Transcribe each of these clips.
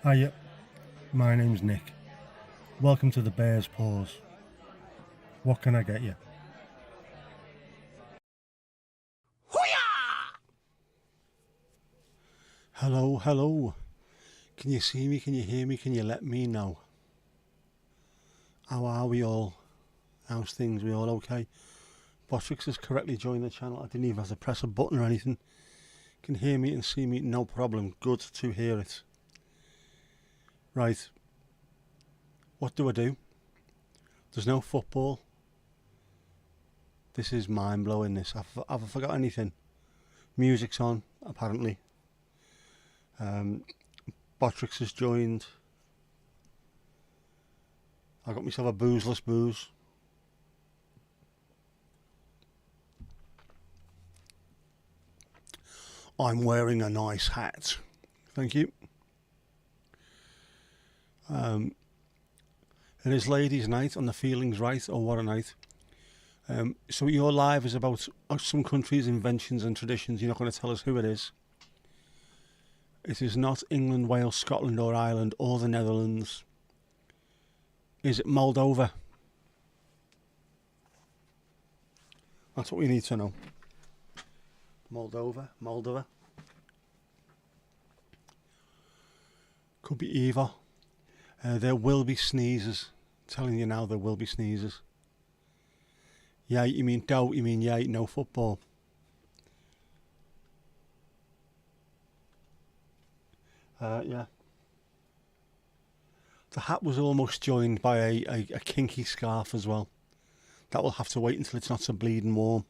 Hiya, my name's Nick. Welcome to the Bear's Paws. What can I get you? Hello, hello. Can you see me? Can you hear me? Can you let me know? How are we all? How's things? We all okay? Botrix has correctly joined the channel. I didn't even have to press a button or anything. Can hear me and see me, no problem. Good to hear it. Right. What do I do? There's no football. This is mind-blowing, this. Have I forgot anything? Music's on, apparently. Botrix has joined. I got myself a boozeless booze. I'm wearing a nice hat. Thank you. It is ladies' night on the Feelings Right. Oh, what a night. So your live is about some countries' inventions and traditions. You're not going to tell us who it is. It is not England, Wales, Scotland or Ireland or the Netherlands. Is it Moldova? That's what we need to know. Moldova. Could be either. There will be sneezes. I'm telling you now, there will be sneezes. Yeah, you mean don't, you mean yeah, no football. Yeah. The hat was almost joined by a kinky scarf as well. That will have to wait until it's not so bleeding warm.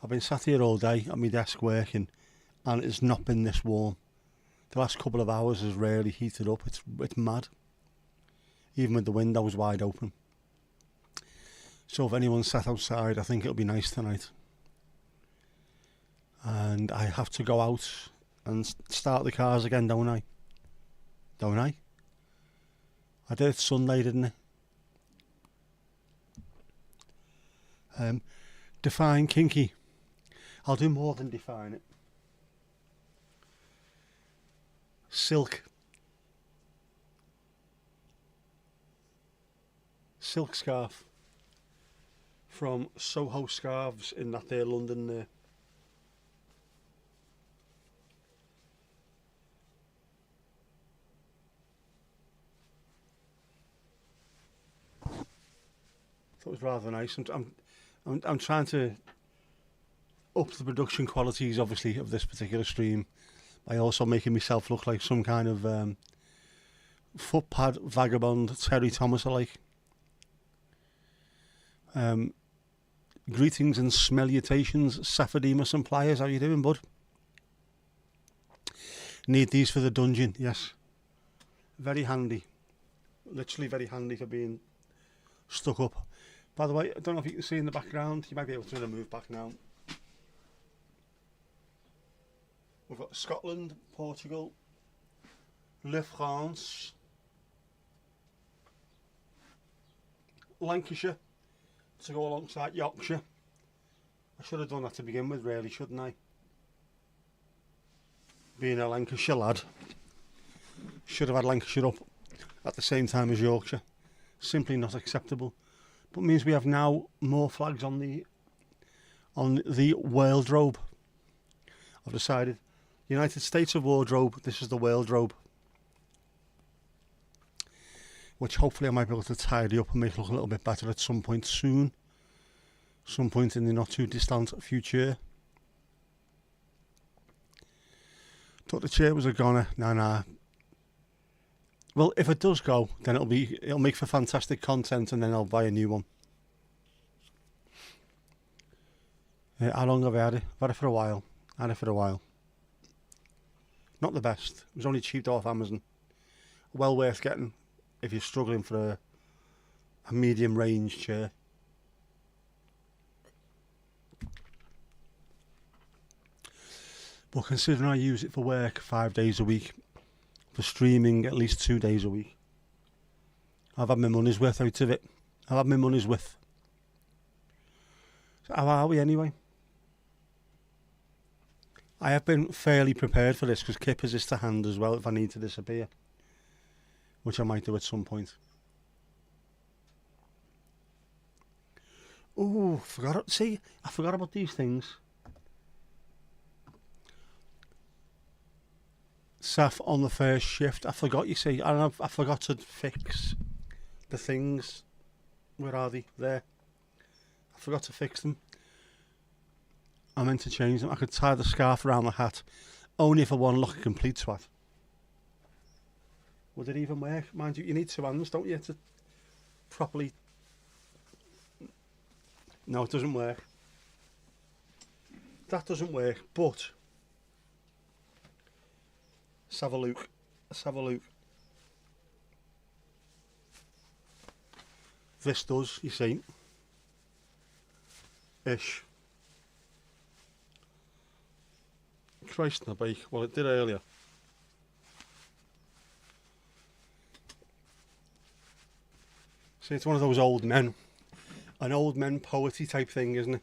I've been sat here all day at my desk working and it's not been this warm. The last couple of hours has really heated up. It's mad. Even with the windows wide open. So if anyone's sat outside, I think it'll be nice tonight. And I have to go out and start the cars again, don't I? Don't I? I did it Sunday, didn't I? Define kinky. I'll do more than define it. Silk scarf from Soho Scarves in that there London there. Thought it was rather nice. I'm trying to up the production qualities, obviously, of this particular stream by also making myself look like some kind of footpad vagabond Terry Thomas alike. Greetings and smellutations, Saphodimus and Pliers. How you doing, bud? Need these for the dungeon, yes. Very handy. Literally very handy for being stuck up. By the way, I don't know if you can see in the background. You might be able to move back now. We've got Scotland, Portugal, Le France, Lancashire to go alongside Yorkshire. I should have done that to begin with, really, shouldn't I? Being a Lancashire lad, should have had Lancashire up at the same time as Yorkshire. Simply not acceptable. But it means we have now more flags on the wardrobe. I've decided. United States of Wardrobe, this is the wardrobe. Which hopefully I might be able to tidy up and make look a little bit better at some point soon. Some point in the not too distant future. Thought the chair was a goner. Nah. Well, if it does go, then it'll make for fantastic content and then I'll buy a new one. How long have I had it? I've had it for a while. Not the best. It was only cheaped off Amazon. Well worth getting if you're struggling for a medium range chair. But considering I use it for work 5 days a week, for streaming at least 2 days a week, I've had my money's worth out of it. I've had my money's worth. So how are we anyway? I have been fairly prepared for this because Kippers is to hand as well if I need to disappear, which I might do at some point. Oh, I forgot about these things. Saf on the first shift. I forgot, you see, and I forgot to fix the things. Where are they? There. I forgot to fix them. I meant to change them. I could tie the scarf around the hat, only if I want to look a complete twat. Would it even work? Mind you, you need two hands, don't you, to properly... No, it doesn't work. That doesn't work, but... Let's have a look. Let's have a look. This does, you see. Ish. Christ on a bike. Well, it did earlier. See, it's one of those old men. An old men poetry type thing, isn't it?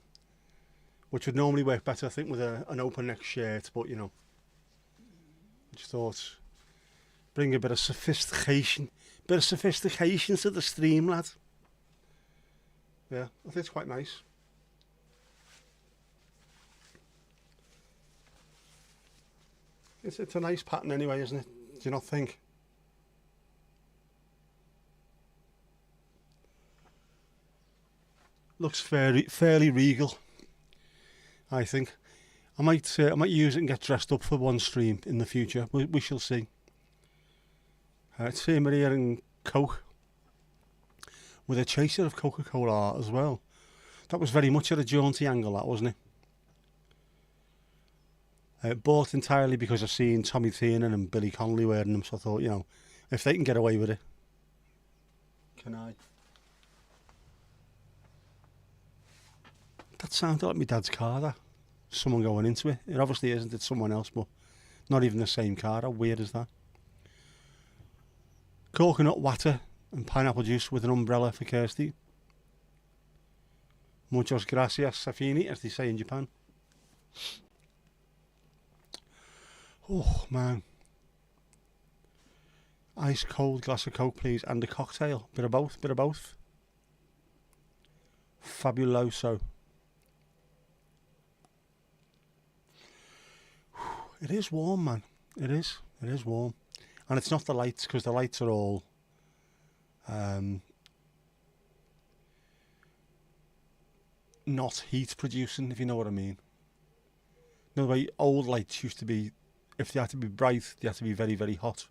Which would normally work better, I think, with an open neck shirt, but you know. Just thought, bring a bit of sophistication. Bit of sophistication to the stream, lad. Yeah, I think it's quite nice. It's a nice pattern anyway, isn't it? Do you not think? Looks fairly regal, I think. I might use it and get dressed up for one stream in the future. We shall see. It's here Maria and Coke with a chaser of Coca-Cola as well. That was very much at a jaunty angle, that, wasn't it? Bought entirely because I've seen Tommy Tiernan and Billy Connolly wearing them, so I thought, you know, if they can get away with it, can I? That sounded like my dad's car, that. Someone going into it. It obviously isn't, it's someone else, but not even the same car. How weird is that? Coconut water and pineapple juice with an umbrella for Kirsty. Muchas gracias, Safini, as they say in Japan. Oh, man. Ice cold glass of Coke, please, and a cocktail. Bit of both, bit of both. Fabuloso. It is warm, man. It is warm. And it's not the lights, because the lights are all not heat producing, if you know what I mean. No, the way old lights used to be, if they had to be bright, they had to be very, very hot.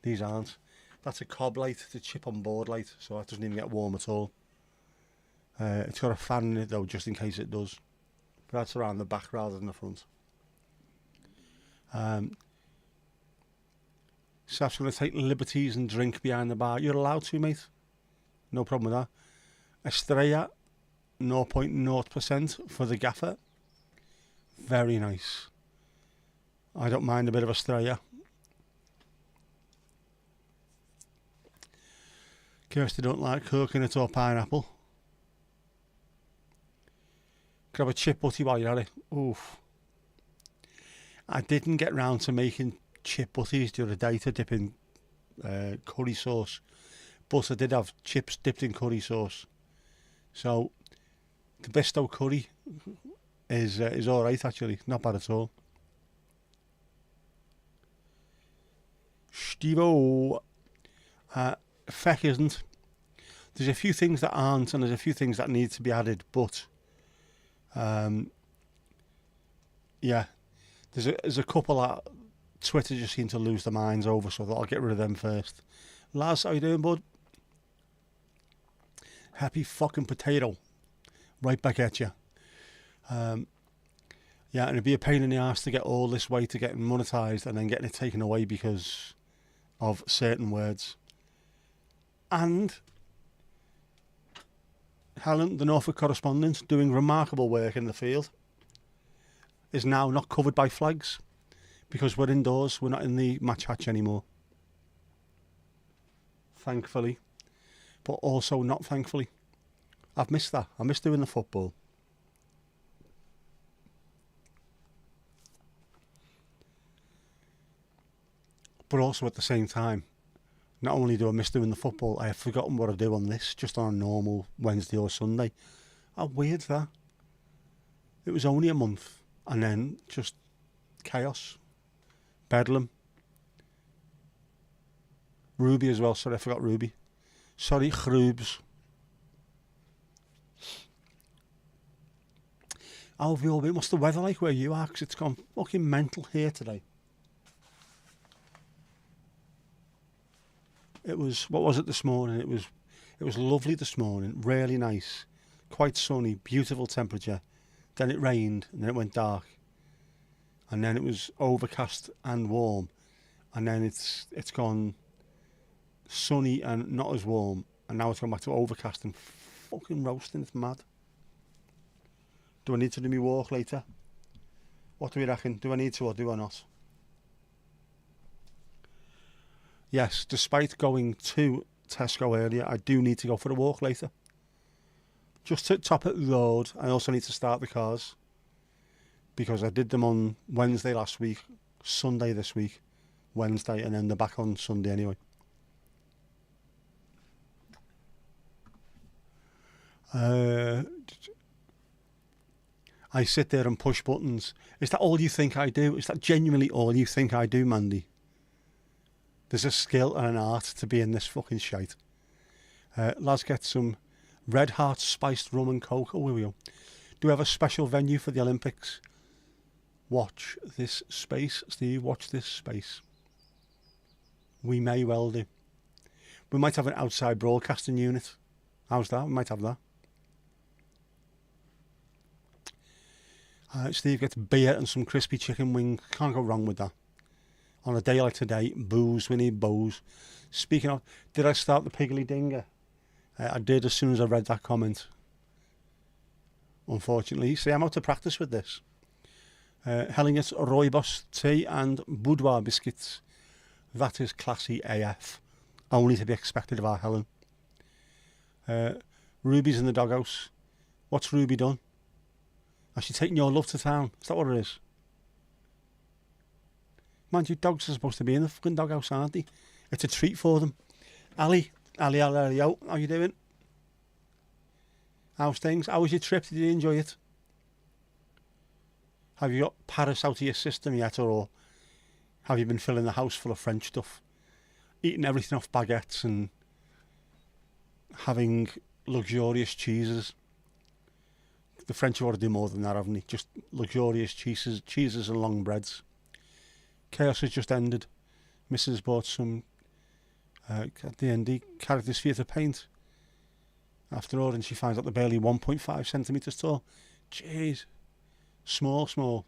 These aren't. That's a cob light, it's a chip on board light, so that doesn't even get warm at all. It's got a fan in it though, just in case it does. But that's around the back rather than the front. Saf's going to take liberties and drink behind the bar. You're allowed to, mate. No problem with that. Estrella, 0.0% for the gaffer. Very nice. I don't mind a bit of Estrella. Kirsty don't like coconut or pineapple. Grab a chip butty while you're at it. Oof. I didn't get round to making chip butties the other day to dip in curry sauce, but I did have chips dipped in curry sauce. So the Bisto curry is all right actually, not bad at all. Stevo, feck isn't. There's a few things that aren't, and there's a few things that need to be added, but yeah. There's a couple that Twitter just seem to lose their minds over, so I thought I'll get rid of them first. Laz, how you doing, bud? Happy fucking potato. Right back at you. Yeah, and it'd be a pain in the arse to get all this way to getting monetised and then getting it taken away because of certain words. And Helen, the Norfolk correspondent, doing remarkable work in the field, is now not covered by flags because we're indoors, we're not in the match hatch anymore. Thankfully. But also not thankfully. I've missed that. I miss doing the football. But also at the same time, not only do I miss doing the football, I have forgotten what I do on this, just on a normal Wednesday or Sunday. How weird that. It was only a month, and then just chaos. Bedlam. Ruby as well, sorry, I forgot Ruby. Sorry, Chrubes. How have you all been? What's the weather like where you are? 'Cause it's gone fucking mental here today. It was, what was it this morning? It was lovely this morning, really nice, quite sunny, beautiful temperature. Then it rained, and then it went dark, and then it was overcast and warm, and then it's gone sunny and not as warm, and now it's gone back to overcast and fucking roasting. It's mad. Do I need to do my walk later? What do we reckon? Do I need to or do I not? Yes, despite going to Tesco earlier, I do need to go for a walk later. Just to top it the road, I also need to start the cars, because I did them on Wednesday last week, Sunday this week, Wednesday, and then they're back on Sunday anyway. I sit there and push buttons. Is that all you think I do? Is that genuinely all you think I do, Mandy? There's a skill and an art to be in this fucking shite. Let's get some Red Heart spiced rum and coke. Oh, here we go. Do we have a special venue for the Olympics? Watch this space, Steve. Watch this space. We may well do. We might have an outside broadcasting unit. How's that? We might have that. Steve gets beer and some crispy chicken wings. Can't go wrong with that. On a day like today, booze, we need booze. Speaking of, did I start the Piggly Dinger? I did as soon as I read that comment. Unfortunately. See, I'm out to practice with this. Hellinget Rooibos tea and boudoir biscuits. That is classy AF. Only to be expected of our Helen. Ruby's in the doghouse. What's Ruby done? Has she taken your love to town? Is that what it is? Mind you, dogs are supposed to be in the fucking doghouse, aren't they? It's a treat for them. Ali, how you doing? How's things? How was your trip? Did you enjoy it? Have you got Paris out of your system yet, or have you been filling the house full of French stuff? Eating everything off baguettes and having luxurious cheeses. The French have ought to do more than that, haven't they? Just luxurious cheeses and long breads. Chaos has just ended. Mrs. bought some D&D characters for you to paint. After all, and she finds out they're barely 1.5 centimetres tall. Jeez. Small.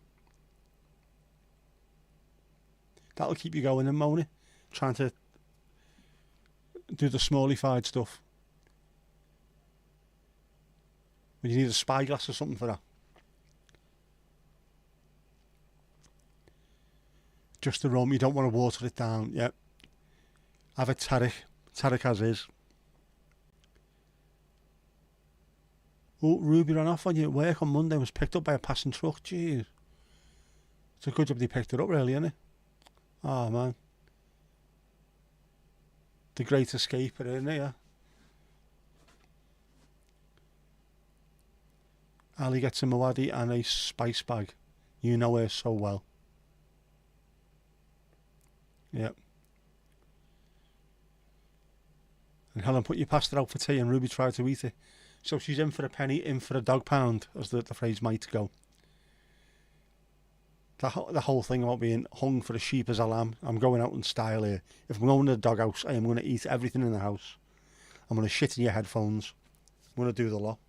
That'll keep you going, then, Moni. Trying to do the smallified stuff. But you need a spyglass or something for that. Just the rum, you don't want to water it down. Yep. Have a Tarek. Tarek as is. Oh, Ruby ran off on you at work on Monday and was picked up by a passing truck. Jeez. It's a good job they picked her up, really, isn't it? Oh, man. The great escape, isn't it? Yeah. Ali gets a Moadi and a spice bag. You know her so well. Yep. And Helen put your pasta out for tea and Ruby tried to eat it. So she's in for a penny, in for a dog pound, as the phrase might go. The whole thing about being hung for a sheep as a lamb. I'm going out in style here. If I'm going to the doghouse, I am going to eat everything in the house. I'm going to shit in your headphones. I'm going to do the lot.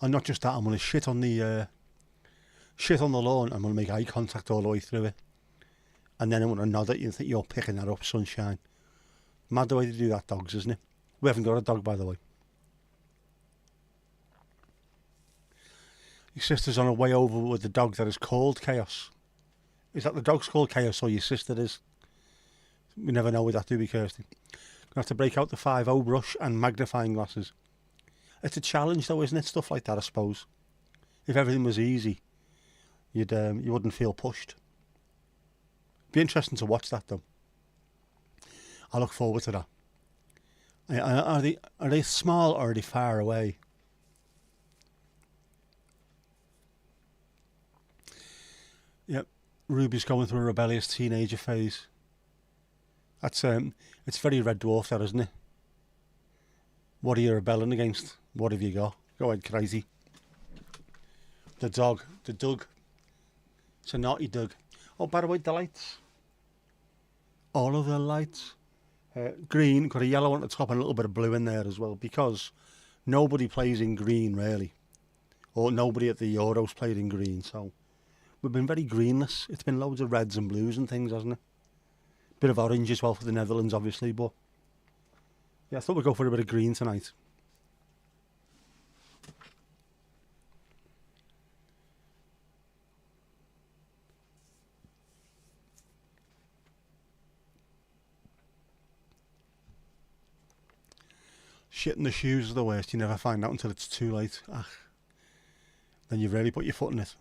And not just that, I'm going to shit on the lawn. I'm going to make eye contact all the way through it. And then I'm going to nod at you and think you're picking that up, sunshine. Mad the way to do that, dogs, isn't it? We haven't got a dog, by the way. Your sister's on her way over with the dog that is called Chaos. Is that the dog's called Chaos or your sister is? We never know with that, do we, Kirsty? Gonna have to break out the 5.0 brush and magnifying glasses. It's a challenge though, isn't it? Stuff like that, I suppose. if everything was easy, you wouldn't feel pushed. Be interesting to watch that though. I look forward to that. Are they small or are they far away? Yep, Ruby's going through a rebellious teenager phase. That's it's very Red Dwarf, that, isn't it? What are you rebelling against? What have you got? Go ahead, crazy. The Doug. It's a naughty Doug. Oh, by the way, the lights. All of the lights. Green, got a yellow on the top and a little bit of blue in there as well, because nobody plays in green really, or nobody at the Euros played in green, so we've been very greenless. It's been loads of reds and blues and things, hasn't it? Bit of orange as well for the Netherlands, obviously, but yeah, I thought we'd go for a bit of green tonight. Shit in the shoes are the worst. You never find out until it's too late. Then you've really put your foot in it.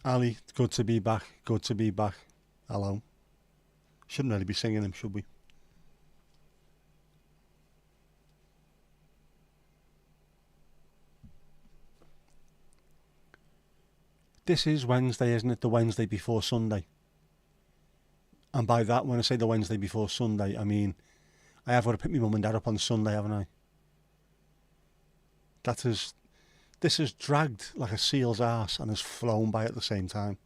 Ali, good to be back. Good to be back. Hello. Shouldn't really be singing them, should we? This is Wednesday, isn't it? The Wednesday before Sunday. And by that, when I say the Wednesday before Sunday, I mean I have got to pick my mum and dad up on Sunday, haven't I? This has dragged like a seal's arse and has flown by at the same time.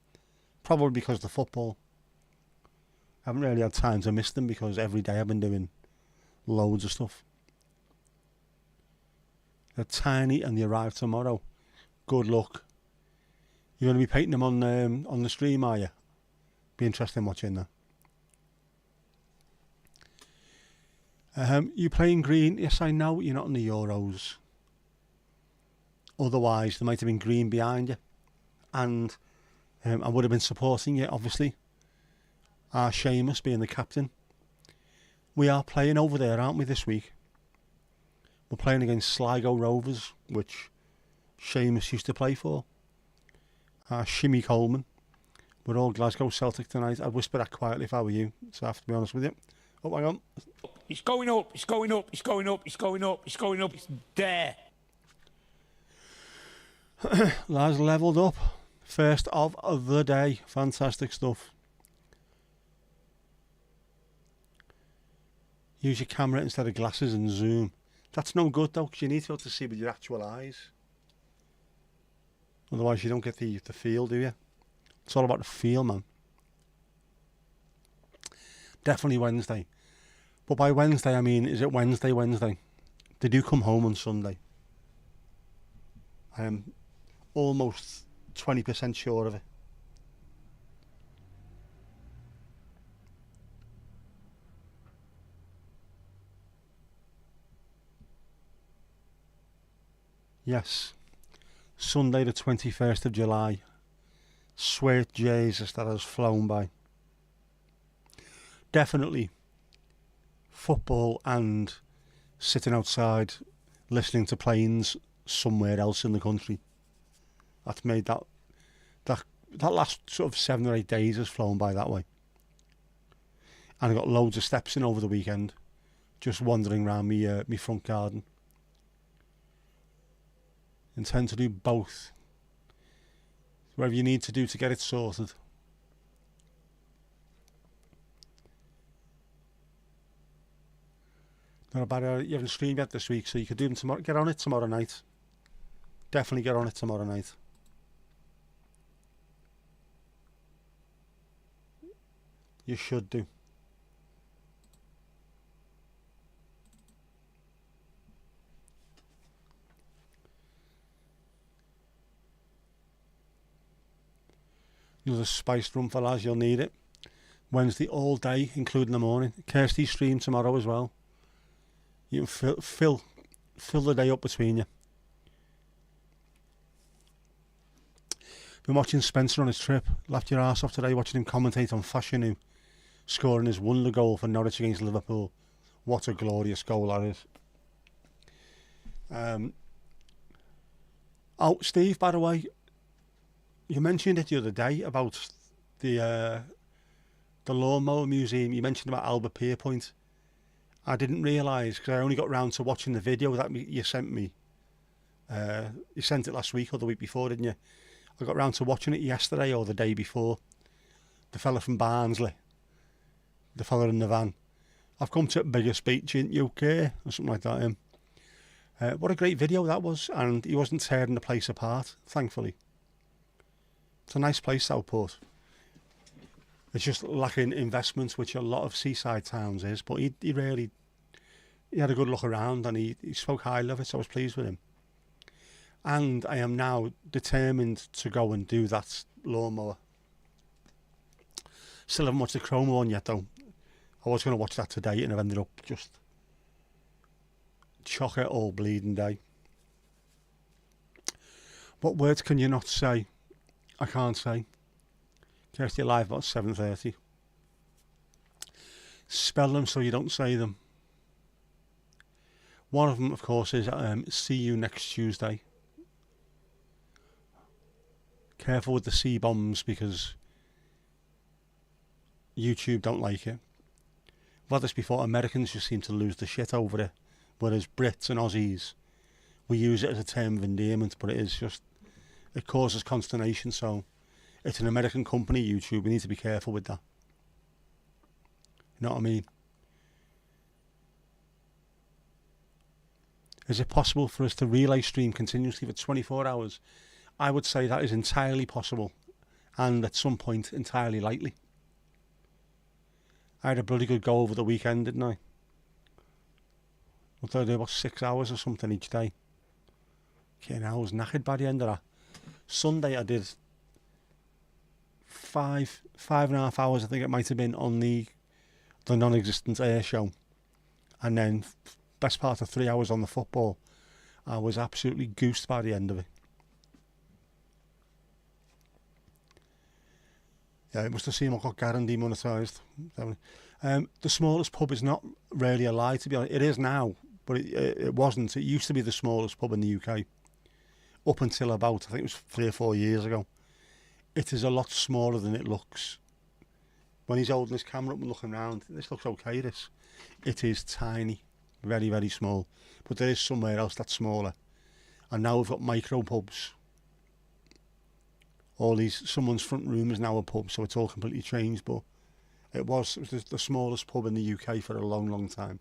Probably because of the football. I haven't really had time to miss them because every day I've been doing loads of stuff. They're tiny and they arrive tomorrow. Good luck. You're going to be painting them on the stream, are you? Be interesting watching that. You playing green? Yes, I know you're not in the Euros. Otherwise, there might have been green behind you. And I would have been supporting you, obviously. Seamus being the captain. We are playing over there, aren't we, this week? We're playing against Sligo Rovers, which Seamus used to play for. Shimmy Coleman. We're all Glasgow Celtic tonight. I'd whisper that quietly if I were you, so I have to be honest with you. Oh, hang on. It's going up, it's going up, it's going up, it's going up, it's going up, it's there. Lads levelled up. First of the day. Fantastic stuff. Use your camera instead of glasses and zoom. That's no good though, because you need to be able to see with your actual eyes. Otherwise you don't get the feel, do you? It's all about the feel, man. Definitely Wednesday. But by Wednesday, I mean, is it Wednesday? They do come home on Sunday. I am almost 20% sure of it. Yes. Sunday the 21st of July. Sweet Jesus, that has flown by. Definitely football and sitting outside listening to planes somewhere else in the country. That's made that last sort of 7 or 8 days has flown by that way. And I got loads of steps in over the weekend, just wandering around me front garden. Intend to do both. Whatever you need to do to get it sorted. Not a bad idea. You haven't streamed yet this week, so you could do them tomorrow. Get on it tomorrow night. Definitely get on it tomorrow night. You should do. Another spiced rum for lads, you'll need it. Wednesday all day, including the morning. Kirsty's stream tomorrow as well. You can fill the day up between you. Been watching Spencer on his trip. Laughed your arse off today watching him commentate on Fashanu scoring his wonder goal for Norwich against Liverpool. What a glorious goal that is. Oh, Steve, by the way, you mentioned it the other day about the lawnmower museum. You mentioned about Albert Pierpoint. I didn't realise, because I only got round to watching the video that you sent me. You sent it last week or the week before, didn't you? I got round to watching it yesterday or the day before. The fella from Barnsley, the fella in the van. I've come to a bigger speech in UK or something like that. What a great video that was, and he wasn't tearing the place apart, thankfully. It's a nice place, Southport. It's just lacking investment, which a lot of seaside towns is, but he had a good look around, and he spoke highly of it, so I was pleased with him. And I am now determined to go and do that lawnmower. Still haven't watched the Chroma one yet, though. I was going to watch that today, and I've ended up just chock it all bleeding day. What words can you not say? I can't say. Kirsty live about 7:30. Spell them so you don't say them. One of them, of course, is see you next Tuesday. Careful with the C-bombs, because YouTube don't like it. I've had this before. Americans just seem to lose the shit over it, whereas Brits and Aussies, we use it as a term of endearment, but it causes consternation. So it's an American company, YouTube. We need to be careful with that. You know what I mean? Is it possible for us to relay stream continuously for 24 hours? I would say that is entirely possible, and at some point entirely likely. I had a bloody good go over the weekend, didn't I? What did I do, about 6 hours or something each day? Okay, I was knackered by the end of that. Sunday I did 5.5 hours, I think it might have been, on the non-existent air show, and then best part of 3 hours on the football. I was absolutely goosed by the end of it. Yeah, it must have seemed like I got guaranteed demonetised. The smallest pub is not really a lie, to be honest. It is now, but it wasn't. It used to be the smallest pub in the UK. Up until about, I think it was 3 or 4 years ago. It is a lot smaller than it looks. When he's holding his camera up and looking around, this looks okay, this. It is tiny. Very, very small. But there is somewhere else that's smaller. And now we've got micro pubs. Someone's front room is now a pub, so it's all completely changed, but it was the smallest pub in the UK for a long, long time.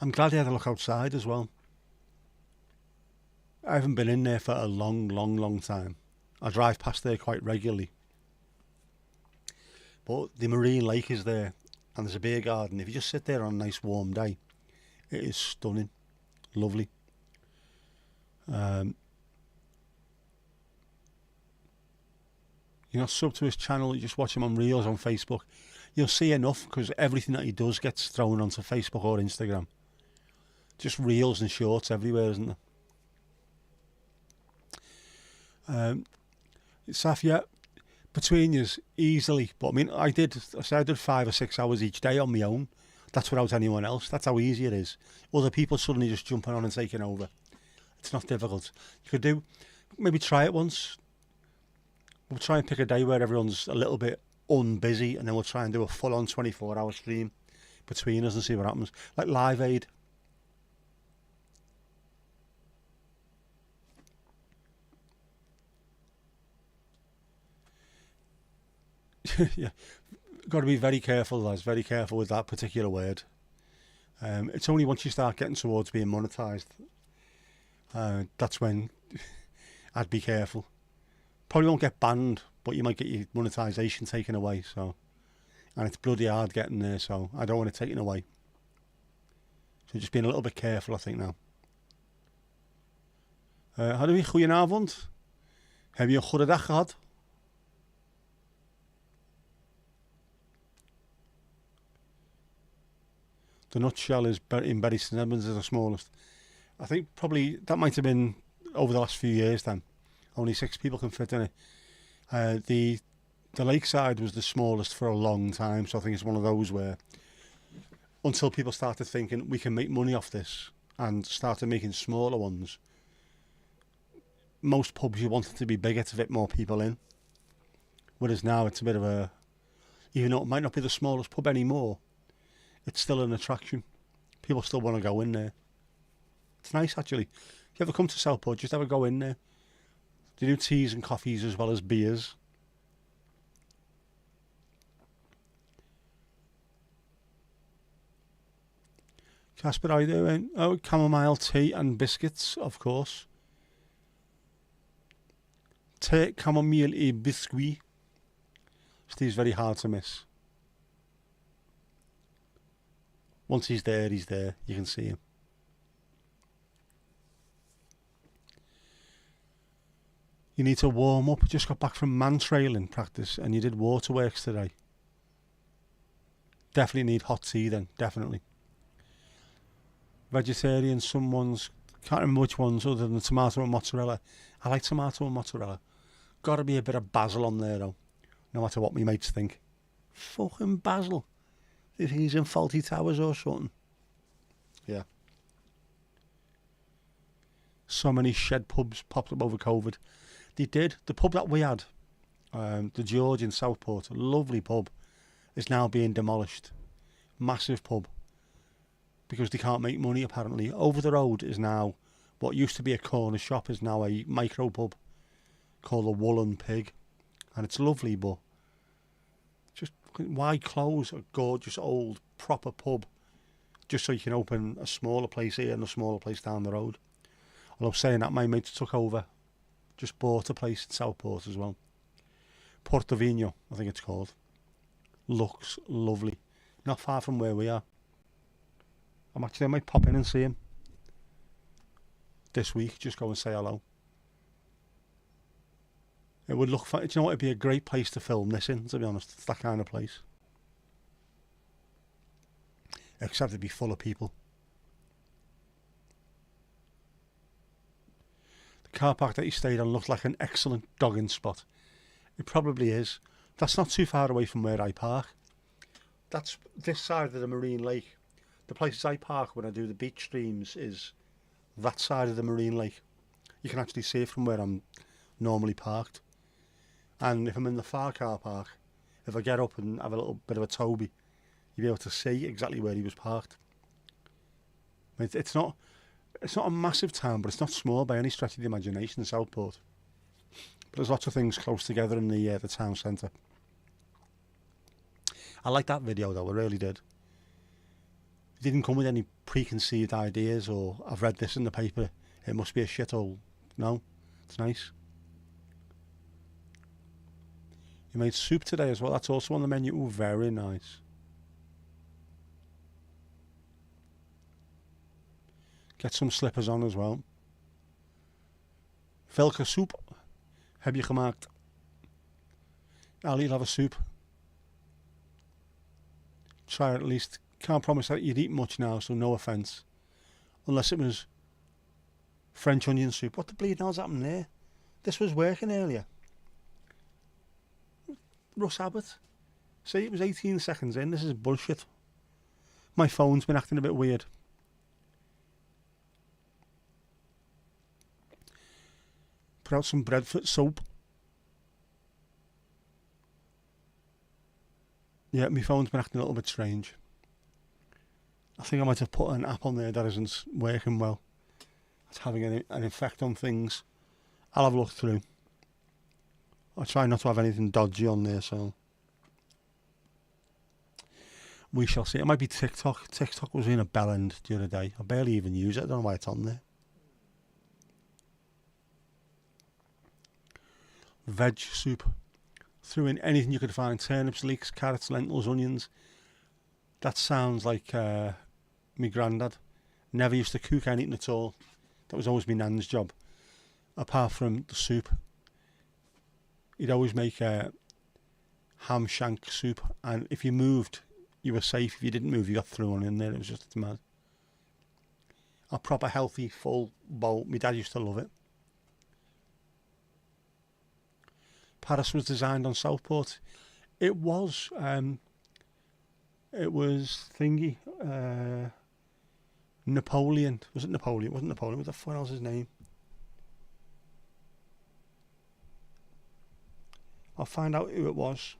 I'm glad I had a look outside as well. I haven't been in there for a long, long, long time. I drive past there quite regularly. But the marine lake is there, and there's a beer garden. If you just sit there on a nice warm day, it is stunning. Lovely. You're not sub to his channel, you just watch him on Reels on Facebook. You'll see enough, because everything that he does gets thrown onto Facebook or Instagram. Just Reels and shorts everywhere, isn't there? Saf, yeah, between yous, easily. But I mean, I did 5 or 6 hours each day on my own. That's without anyone else. That's how easy it is. Other people suddenly just jumping on and taking over. It's not difficult. You could maybe try it once. We'll try and pick a day where everyone's a little bit unbusy, and then we'll try and do a full-on 24-hour stream between us and see what happens. Like Live Aid. Yeah, got to be very careful, lads. Very careful with that particular word. It's only once you start getting towards being monetised, that's when I'd be careful. Probably won't get banned, but you might get your monetisation taken away. So, and it's bloody hard getting there, so I don't want it taken away. So just being a little bit careful, I think, now. Hadden we goedenavond? Heb je een goede dag gehad? The nutshell is in Bury St Edmunds is the smallest. I think probably that might have been over the last few years then. Only 6 people can fit in it. The lakeside was the smallest for a long time, so I think it's one of those where until people started thinking we can make money off this and started making smaller ones. Most pubs you wanted to be bigger to fit more people in, whereas now it's a bit of a, even though it might not be the smallest pub anymore, it's still an attraction. People still want to go in there. It's nice actually. If you ever come to Southport, just have a go in there. They do teas and coffees as well as beers. Casper, how you doing? Oh, chamomile tea and biscuits, of course. Thé, chamomile et biscuit. Steve's very hard to miss. Once he's there, he's there. You can see him. You need to warm up. Just got back from man trailing practice and you did waterworks today. Definitely need hot tea then, definitely. Vegetarian, someone's, can't remember which ones other than tomato and mozzarella. I like tomato and mozzarella. Gotta be a bit of basil on there though, no matter what my mates think. Fucking basil. Do you think he's in Faulty Towers or something? Yeah. So many shed pubs popped up over COVID. They did. The pub that we had, the George in Southport, a lovely pub, is now being demolished. Massive pub. Because they can't make money apparently. Over the road is now, what used to be a corner shop is now a micro pub called the Woolen Pig. And it's lovely, but just why close a gorgeous old proper pub just so you can open a smaller place here and a smaller place down the road? Although saying that, my mates took over, just bought a place in Southport as well. Portovino, I think it's called. Looks lovely. Not far from where we are. I might pop in and see him this week, just go and say hello. It would look fun. Do you know what? It'd be a great place to film this in, to be honest. It's that kind of place. Except it'd be full of people. The car park that you stayed on looked like an excellent dogging spot. It probably is. That's not too far away from where I park. That's this side of the marine lake. The places I park when I do the beach streams is that side of the marine lake. You can actually see it from where I'm normally parked. And if I'm in the far car park, if I get up and have a little bit of a Toby, you'll be able to see exactly where he was parked. It's not a massive town, but it's not small by any stretch of the imagination, Southport. But there's lots of things close together in the town centre. I like that video though, I really did. It didn't come with any preconceived ideas or I've read this in the paper, it must be a shithole. No, it's nice. You made soup today as well, that's also on the menu. Ooh, very nice. Get some slippers on as well. Welke soep heb je gemaakt? I'll have a soup. Try it at least. Can't promise that you'd eat much now, so no offence. Unless it was French onion soup. What the bleeding hell's happened there? This was working earlier. Russ Abbott. See, it was 18 seconds in. This is bullshit. My phone's been acting a bit weird. Put out some breadfruit soap. Yeah, my phone's been acting a little bit strange. I think I might have put an app on there that isn't working well. It's having an effect on things. I'll have a look through. I'll try not to have anything dodgy on there, so we shall see. It might be TikTok. TikTok was in a bell end the other day. I barely even use it. I don't know why it's on there. Veg soup. Threw in anything you could find. Turnips, leeks, carrots, lentils, onions. That sounds like me granddad. Never used to cook anything at all. That was always my nan's job. Apart from the soup. He'd always make ham shank soup. And if you moved, you were safe. If you didn't move, you got thrown in there. It was just mad. A proper healthy, full bowl. My dad used to love it. Paris was designed on Southport. It was. It was thingy. Napoleon. Was it Napoleon? It wasn't Napoleon. What the fuck was his name? I'll find out who it was.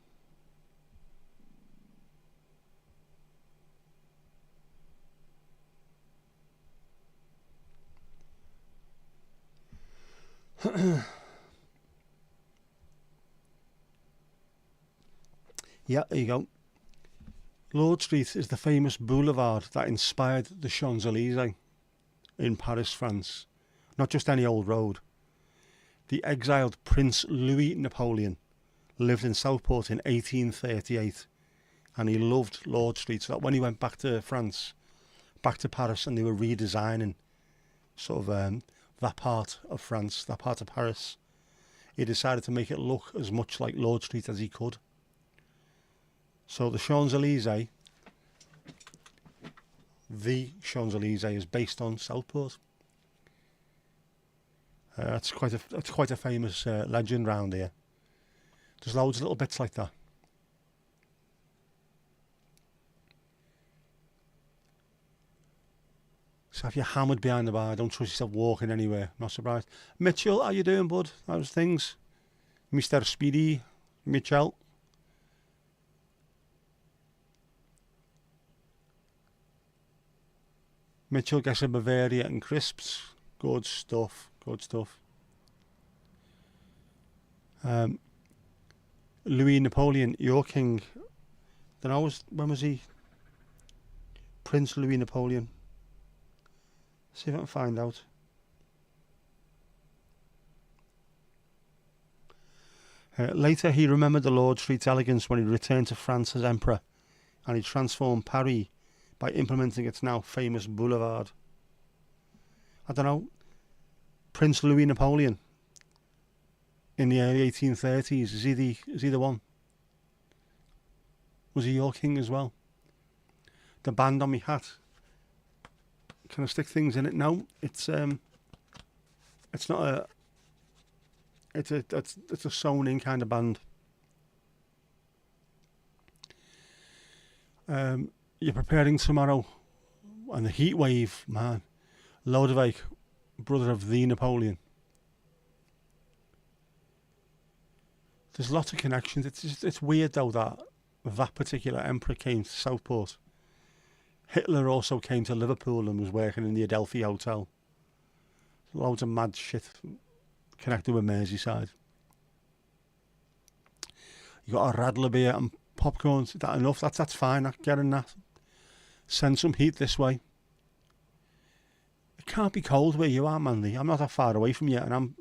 Yeah, there you go. Lord Street is the famous boulevard that inspired the Champs-Élysées in Paris, France. Not just any old road. The exiled Prince Louis Napoleon lived in Southport in 1838, and he loved Lord Street, so that when he went back to France, back to Paris, and they were redesigning sort of that part of France, that part of Paris, he decided to make it look as much like Lord Street as he could. So the Champs-Élysées, is based on Southport. That's quite a famous legend round here. There's loads of little bits like that. So if you're hammered behind the bar, don't trust yourself walking anywhere. Not surprised. Mitchell, how you doing, bud? How's things? Mr. Speedy, Mitchell. Mitchell gets a Bavaria and crisps. Good stuff. Good stuff. Louis Napoleon, your king. Then when was he? Prince Louis Napoleon. See if I can find out. Later, he remembered the Lord Street's elegance when he returned to France as emperor, and he transformed Paris by implementing its now famous boulevard. I don't know. Prince Louis Napoleon in the early 1830s, is he the one? Was he your king as well? The band on my hat. Can I stick things in it? No, it's not a. It's a sewn in kind of band. You're preparing tomorrow, and the heat wave, man. Lodewijk, brother of the Napoleon. There's lots of connections. It's weird though that particular emperor came to Southport. Hitler also came to Liverpool and was working in the Adelphi Hotel. Loads of mad shit connected with Merseyside. You got a Radler beer and popcorn. Is that enough? That's fine. I'm getting that. Send some heat this way. It can't be cold where you are, Mandy. I'm not that far away from you, and I'm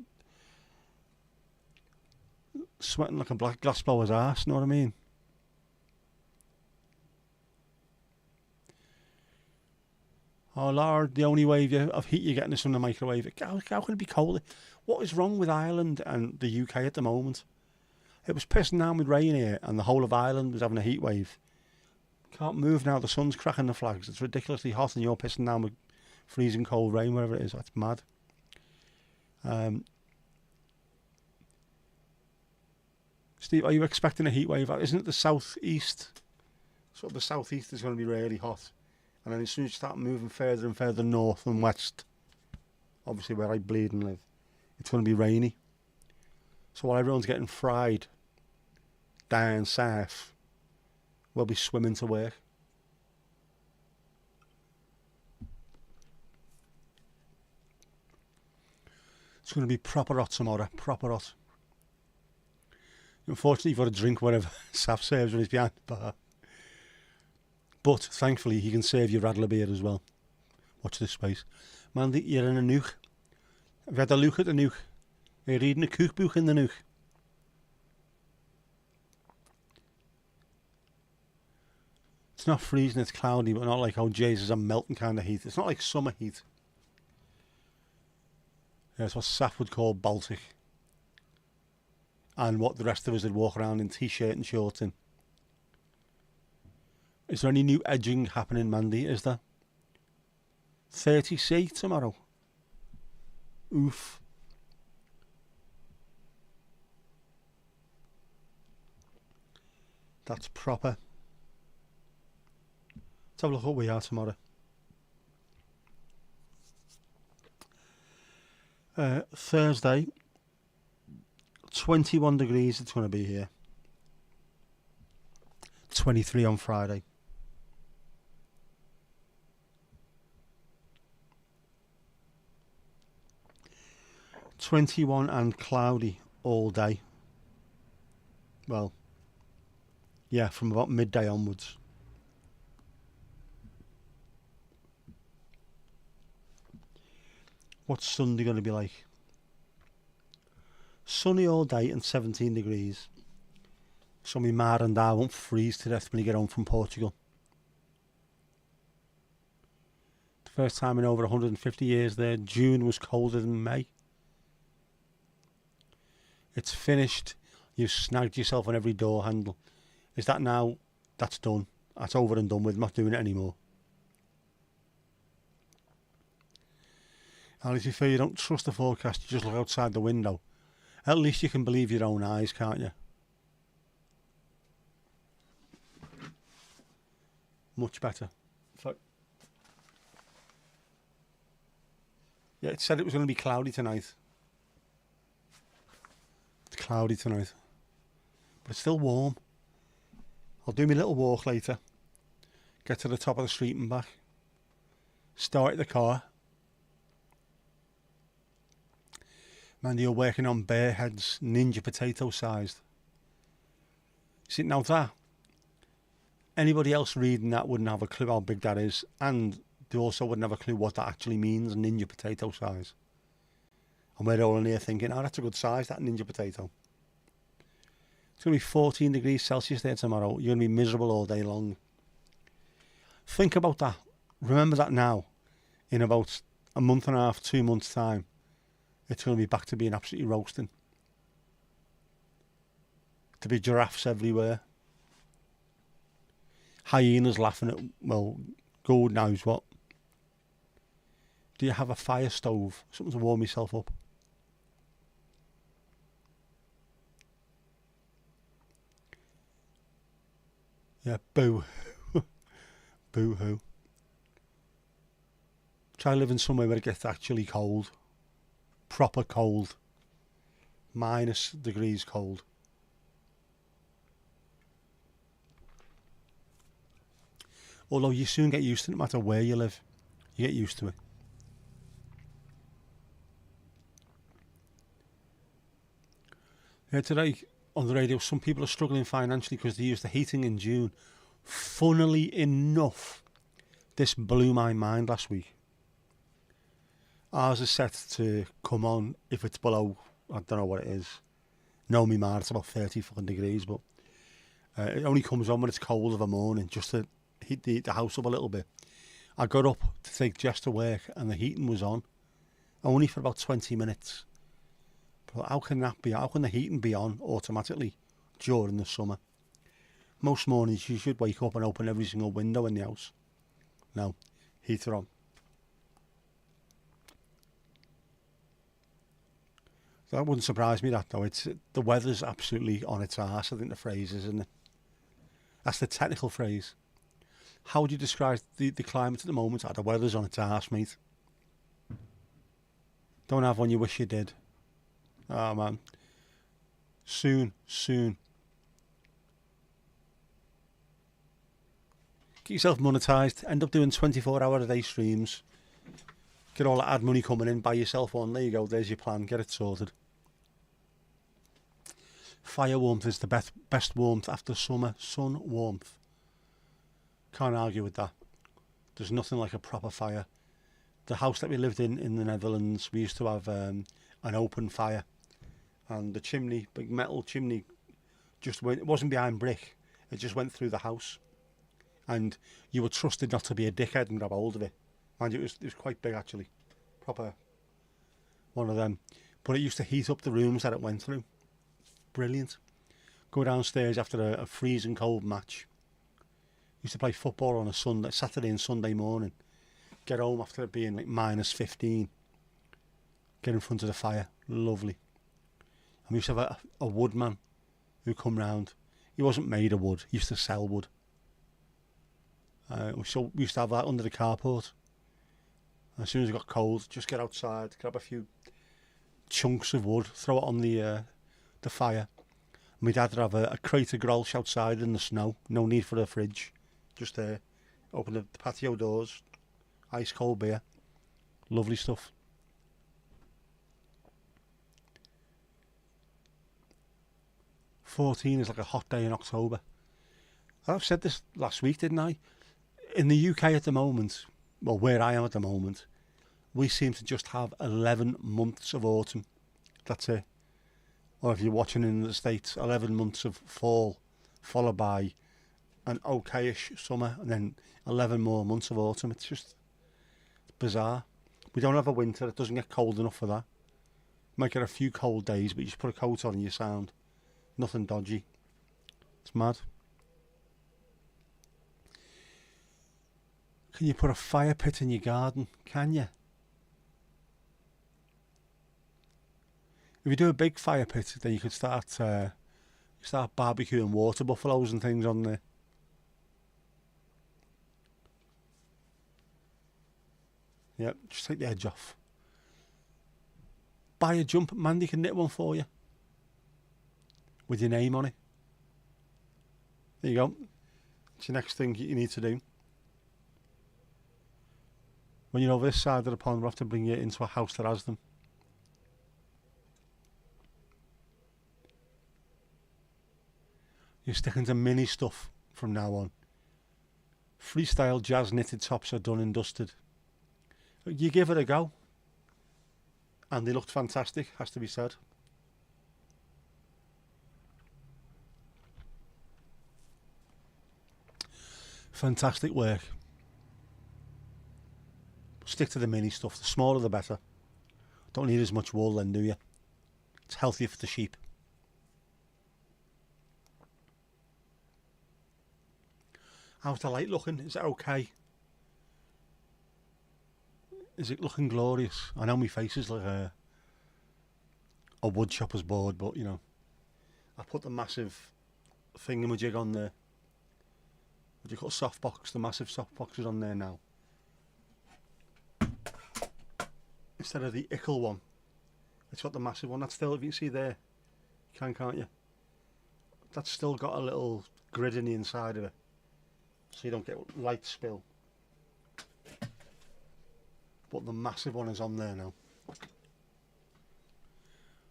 sweating like a black glassblower's arse. Know what I mean? Oh Lord, the only wave of heat you're getting is from the microwave. How can it be cold? What is wrong with Ireland and the UK at the moment? It was pissing down with rain here, and the whole of Ireland was having a heat wave. Can't move now. The sun's cracking the flags. It's ridiculously hot, and you're pissing down with freezing cold rain, whatever it is. That's mad. Steve, are you expecting a heat wave? Isn't it the southeast? Sort of the southeast is going to be really hot. And then as soon as you start moving further and further north and west, obviously where I bleed and live, it's going to be rainy. So while everyone's getting fried down south, we'll be swimming to work. It's going to be proper hot tomorrow, proper hot. Unfortunately, you've got to drink whatever Saf serves when he's behind the bar. But thankfully, he can serve you Radler beer as well. Watch this space. Mandy, you're in a nuke. Have you had a look at the nuke? Are you reading a kookbook in the nuke? It's not freezing, it's cloudy, but not like, oh Jesus, I'm melting kind of heat. It's not like summer heat. Yeah, it's what Saf would call Baltic. And what the rest of us would walk around in t-shirt and shorts in. Is there any new edging happening, Mandy? Is there? 30C tomorrow. Oof. That's proper. Let's have a look what we are tomorrow. Thursday, 21 degrees it's going to be here. 23 on Friday. (21) and cloudy all day. Well, yeah, from about midday onwards. What's Sunday going to be like? Sunny all day and 17 degrees. So my ma and dad won't freeze to death when you get home from Portugal. The first time in over 150 years there, June was colder than May. It's finished. You've snagged yourself on every door handle. Is that now? That's done. That's over and done with. I'm not doing it anymore. And if you feel you don't trust the forecast, you just look outside the window. At least you can believe your own eyes, can't you? Much better. Yeah, it said it was going to be cloudy tonight. It's cloudy tonight. But it's still warm. I'll do my little walk later. Get to the top of the street and back. Start the car. Man, you're working on bear heads, ninja potato sized. See, now that, anybody else reading that wouldn't have a clue how big that is, and they also wouldn't have a clue what that actually means, ninja potato size. And we're all in here thinking, oh, that's a good size, that ninja potato. It's going to be 14 degrees Celsius there tomorrow. You're going to be miserable all day long. Think about that. Remember that now. In about a month and a half, 2 months' time, it's going to be back to being absolutely roasting. To be giraffes everywhere. Hyenas laughing at, well, God knows what. Do you have a fire stove? Something to warm yourself up. Yeah, boo. Boo-hoo. Try living somewhere where it gets actually cold. Proper cold. -degrees cold. Although you soon get used to it, no matter where you live. You get used to it. Yeah, today on the radio, some people are struggling financially because they used the heating in June. Funnily enough, this blew my mind last week. Ours is set to come on if it's below, I don't know what it is. No, me man, it's about 30 fucking degrees, but it only comes on when it's cold of a morning, just to heat the house up a little bit. I got up to take Jess to work and the heating was on, only for about 20 minutes. But how can that be? How can the heating be on automatically during the summer? Most mornings you should wake up and open every single window in the house. No, heater on. That wouldn't surprise me, that though. It's the weather's absolutely on its arse, I think the phrase is, isn't it? That's the technical phrase. How would you describe the climate at the moment? The weather's on its arse, mate. Don't have one you wish you did. Oh man. Soon. Get yourself monetised. End up doing 24-hour-a-day streams. Get all that ad money coming in. Buy yourself one. There you go. There's your plan. Get it sorted. Fire warmth is the best warmth after summer. Sun warmth. Can't argue with that. There's nothing like a proper fire. The house that we lived in the Netherlands, we used to have an open fire. And the chimney, big metal chimney, just went, it wasn't behind brick. It just went through the house. And you were trusted not to be a dickhead and grab hold of it. And it was quite big actually. Proper one of them. But it used to heat up the rooms that it went through. Brilliant. Go downstairs after a freezing cold match. Used to play football on a Saturday and Sunday morning. Get home after it being like -15. Get in front of the fire. Lovely. And we used to have a woodman who come round. He wasn't made of wood. He used to sell wood. So we used to have that under the carport. As soon as it got cold, just get outside, grab a few chunks of wood, throw it on the fire. My dad would have a crate of grolsch outside in the snow. No need for a fridge. Just there. Open the patio doors. Ice cold beer. Lovely stuff. '14 is like a hot day in October. I've said this last week, didn't I? In the UK at the moment, well, where I am at the moment, we seem to just have 11 months of autumn. That's it. Or if you're watching in the States, 11 months of fall, followed by an okayish summer, and then 11 more months of autumn. It's just bizarre. We don't have a winter. It doesn't get cold enough for that. Might get a few cold days, but you just put a coat on and you're sound. Nothing dodgy. It's mad. Can you put a fire pit in your garden? Can you? If you do a big fire pit, then you could start barbecuing water buffaloes and things on there. Yep, just take the edge off. Buy a jumper. Mandy can knit one for you. With your name on it. There you go. It's the next thing you need to do. When you're over this side of the pond, we'll have to bring you into a house that has them. You're sticking to mini stuff from now on. Freestyle jazz knitted tops are done and dusted. You give it a go. And they looked fantastic, has to be said. Fantastic work. Stick to the mini stuff. The smaller the better. Don't need as much wool then, do you? It's healthier for the sheep. How's the light looking? Is it okay? Is it looking glorious? I know my face is like a wood chopper's board, but you know, I put the massive thingamajig on there. What do you call softbox? The massive softbox is on there now. Instead of the ickle one, it's got the massive one. That's still, if you can see there, you can't you? That's still got a little grid in the inside of it, so you don't get light spill. But the massive one is on there now.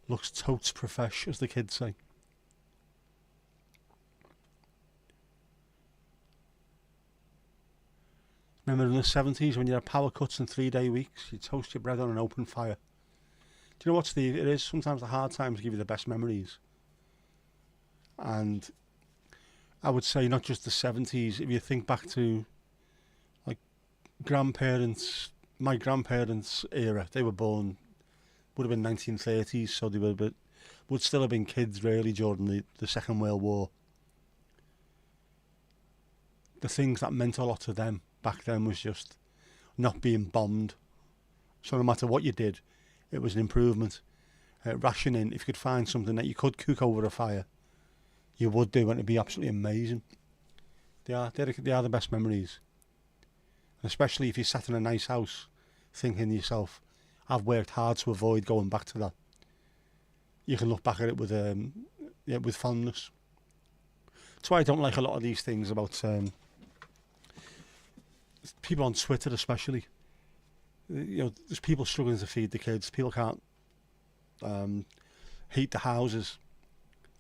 Looks totes profesh, as the kids say. Remember in the 70s when you had power cuts and 3-day weeks, you toast your bread on an open fire. Do you know what, Steve? It is sometimes the hard times give you the best memories. And I would say not just the 70s, if you think back to like grandparents, my grandparents' era, they were born, would have been 1930s, so they would still have been kids really during the Second World War. The things that meant a lot to them back then was just not being bombed. So no matter what you did, it was an improvement. Rationing, if you could find something that you could cook over a fire, you would do, and it'd be absolutely amazing. They are the best memories. And especially if you sat in a nice house thinking to yourself, I've worked hard to avoid going back to that. You can look back at it with fondness. That's why I don't like a lot of these things about people on Twitter especially. You know, there's people struggling to feed the kids. People can't heat the houses.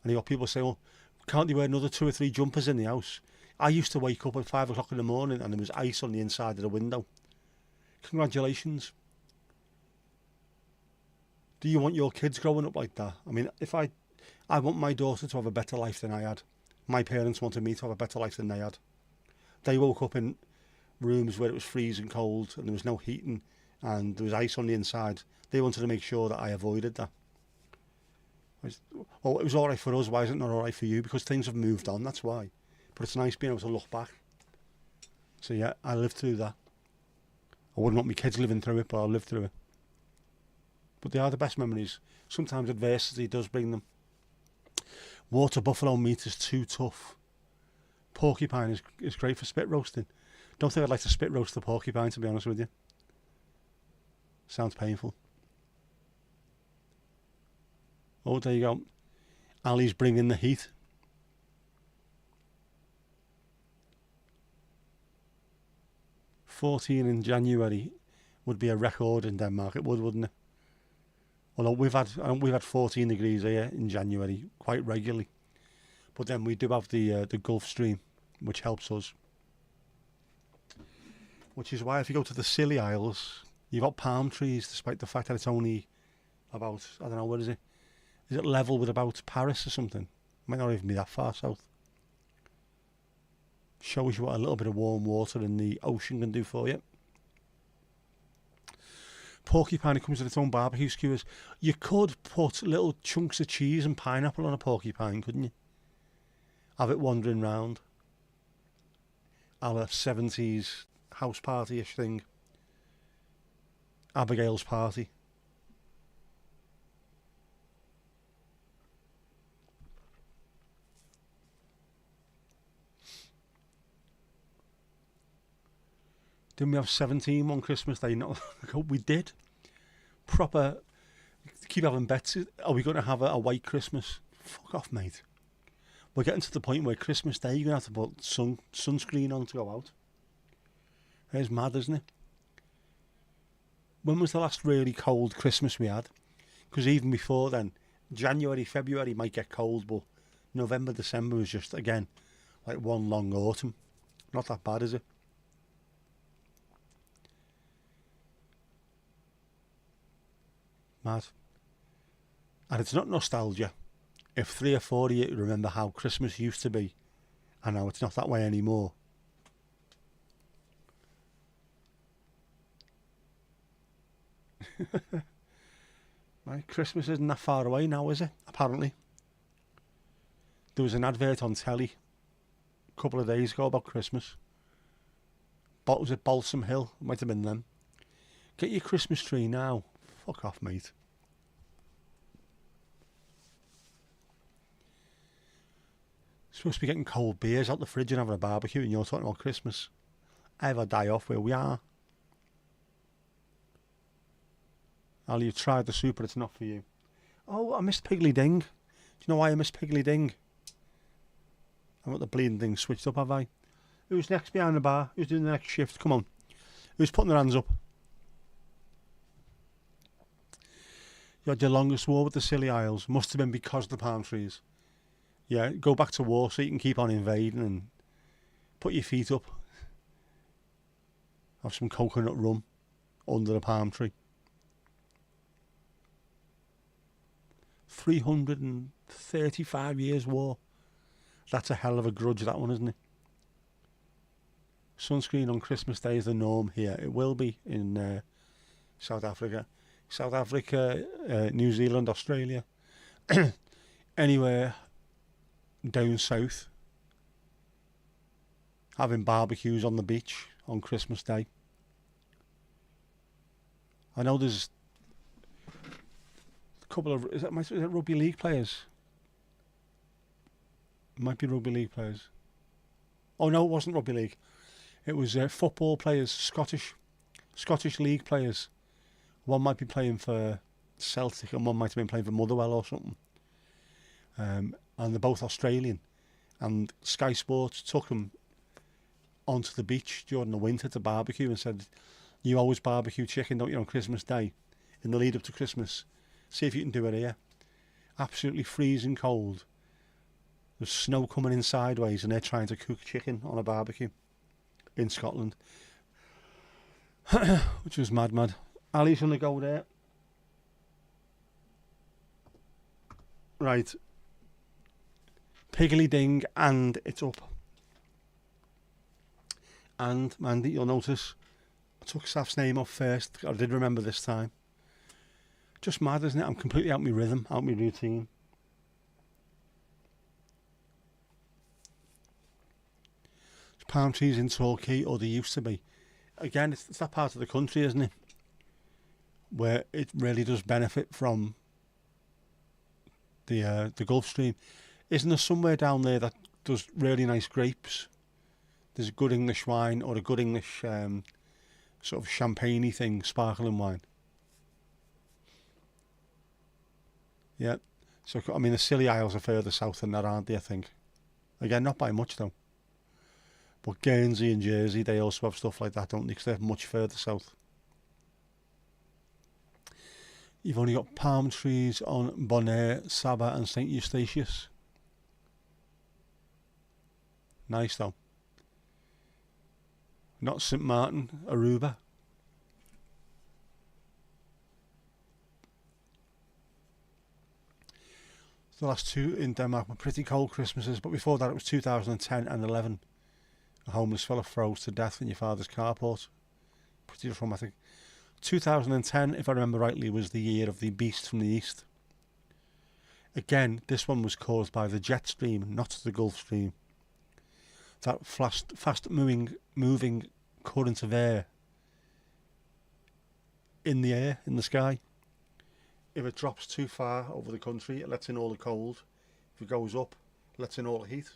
And you got people saying, well, can't you wear another 2 or 3 jumpers in the house? I used to wake up at 5 o'clock in the morning and there was ice on the inside of the window. Congratulations. Do you want your kids growing up like that? I mean, I want my daughter to have a better life than I had. My parents wanted me to have a better life than they had. They woke up in rooms where it was freezing cold and there was no heating and there was ice on the inside. They wanted to make sure that I avoided that. Well, it was alright for us, why is it not alright for you? Because things have moved on, that's why. But it's nice being able to look back. So yeah, I lived through that. I wouldn't want my kids living through it, but I'll live through it. But they are the best memories. Sometimes adversity does bring them. Water buffalo meat is too tough. Porcupine is great for spit roasting. Don't think I'd like to spit roast the porcupine, to be honest with you. Sounds painful. Oh, there you go. Ali's bringing the heat. $14 in January would be a record in Denmark. It would, wouldn't it? Although we've had 14 degrees here in January quite regularly, but then we do have the Gulf Stream, which helps us. Which is why if you go to the Scilly Isles, you've got palm trees, despite the fact that it's only about, I don't know, what is it? Is it level with about Paris or something? Might not even be that far south. Shows you what a little bit of warm water in the ocean can do for you. Porcupine, it comes with its own barbecue skewers. You could put little chunks of cheese and pineapple on a porcupine, couldn't you? Have it wandering round. A la 70s house party-ish thing. Abigail's party. Didn't we have 17 on Christmas Day? No, we did. Proper. Keep having bets. Are we going to have a white Christmas? Fuck off, mate. We're getting to the point where Christmas Day you're going to have to put sunscreen on to go out. It's mad, isn't it? When was the last really cold Christmas we had? Because even before then, January, February might get cold, but November, December was just, again, like one long autumn. Not that bad, is it? Mad. And it's not nostalgia. If 3 or 4 of you remember how Christmas used to be, and now it's not that way anymore. Right, Christmas isn't that far away now, is it? Apparently. There was an advert on telly a couple of days ago about Christmas. Was it Balsam Hill? Might have been them. Get your Christmas tree now. Fuck off, mate. Supposed to be getting cold beers out the fridge and having a barbecue, and you're talking about Christmas. Ever die off where we are. Ali, you've tried the soup, but it's not for you. Oh, I missed Piggly Ding. Do you know why I missed Piggly Ding? I've got the bleeding thing switched up, have I? Who's next behind the bar? Who's doing the next shift? Come on. Who's putting their hands up? You had your longest war with the Scilly Isles. Must have been because of the palm trees. Yeah, go back to war so you can keep on invading and put your feet up. Have some coconut rum under the palm tree. 335 years war. That's a hell of a grudge, that one, isn't it? Sunscreen on Christmas Day is the norm here. It will be in South Africa. South Africa, New Zealand, Australia. Anywhere down south. Having barbecues on the beach on Christmas Day. I know there's a couple of... Is it rugby league players? It might be rugby league players. Oh no, it wasn't rugby league. It was football players, Scottish league players. One might be playing for Celtic and one might have been playing for Motherwell or something. And they're both Australian. And Sky Sports took them onto the beach during the winter to barbecue and said, you always barbecue chicken, don't you, on Christmas Day, in the lead up to Christmas. See if you can do it here. Absolutely freezing cold. There's snow coming in sideways and they're trying to cook chicken on a barbecue in Scotland. Which was mad. Ali's going to go there. Right. Piggly Ding, and it's up. And, Mandy, you'll notice I took Saf's name off first. I did remember this time. Just mad, isn't it? I'm completely out of my rhythm, out of my routine. There's palm trees in Torquay, or there used to be. Again, it's that part of the country, isn't it? Where it really does benefit from the Gulf Stream. Isn't there somewhere down there that does really nice grapes? There's a good English wine or a good English sort of champagne-y thing, sparkling wine. Yeah. So, I mean, the Scilly Isles are further south than that, aren't they, I think? Again, not by much, though. But Guernsey and Jersey, they also have stuff like that, don't they? Because they're much further south. You've only got palm trees on Bonaire, Saba and St. Eustatius. Nice, though. Not St. Martin, Aruba. The last two in Denmark were pretty cold Christmases, but before that it was 2010 and 11. A homeless fella froze to death in your father's carport. Pretty traumatic. 2010, if I remember rightly, was the year of the Beast from the East. Again, this one was caused by the jet stream, not the Gulf Stream. That fast moving current of air in the air, in the sky. If it drops too far over the country, it lets in all the cold. If it goes up, it lets in all the heat.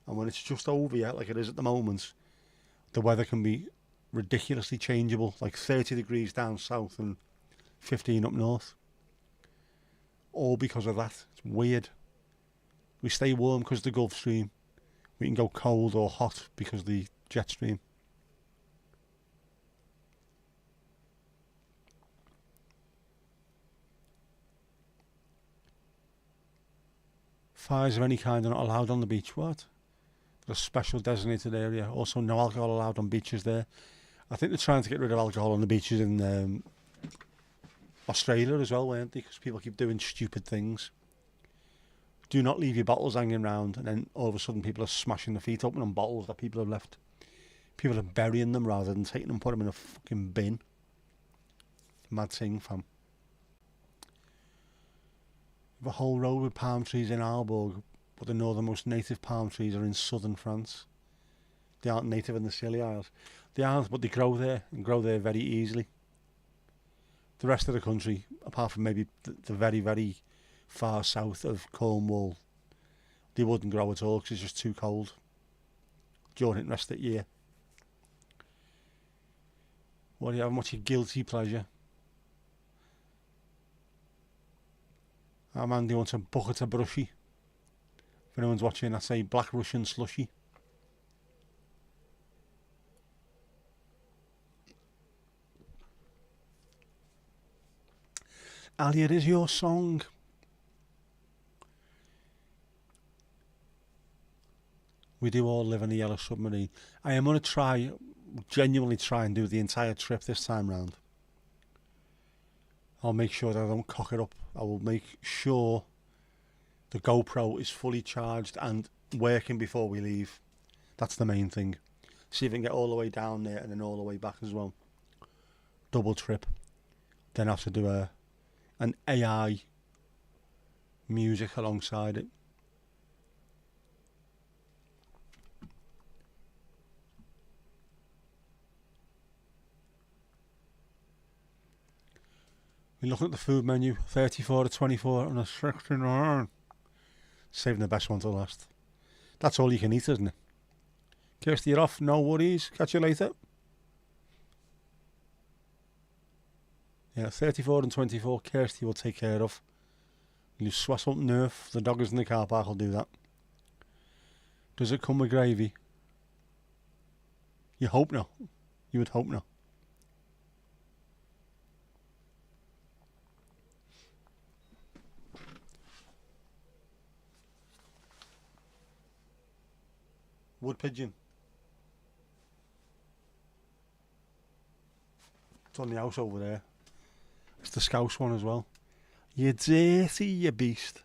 And when it's just over you, like it is at the moment, the weather can be ridiculously changeable, like 30 degrees down south and 15 up north. All because of that. It's weird. We stay warm because of the Gulf Stream. We can go cold or hot because of the jet stream. Fires of any kind are not allowed on the beach. What? There's a special designated area. Also, no alcohol allowed on beaches there. I think they're trying to get rid of alcohol on the beaches in Australia as well, weren't they? Because people keep doing stupid things. Do not leave your bottles hanging around, and then all of a sudden people are smashing their feet open on bottles that people have left. People are burying them rather than taking them and putting them in a fucking bin. Mad thing, fam. The whole road with palm trees in Aalborg, but the northernmost native palm trees are in southern France. They aren't native in the Scilly Isles. They aren't, but they grow there, and grow there very easily. The rest of the country, apart from maybe the very, very far south of Cornwall, they wouldn't grow at all because it's just too cold during the rest of the year. What do you have? What's your guilty pleasure? Oh man, do you want a bucket of brushy? If anyone's watching, I say Black Russian slushy. Ali, it is your song. We do all live in a yellow submarine. I am going to genuinely try and do the entire trip this time round. I'll make sure that I don't cock it up. I will make sure the GoPro is fully charged and working before we leave. That's the main thing. See if we can get all the way down there and then all the way back as well. Double trip. Then have to do an AI music alongside it. We're looking at the food menu, 34 to 24 on a 69. Saving the best one to last. That's all you can eat, isn't it? Kirsty, you're off. No worries. Catch you later. Yeah, 34 and 24, Kirsty will take care of. You swass up Nerf. The dog is in the car park, I'll do that. Does it come with gravy? You hope not. You would hope not. Wood pigeon. It's on the house over there. It's the Scouse one as well. You dirty, you beast.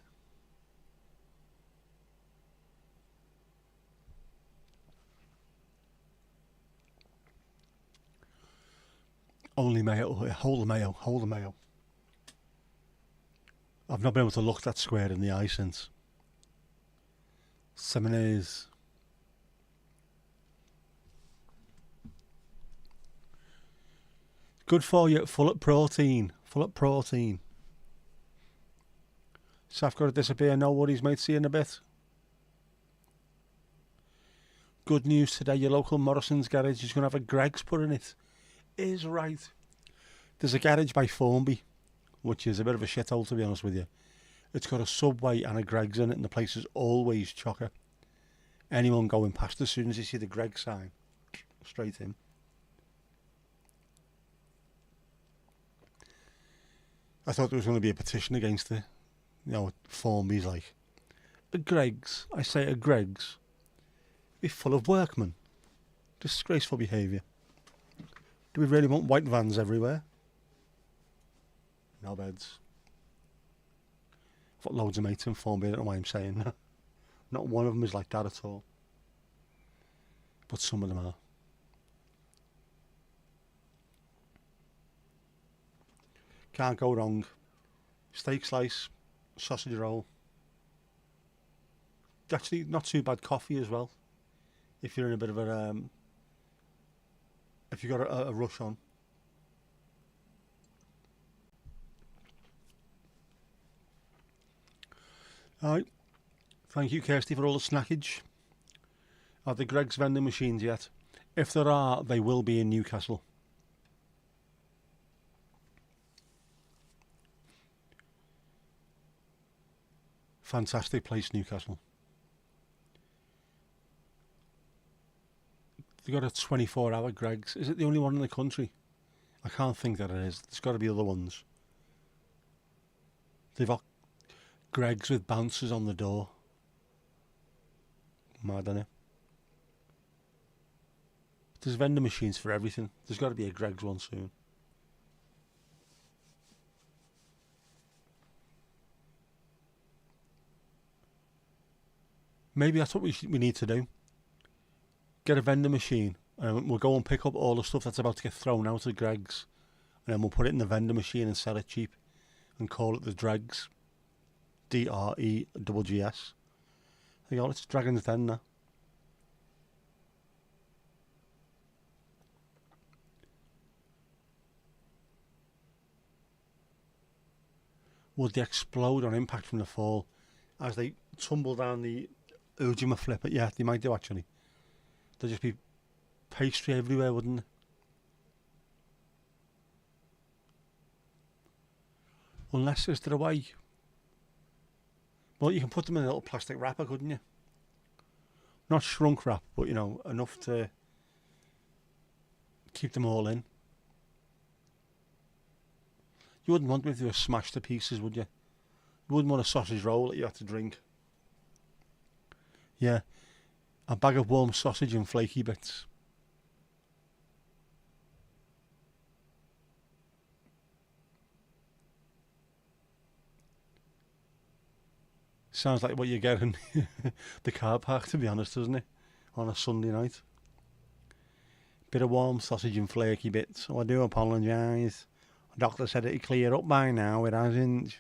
Only mayo. Hold the mayo. Hold the mayo. I've not been able to look that square in the eye since. Seminaries. Good for you, full of protein. Full of protein. Saf got to disappear, no worries mate, see you in a bit. Good news today, your local Morrison's garage is going to have a Greggs put in it. Is right. There's a garage by Formby, which is a bit of a shithole to be honest with you. It's got a Subway and a Greggs in it, and the place is always chocker. Anyone going past, as soon as you see the Greggs sign, straight in. I thought there was going to be a petition against it. You know, Formby's like, a Greggs, I say a Greggs, be full of workmen. Disgraceful behaviour. Do we really want white vans everywhere? No beds. I've got loads of mates in Formby, I don't know why I'm saying that. Not one of them is like that at all. But some of them are. Can't go wrong. Steak slice, sausage roll. Actually, not too bad coffee as well. If you're in a bit of a if you've got a rush on. Alright. Thank you, Kirsty, for all the snackage. Are the Greggs vending machines yet? If there are, they will be in Newcastle. Fantastic place, Newcastle. They've got a 24-hour Greggs. Is it the only one in the country? I can't think that it is. There's got to be other ones. They've got Greggs with bouncers on the door. Mad, innit? There's vending machines for everything. There's got to be a Greggs one soon. Maybe that's what we need to do. Get a vending machine, and we'll go and pick up all the stuff that's about to get thrown out of Greggs, and then we'll put it in the vending machine and sell it cheap, and call it the Dregs. Dreggs. There you go, it's Dragon's Den now. Would they explode on impact from the fall as they tumble down the Ujima flip? Yeah, they might do actually. There'd just be pastry everywhere, wouldn't it? Unless is there a way? Well, you can put them in a little plastic wrapper, couldn't you? Not shrunk wrap, but you know, enough to keep them all in. You wouldn't want them if they were smashed to pieces, would you? You wouldn't want a sausage roll that you had to drink. Yeah, a bag of warm sausage and flaky bits. Sounds like what you get in the car park, to be honest, doesn't it? On a Sunday night. Bit of warm sausage and flaky bits. Oh, I do apologise. The doctor said it'd clear up by now, it hasn't.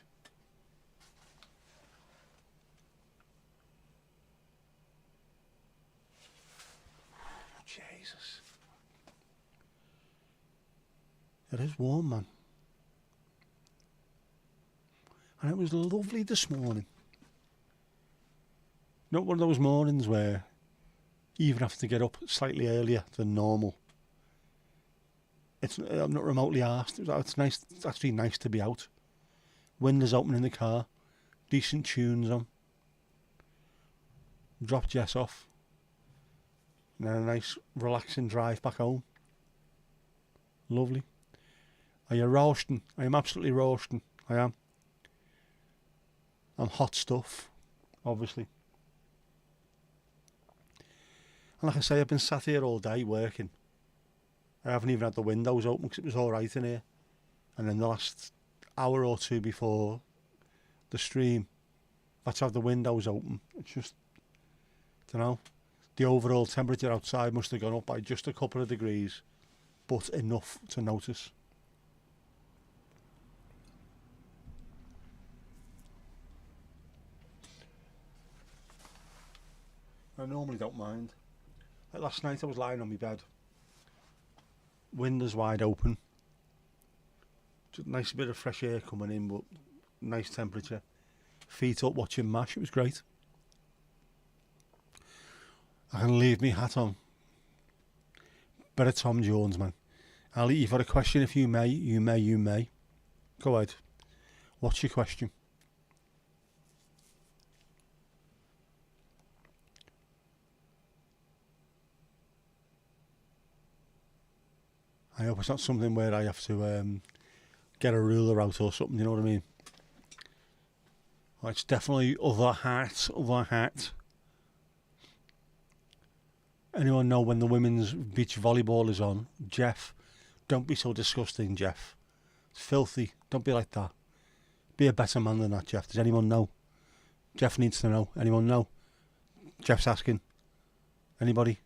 Jesus. It is warm, man. And it was lovely this morning. Not one of those mornings where you even have to get up slightly earlier than normal. I'm not remotely arsed. It's nice. It's actually nice to be out. Windows open in the car. Decent tunes on. Drop Jess off. And then a nice relaxing drive back home. Lovely. Are you roasting? I am absolutely roasting. I am. I'm hot stuff, obviously. And like I say, I've been sat here all day working. I haven't even had the windows open because it was alright in here. And then the last hour or two before the stream, I had to have the windows open. It's just, I don't know, the overall temperature outside must have gone up by just a couple of degrees, but enough to notice. I normally don't mind. Like last night I was lying on my bed, windows wide open, just a nice bit of fresh air coming in, but nice temperature, feet up watching MASH, it was great. I can leave me hat on. Better Tom Jones, man. Ali, you've got a question if you may. You may. Go ahead. What's your question? I hope it's not something where I have to get a ruler out or something, you know what I mean? Well, it's definitely other hat. Anyone know when the women's beach volleyball is on? Jeff, don't be so disgusting, Jeff. It's filthy. Don't be like that. Be a better man than that, Jeff. Does anyone know? Jeff needs to know. Anyone know? Jeff's asking. Anybody?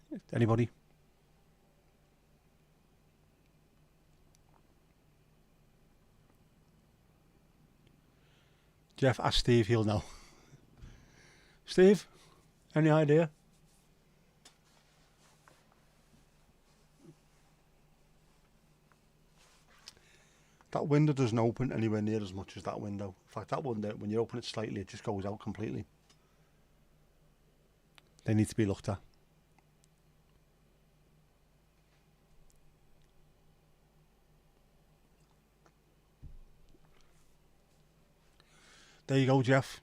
Jeff, ask Steve, he'll know. Steve, any idea? That window doesn't open anywhere near as much as that window. In fact, that window, when you open it slightly, it just goes out completely. They need to be looked at. There you go, Jeff.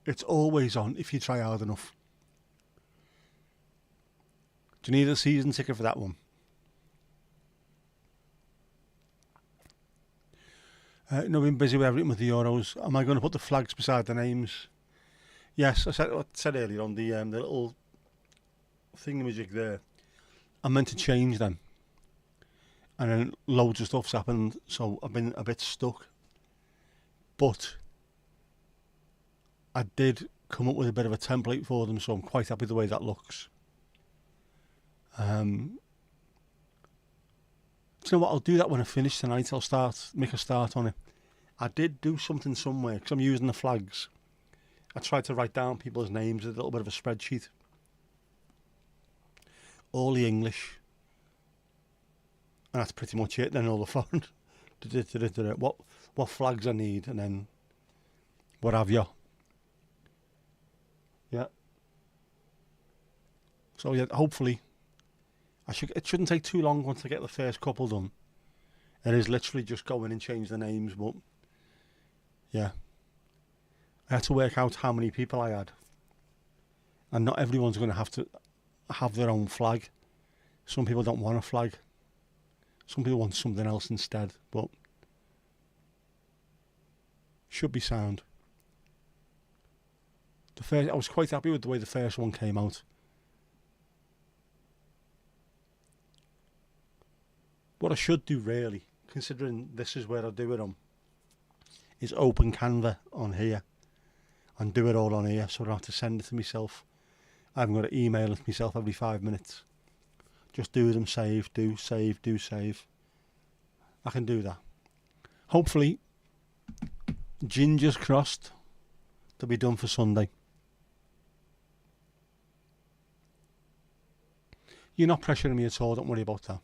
It's always on if you try hard enough. Do you need a season ticket for that one? No, been busy with everything with the Euros. Am I going to put the flags beside the names? Yes, I said earlier on the little thingamajig there. I meant to change them, and then loads of stuff's happened, so I've been a bit stuck. But I did come up with a bit of a template for them, so I'm quite happy the way that looks. Do you know what? I'll do that when I finish tonight. I'll make a start on it. I did do something somewhere because I'm using the flags. I tried to write down people's names with a little bit of a spreadsheet. All the English. And that's pretty much it. Then all the foreign. What flags I need, and then what have you. Yeah. So yeah, hopefully it shouldn't take too long once I get the first couple done. It is literally just go in and change the names, but yeah. I had to work out how many people I had. And not everyone's going to have their own flag. Some people don't want a flag. Some people want something else instead, but should be sound. I was quite happy with the way the first one came out. What I should do really, considering this is where I do it on, is open Canva on here and do it all on here, so I don't have to send it to myself. I haven't got to email it to myself every 5 minutes. Just do them, save. I can do that. Hopefully, gingers crossed, they'll be done for Sunday. You're not pressuring me at all, don't worry about that.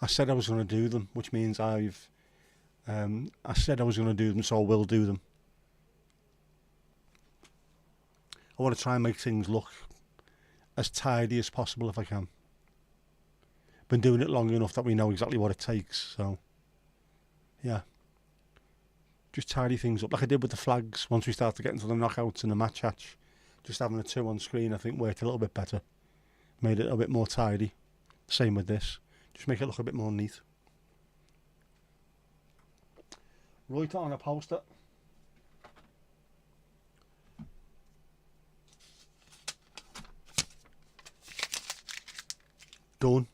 I said I was going to do them, which means I said I was going to do them, so I will do them. I want to try and make things look as tidy as possible if I can. Been doing it long enough that we know exactly what it takes, so yeah. Just tidy things up like I did with the flags once we started getting to the knockouts and the match hatch. Just having the two on screen I think worked a little bit better. Made it a bit more tidy. Same with this. Just make it look a bit more neat. Right on a poster. Done.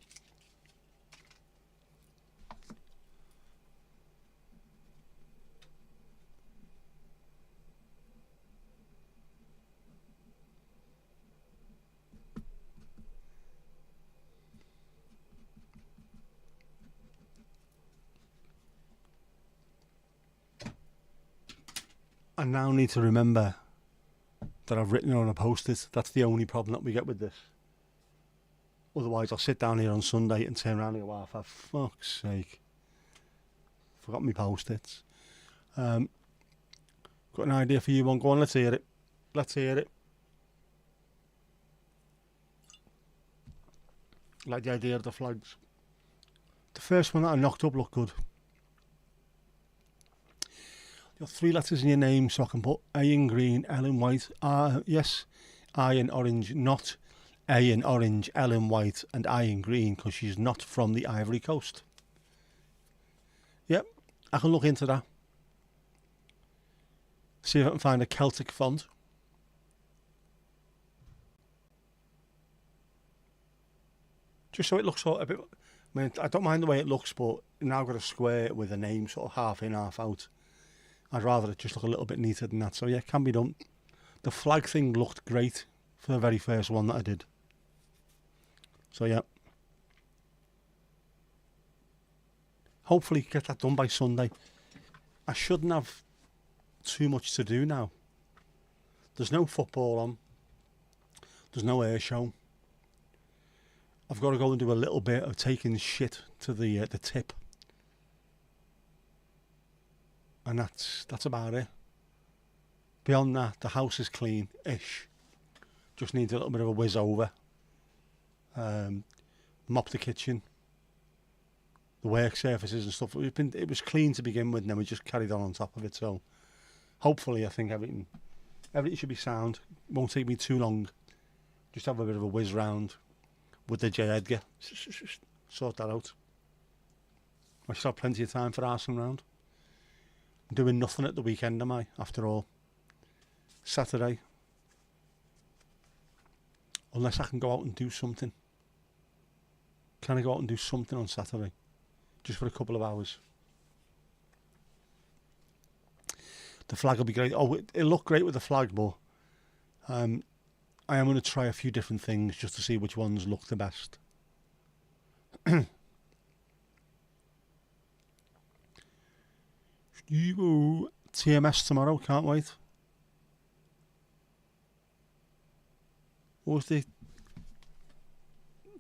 I now need to remember that I've written it on a post-it. That's the only problem that we get with this. Otherwise, I'll sit down here on Sunday and turn around and go, for fuck's sake. Forgot my post-its. Got an idea for you one. Go on, let's hear it. like the idea of the flags. The first one that I knocked up looked good. You've got 3 letters in your name, so I can put A in green, L in white. Yes, I in orange, not A in orange, L in white, and I in green, because she's not from the Ivory Coast. Yep, I can look into that. See if I can find a Celtic font. Just so it looks sort of a bit... I mean, I don't mind the way it looks, but now I've got a square with a name sort of half in, half out. I'd rather it just look a little bit neater than that. So yeah, it can be done. The flag thing looked great for the very first one that I did. So yeah. Hopefully get that done by Sunday. I shouldn't have too much to do now. There's no football on. There's no air show. I've got to go and do a little bit of taking shit to the tip. And that's about it. Beyond that, the house is clean-ish. Just needs a little bit of a whiz over. Mop the kitchen. The work surfaces and stuff. It was clean to begin with, and then we just carried on top of it. So hopefully I think everything should be sound. Won't take me too long. Just have a bit of a whiz round with the J Edgar. Sort that out. I should have plenty of time for arsing round. I'm doing nothing at the weekend, am I, after all? Saturday. Unless I can go out and do something. Can I go out and do something on Saturday? Just for a couple of hours. The flag will be great. Oh, it'll look great with the flag, but I am going to try a few different things just to see which ones look the best. TMS tomorrow, can't wait. What's the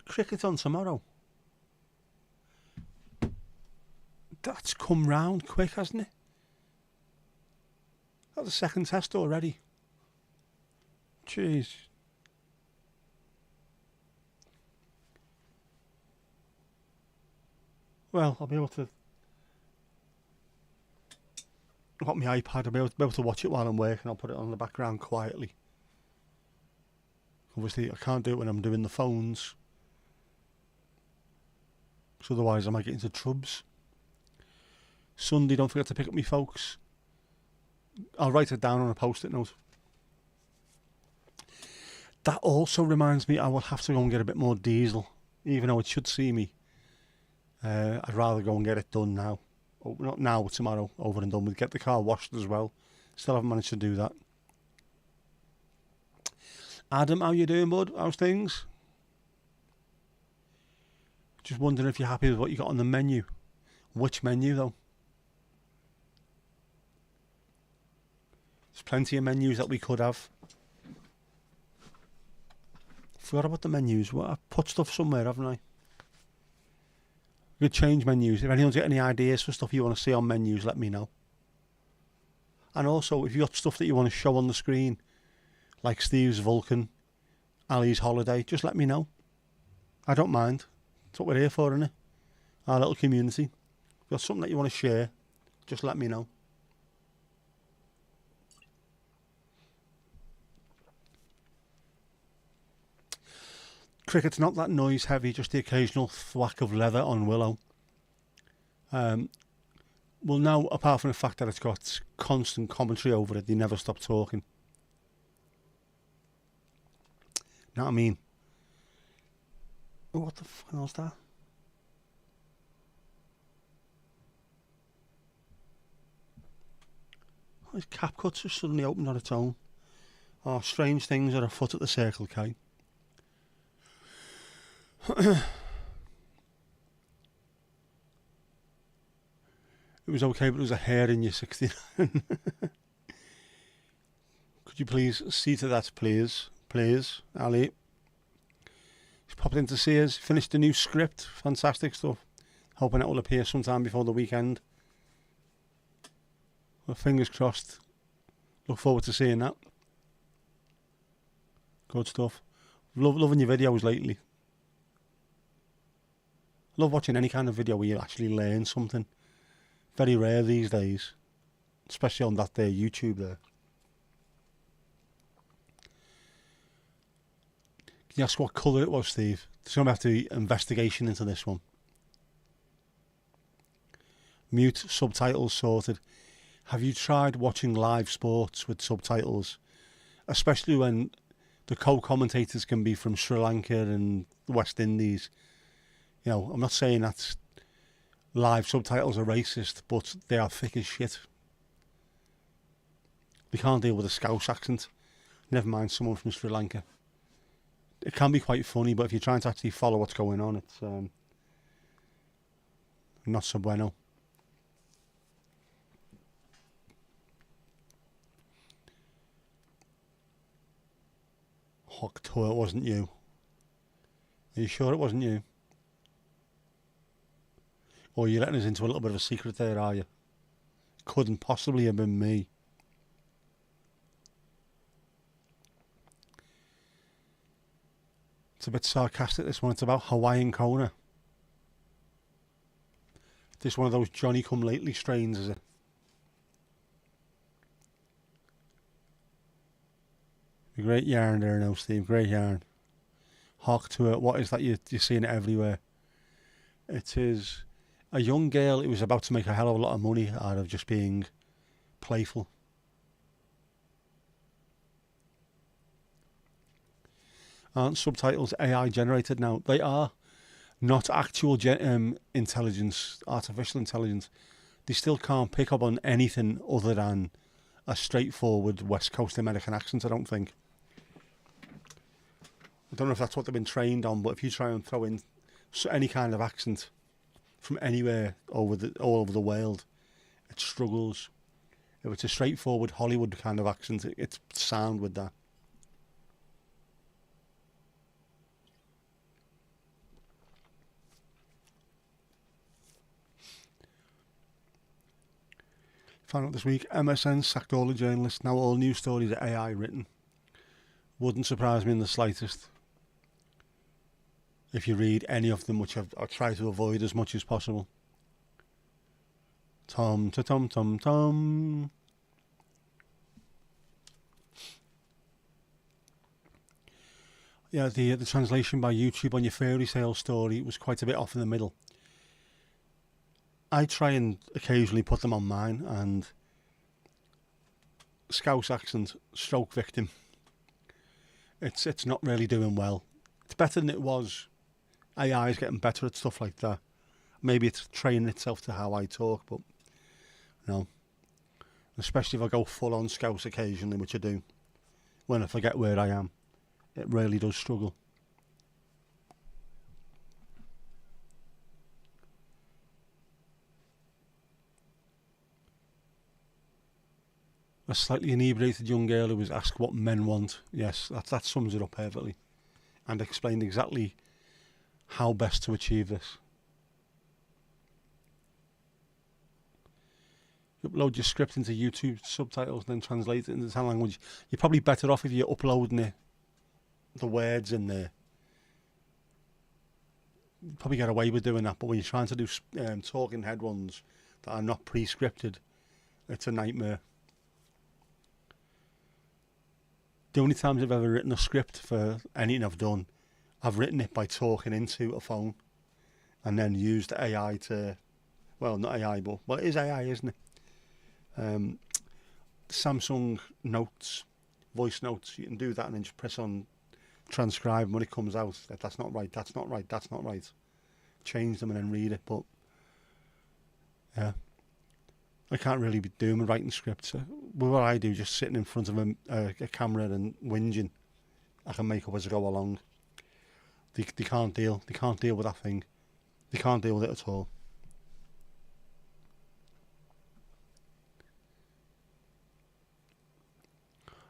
cricket on tomorrow? That's come round quick, hasn't it? That's the second test already. Jeez. Well, I'll be able to... I've got my iPad, I'll be able to watch it while I'm working. I'll put it on the background quietly. Obviously, I can't do it when I'm doing the phones. So otherwise I might get into trubs. Sunday, don't forget to pick up me folks. I'll write it down on a post-it note. That also reminds me I will have to go and get a bit more diesel. Even though it should see me. I'd rather go and get it done now. Oh, not now, tomorrow. Over and done with. Get the car washed as well. Still haven't managed to do that. Adam, how you doing, bud? How's things? Just wondering if you're happy with what you got on the menu. Which menu, though? There's plenty of menus that we could have. Forgot about the menus. Well, I've put stuff somewhere, haven't I? We could change menus. If anyone's got any ideas for stuff you want to see on menus, let me know. And also, if you've got stuff that you want to show on the screen, like Steve's Vulcan, Ali's Holiday, just let me know. I don't mind. That's what we're here for, isn't it? Our little community. If you've got something that you want to share, just let me know. Cricket's not that noise heavy, just the occasional thwack of leather on Willow. Well, now, apart from the fact that it's got constant commentary over it, they never stop talking. Know what I mean? Oh, what the fuck was that? Oh, his cap cuts just suddenly opened on its own. Oh, strange things are afoot at the Circle K. It was okay, but it was a hair in your 69. Could you please see to that, please? Please, Ali. He's popped in to see us. Finished a new script. Fantastic stuff. Hoping it will appear sometime before the weekend. Well, fingers crossed. Look forward to seeing that. Good stuff. Loving your videos lately. Love watching any kind of video where you actually learn something. Very rare these days, especially on that there YouTube there. Can you ask what colour it was, Steve? There's going to have to be investigation into this one. Mute subtitles sorted. Have you tried watching live sports with subtitles? Especially when the co-commentators can be from Sri Lanka and the West Indies. You know, I'm not saying that live subtitles are racist, but they are thick as shit. They can't deal with a Scouse accent. Never mind someone from Sri Lanka. It can be quite funny, but if you're trying to actually follow what's going on, it's not so bueno. Hooked to it wasn't you. Are you sure it wasn't you? Or you're letting us into a little bit of a secret there, are you? Couldn't possibly have been me. It's a bit sarcastic, this one. It's about Hawaiian Kona. This one of those Johnny-come-lately strains, is it? A great yarn there now, Steve. Great yarn. Hark to it. What is that? You're seeing it everywhere. It is a young girl who was about to make a hell of a lot of money out of just being playful. Aren't subtitles AI generated now? They are. Not actual intelligence, artificial intelligence. They still can't pick up on anything other than a straightforward West Coast American accent, I don't think. I don't know if that's what they've been trained on, but if you try and throw in any kind of accent from anywhere all over the world, it struggles. If it's a straightforward Hollywood kind of accent, it's sound with that. Found out this week, MSN sacked all the journalists. Now all news stories are AI written. Wouldn't surprise me in the slightest. If you read any of them, which I try to avoid as much as possible. Tom to tom tom tom. Yeah, the translation by YouTube on your fairy sale story was quite a bit off in the middle. I try and occasionally put them on mine, and Scouse accent, stroke victim. It's not really doing well. It's better than it was. AI is getting better at stuff like that. Maybe it's training itself to how I talk, but no. Especially if I go full on Scouse occasionally, which I do. When I forget where I am, it really does struggle. A slightly inebriated young girl who was asked what men want. Yes, that sums it up perfectly. And explained exactly how best to achieve this. You upload your script into YouTube subtitles and then translate it into the language. You're probably better off if you're uploading the words in there. You probably get away with doing that, but when you're trying to do talking head ones that are not pre-scripted, it's a nightmare. The only times I've ever written a script for anything I've done, I've written it by talking into a phone and then used AI to, well, not AI, but, well, it is AI, isn't it? Samsung Notes, voice notes, you can do that and then just press on transcribe, and when it comes out, that's not right, that's not right, that's not right. Change them and then read it, but yeah. I can't really be doing writing scripts. What I do, just sitting in front of a camera and whinging, I can make up as I go along. They can't deal with that thing. They can't deal with it at all.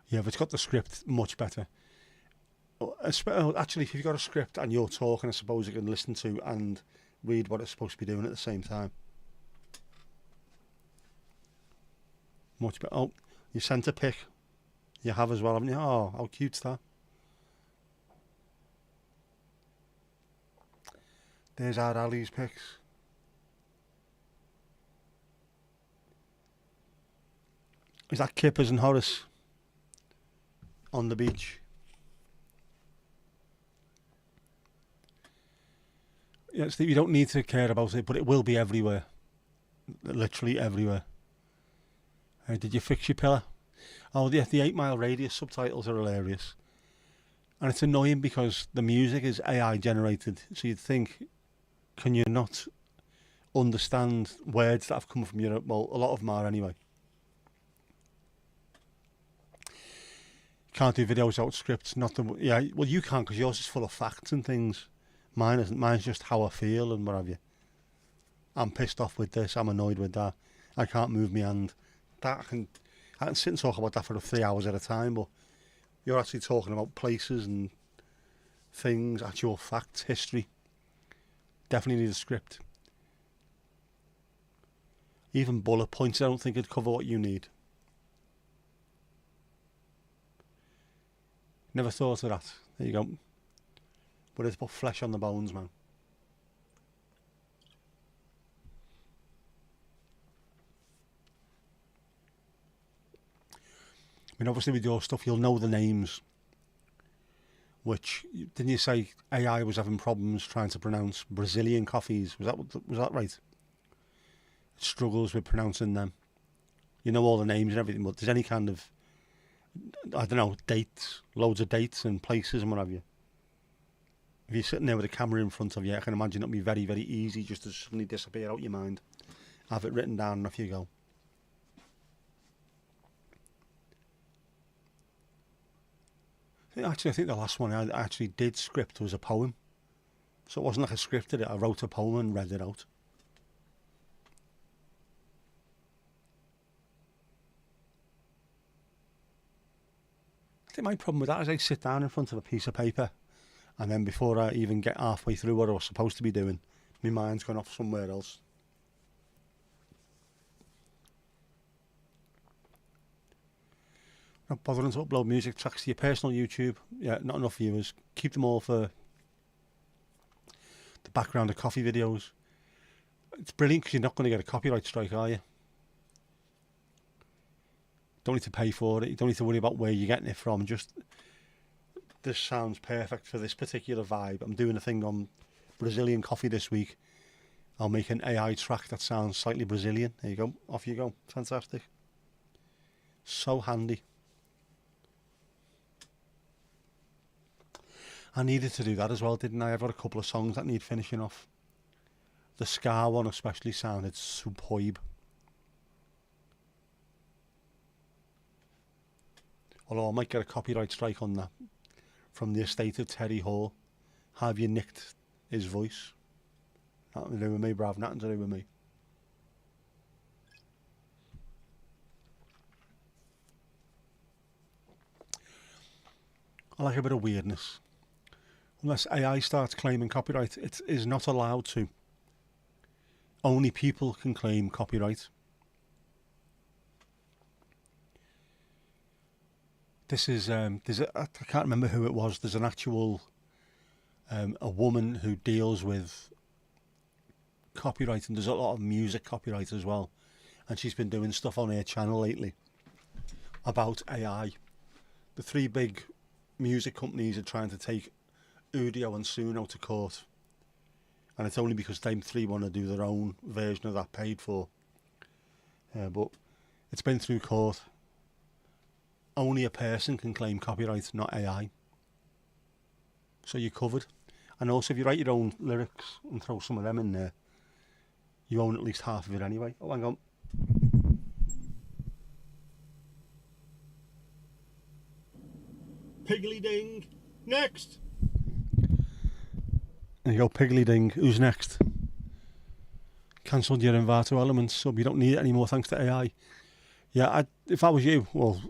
Yeah, if it's got the script, much better. Actually, if you've got a script and you're talking, I suppose you can listen to and read what it's supposed to be doing at the same time. Much better. Oh, you sent a pic. You have as well, haven't you? Oh, how cute's that? There's our Ali's pics. Is that Kippers and Horace on the beach? Yeah, Steve, you don't need to care about it, but it will be everywhere. Literally everywhere. Did you fix your pillar? Oh, the 8 Mile Radius subtitles are hilarious. And it's annoying because the music is AI generated. So you'd think, can you not understand words that have come from Europe? Well, a lot of them are anyway. Can't do videos without scripts. Not the yeah. Well, you can because yours is full of facts and things. Mine isn't. Mine's just how I feel and what have you. I'm pissed off with this. I'm annoyed with that. I can't move my hand. That I can sit and talk about that for 3 hours at a time. But you're actually talking about places and things, actual facts, history. Definitely need a script. Even bullet points, I don't think it'd cover what you need. Never thought of that. There you go. But it's put flesh on the bones, man. I mean, obviously with your stuff, you'll know the names. Which, didn't you say AI was having problems trying to pronounce Brazilian coffees? Was that right? It struggles with pronouncing them. You know all the names and everything, but there's any kind of, I don't know, dates, loads of dates and places and what have you. If you're sitting there with a camera in front of you, I can imagine it'll be very, very easy just to suddenly disappear out your mind. Have it written down and off you go. I think the last one I actually did script was a poem. So it wasn't like I scripted it, I wrote a poem and read it out. I think my problem with that is I sit down in front of a piece of paper and then before I even get halfway through what I was supposed to be doing, my mind's gone off somewhere else. Not bothering to upload music tracks to your personal YouTube. Yeah, not enough viewers. Keep them all for the background of coffee videos. It's brilliant because you're not going to get a copyright strike, are you? Don't need to pay for it. You don't need to worry about where you're getting it from. Just, this sounds perfect for this particular vibe. I'm doing a thing on Brazilian coffee this week. I'll make an AI track that sounds slightly Brazilian. There you go. Off you go. Fantastic. So handy. I needed to do that as well, didn't I? I've got a couple of songs that need finishing off. The ska one especially sounded superb. Although I might get a copyright strike on that from the estate of Terry Hall. Have you nicked his voice? Nothing to do with me, bruv. Nothing to do with me. I like a bit of weirdness. Unless AI starts claiming copyright, it is not allowed to. Only people can claim copyright. This is, I can't remember who it was. There's an actual, a woman who deals with copyright, and there's a lot of music copyright as well. And she's been doing stuff on her channel lately about AI. The three big music companies are trying to take Udio and Suno to court, and it's only because them three want to do their own version of that paid for. But it's been through court. Only a person can claim copyright, not AI. So you're covered. And also if you write your own lyrics and throw some of them in there, you own at least half of it anyway. Oh, hang on. Piggly ding. Next. There you go, Piggly ding. Who's next? Cancelled your Envato Elements sub. You don't need it anymore thanks to AI. Yeah, if I was you, well,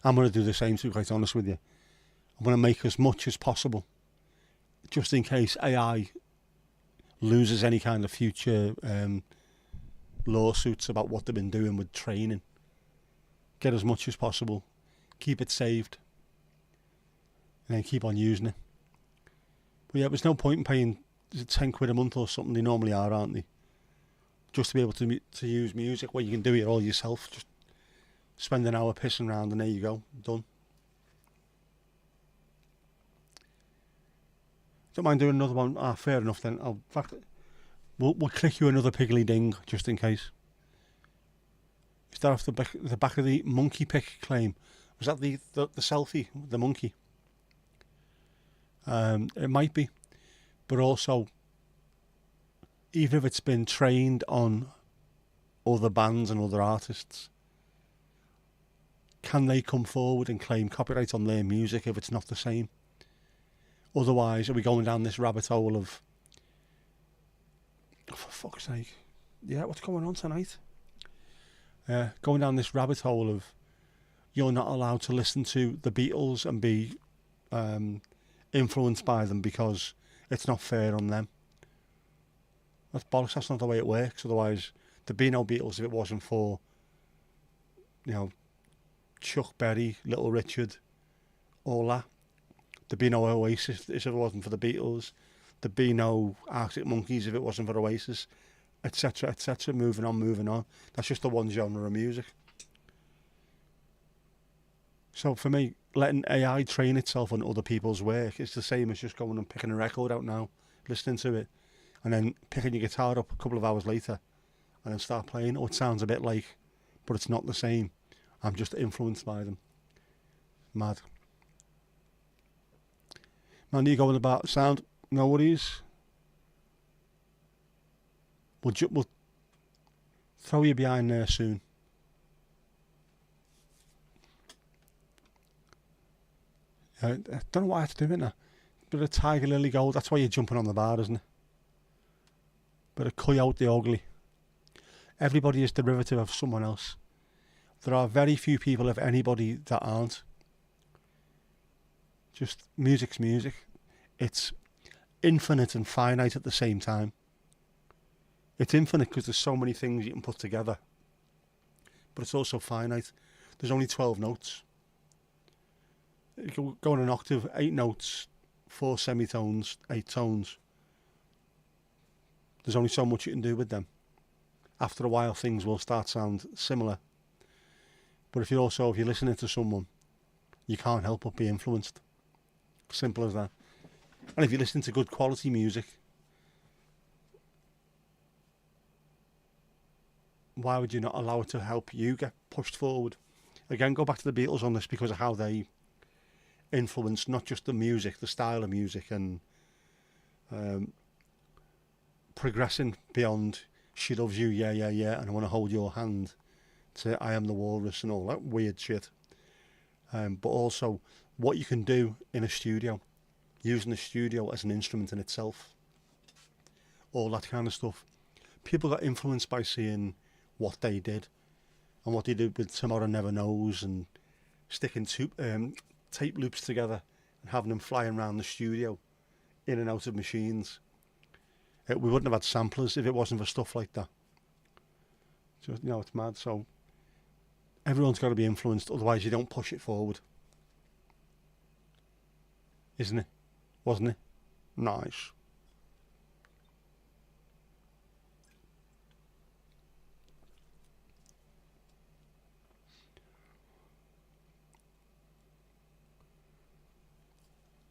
I'm going to do the same, to be quite honest with you. I'm going to make as much as possible, just in case AI loses any kind of future lawsuits about what they've been doing with training. Get as much as possible, keep it saved, and then keep on using it. But yeah, there's no point in paying is it 10 quid a month or something? They normally are, aren't they? Just to be able to use music where you can do it all yourself. Just spend an hour pissing around and there you go, done. Don't mind doing another one? Ah, fair enough then. In fact, we'll click you another piggly ding just in case. Is that off the back of the monkey pick claim? Was that the selfie, the monkey? It might be, but also, even if it's been trained on other bands and other artists, can they come forward and claim copyright on their music if it's not the same? Otherwise, are we going down this rabbit hole of, oh, for fuck's sake, yeah, what's going on tonight? Going down this rabbit hole of you're not allowed to listen to the Beatles and be influenced by them because it's not fair on them. That's bollocks. That's not the way it works. Otherwise, there'd be no Beatles if it wasn't for, Chuck Berry, Little Richard, all that. There'd be no Oasis if it wasn't for the Beatles. There'd be no Arctic Monkeys if it wasn't for Oasis, etc., etc. Moving on. That's just the one genre of music. So for me, letting AI train itself on other people's work is the same as just going and picking a record out now, listening to it, and then picking your guitar up a couple of hours later and then start playing. Oh, it sounds a bit like, but it's not the same. I'm just influenced by them. Mad. Man, you going about sound? No worries. We'll throw you behind there soon. I don't know what I have to do in there. Bit of Tiger Lily Gold. That's why you're jumping on the bar, isn't it? Bit of Coyote the Ugly. Everybody is derivative of someone else. There are very few people, if anybody, that aren't. Just music's music. It's infinite and finite at the same time. It's infinite because there's so many things you can put together. But it's also finite. There's only 12 notes. You can go on an octave, 8 notes, 4 semitones, 8 tones. There's only so much you can do with them. After a while, things will start to sound similar. But if you're listening to someone, you can't help but be influenced. Simple as that. And if you're listening to good quality music, why would you not allow it to help you get pushed forward? Again, go back to the Beatles on this because of how they influenced not just the music, the style of music, and progressing beyond She Loves You, Yeah, Yeah, Yeah, and I Want to Hold Your Hand, to I Am the Walrus and all that weird shit. But also what you can do in a studio, using the studio as an instrument in itself, all that kind of stuff. People got influenced by seeing what they did and what they did with Tomorrow Never Knows and sticking tape loops together and having them flying around the studio in and out of machines. We wouldn't have had samplers if it wasn't for stuff like that. So, it's mad. So everyone's got to be influenced, otherwise you don't push it forward. Isn't it? Wasn't it? Nice.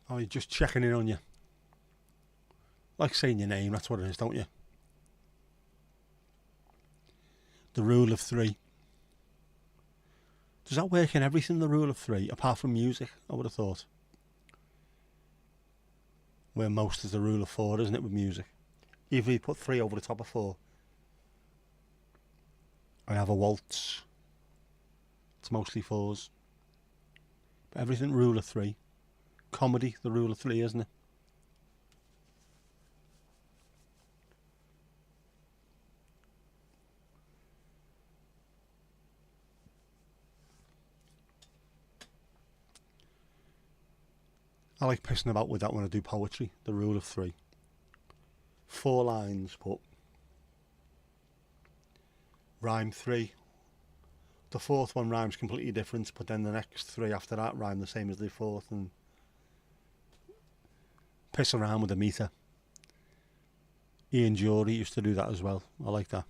Oh, you're just checking in on you. Like saying your name, that's what it is, don't you? The rule of 3. Does that work in everything, the rule of 3, apart from music, I would have thought? Where most is the rule of 4, isn't it, with music? Even if you put 3 over the top of 4 and have a waltz, it's mostly 4s. But everything rule of 3. Comedy, the rule of 3, isn't it? I like pissing about with that when I do poetry, the rule of 3. 4 lines, but rhyme 3. The 4th one rhymes completely different, but then the next 3 after that rhyme the same as the 4th, and piss around with the meter. Ian Jury used to do that as well. I like that.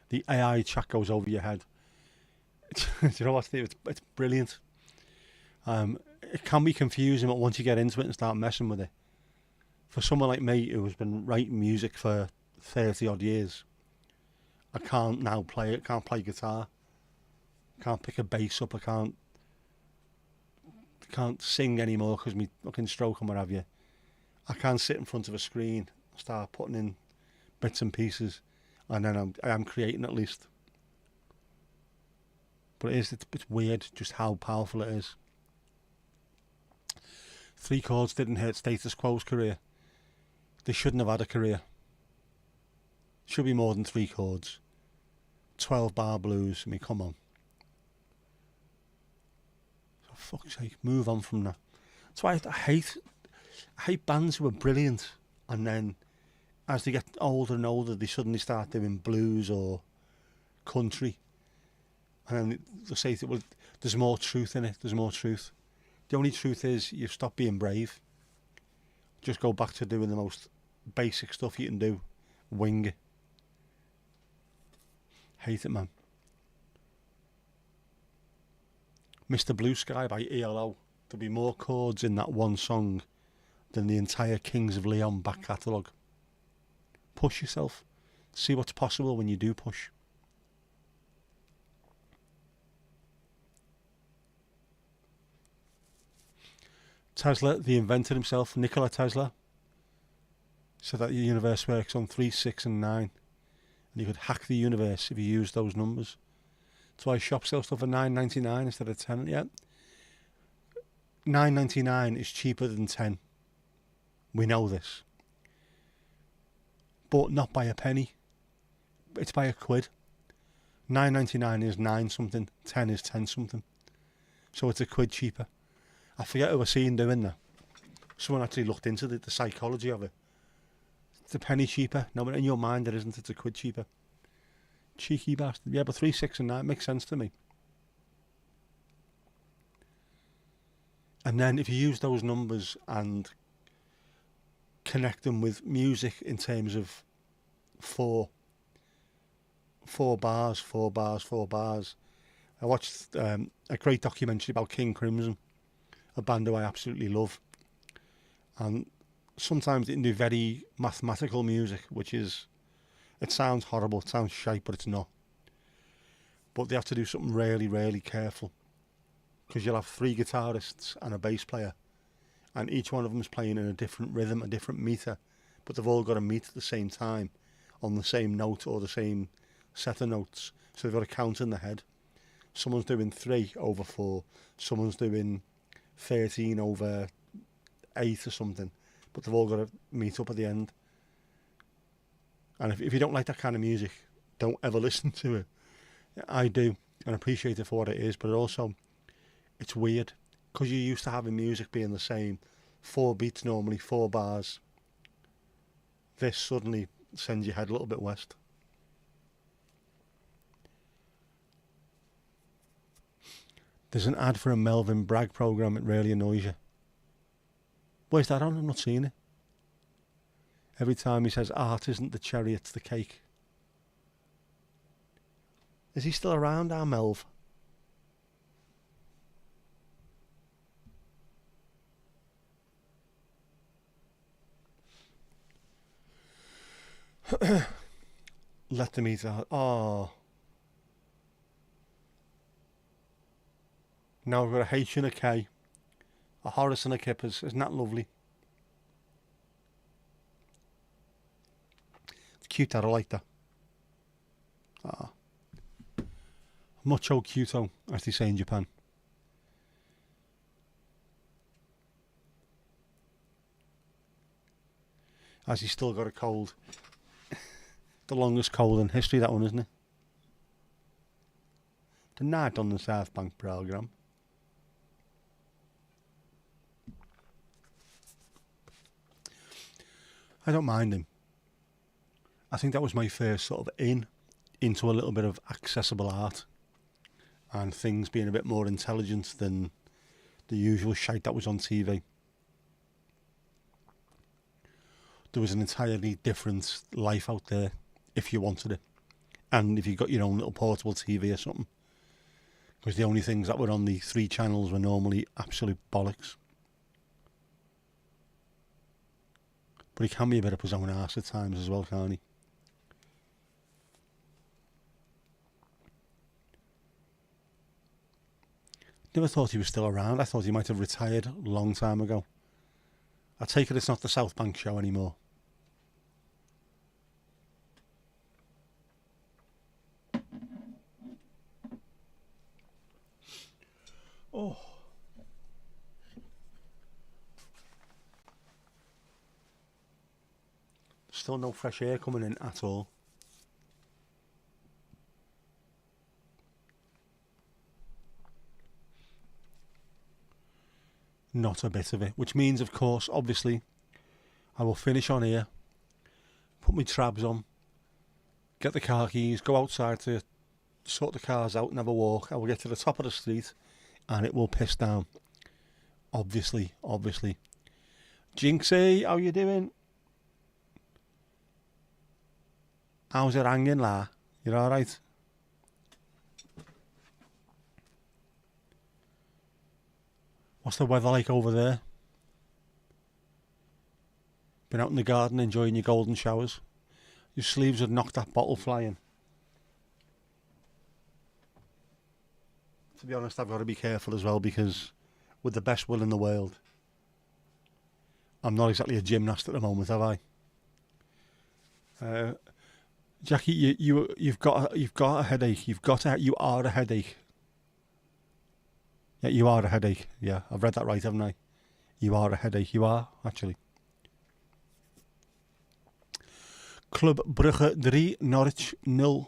The AI chat goes over your head. Do you know what, Steve? It's brilliant. It can be confusing, but once you get into it and start messing with it, for someone like me who has been writing music for 30 odd years, I can't now play it. Can't play guitar. Can't pick a bass up. I can't sing anymore because me fucking stroke and what have you. I can't sit in front of a screen, start putting in bits and pieces, and then I am creating at least. But it's weird just how powerful it is. 3 chords didn't hurt Status Quo's career. They shouldn't have had a career. Should be more than 3 chords. 12 bar blues. I mean, come on. For fuck's sake, move on from that. That's why I hate bands who are brilliant, and then as they get older and older, they suddenly start doing blues or country, and then they'll say, well, there's more truth in it. There's more truth. The only truth is you've stopped being brave. Just go back to doing the most basic stuff you can do. Wing it. Hate it, man. Mr. Blue Sky by ELO. There'll be more chords in that one song than the entire Kings of Leon back catalogue. Push yourself. See what's possible when you do push. Tesla, the inventor himself, Nikola Tesla, said that the universe works on 3, 6 and 9. And you could hack the universe if you use those numbers. That's why shops sell stuff for $9.99 instead of 10. Yeah, $9.99 is cheaper than 10. We know this. But not by a penny. It's by a quid. $9.99 is 9 something. 10 is 10 something. So it's a quid cheaper. I forget who I seen doing that. Someone actually looked into the psychology of it. It's a penny cheaper. No, but in your mind it isn't. It's a quid cheaper. Cheeky bastard. Yeah, but 3, 6 and 9 makes sense to me. And then if you use those numbers and connect them with music in terms of 4 bars, 4 bars, 4 bars. I watched a great documentary about King Crimson, a band who I absolutely love. And sometimes they can do very mathematical music, which is, it sounds horrible, it sounds shite, but it's not. But they have to do something really, really careful, because you'll have 3 guitarists and a bass player, and each one of them is playing in a different rhythm, a different meter, but they've all got to meet at the same time on the same note or the same set of notes. So they've got to count in the head. Someone's doing 3 over 4, someone's doing 13 over 8 or something, but they've all got to meet up at the end. And if you don't like that kind of music, don't ever listen to it. I do, and appreciate it for what it is, but also it's weird, because you're used to having music being the same, 4 beats normally, 4 bars. This suddenly sends your head a little bit west. There's an ad for a Melvin Bragg programme, it really annoys you. Where's that on? I'm not seeing it. Every time he says, art isn't the cherry, it's the cake. Is he still around, our Melv? Let them eat out. Oh. Now we've got a H and a K, a Horace and a Kippers. Isn't that lovely? It's cute that I like that. Ah. Mucho cuto, as they say in Japan. As he's still got a cold. The longest cold in history, that one, isn't it? The Night on the South Bank programme. I don't mind him. I think that was my first sort of into a little bit of accessible art and things being a bit more intelligent than the usual shite that was on TV. there was an entirely different life out there if you wanted it. And if you got your own little portable TV or something. Because the only things that were on the 3 channels were normally absolute bollocks. But he can be a bit up his own arse at times as well, can't he? Never thought he was still around. I thought he might have retired a long time ago. I take it it's not the South Bank show anymore. Oh. Still no fresh air coming in at all. Not a bit of it. Which means, of course, obviously, I will finish on here, put my trabs on, get the car keys, go outside to sort the cars out and have a walk. I will get to the top of the street and it will piss down. Obviously. Jinxie, how you doing? How's it hanging, la? You alright? What's the weather like over there? Been out in the garden enjoying your golden showers? Your sleeves have knocked that bottle flying. To be honest, I've got to be careful as well because with the best will in the world, I'm not exactly a gymnast at the moment, have I? Jackie, you've got a headache. You are a headache. Yeah, you are a headache. Yeah, I've read that right, haven't I? You are a headache. You are, actually. Club Brugge 3, Norwich 0.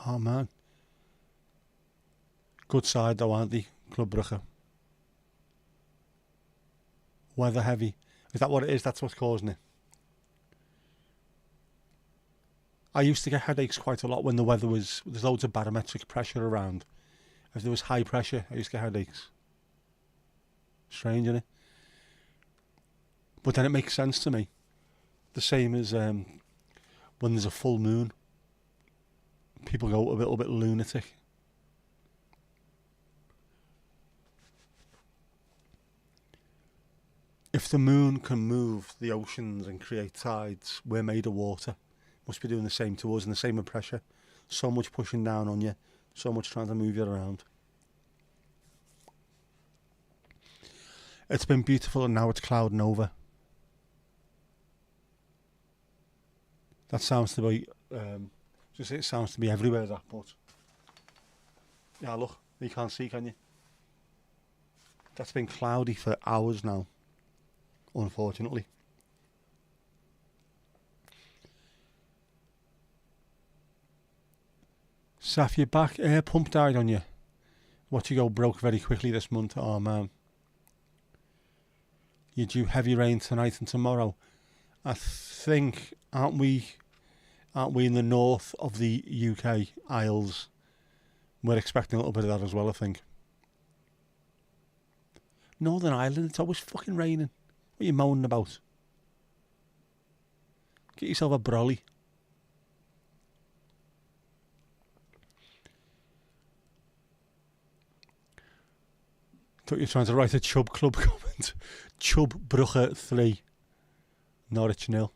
Oh, man. Good side, though, aren't they? Club Brugge. Weather heavy. Is that what it is? That's what's causing it. I used to get headaches quite a lot when the weather was... There's loads of barometric pressure around. If there was high pressure, I used to get headaches. Strange, isn't it? But then it makes sense to me. The same as when there's a full moon. People go a little bit lunatic. If the moon can move the oceans and create tides, we're made of water. Must be doing the same to us and the same with pressure. So much pushing down on you. So much trying to move you around. It's been beautiful and now it's clouding over. That sounds to be... it sounds to be everywhere, that, but... Yeah, look. You can't see, can you? That's been cloudy for hours now. Unfortunately. Saf, your back air pump died on you. What you go broke very quickly this month. Oh, man. You due heavy rain tonight and tomorrow. I think, aren't we in the north of the UK, Isles? We're expecting a little bit of that as well, I think. Northern Ireland, it's always fucking raining. What are you moaning about? Get yourself a brolly. Thought you were trying to write a Chubb Club comment. Chubb Brugge 3. Norwich 0.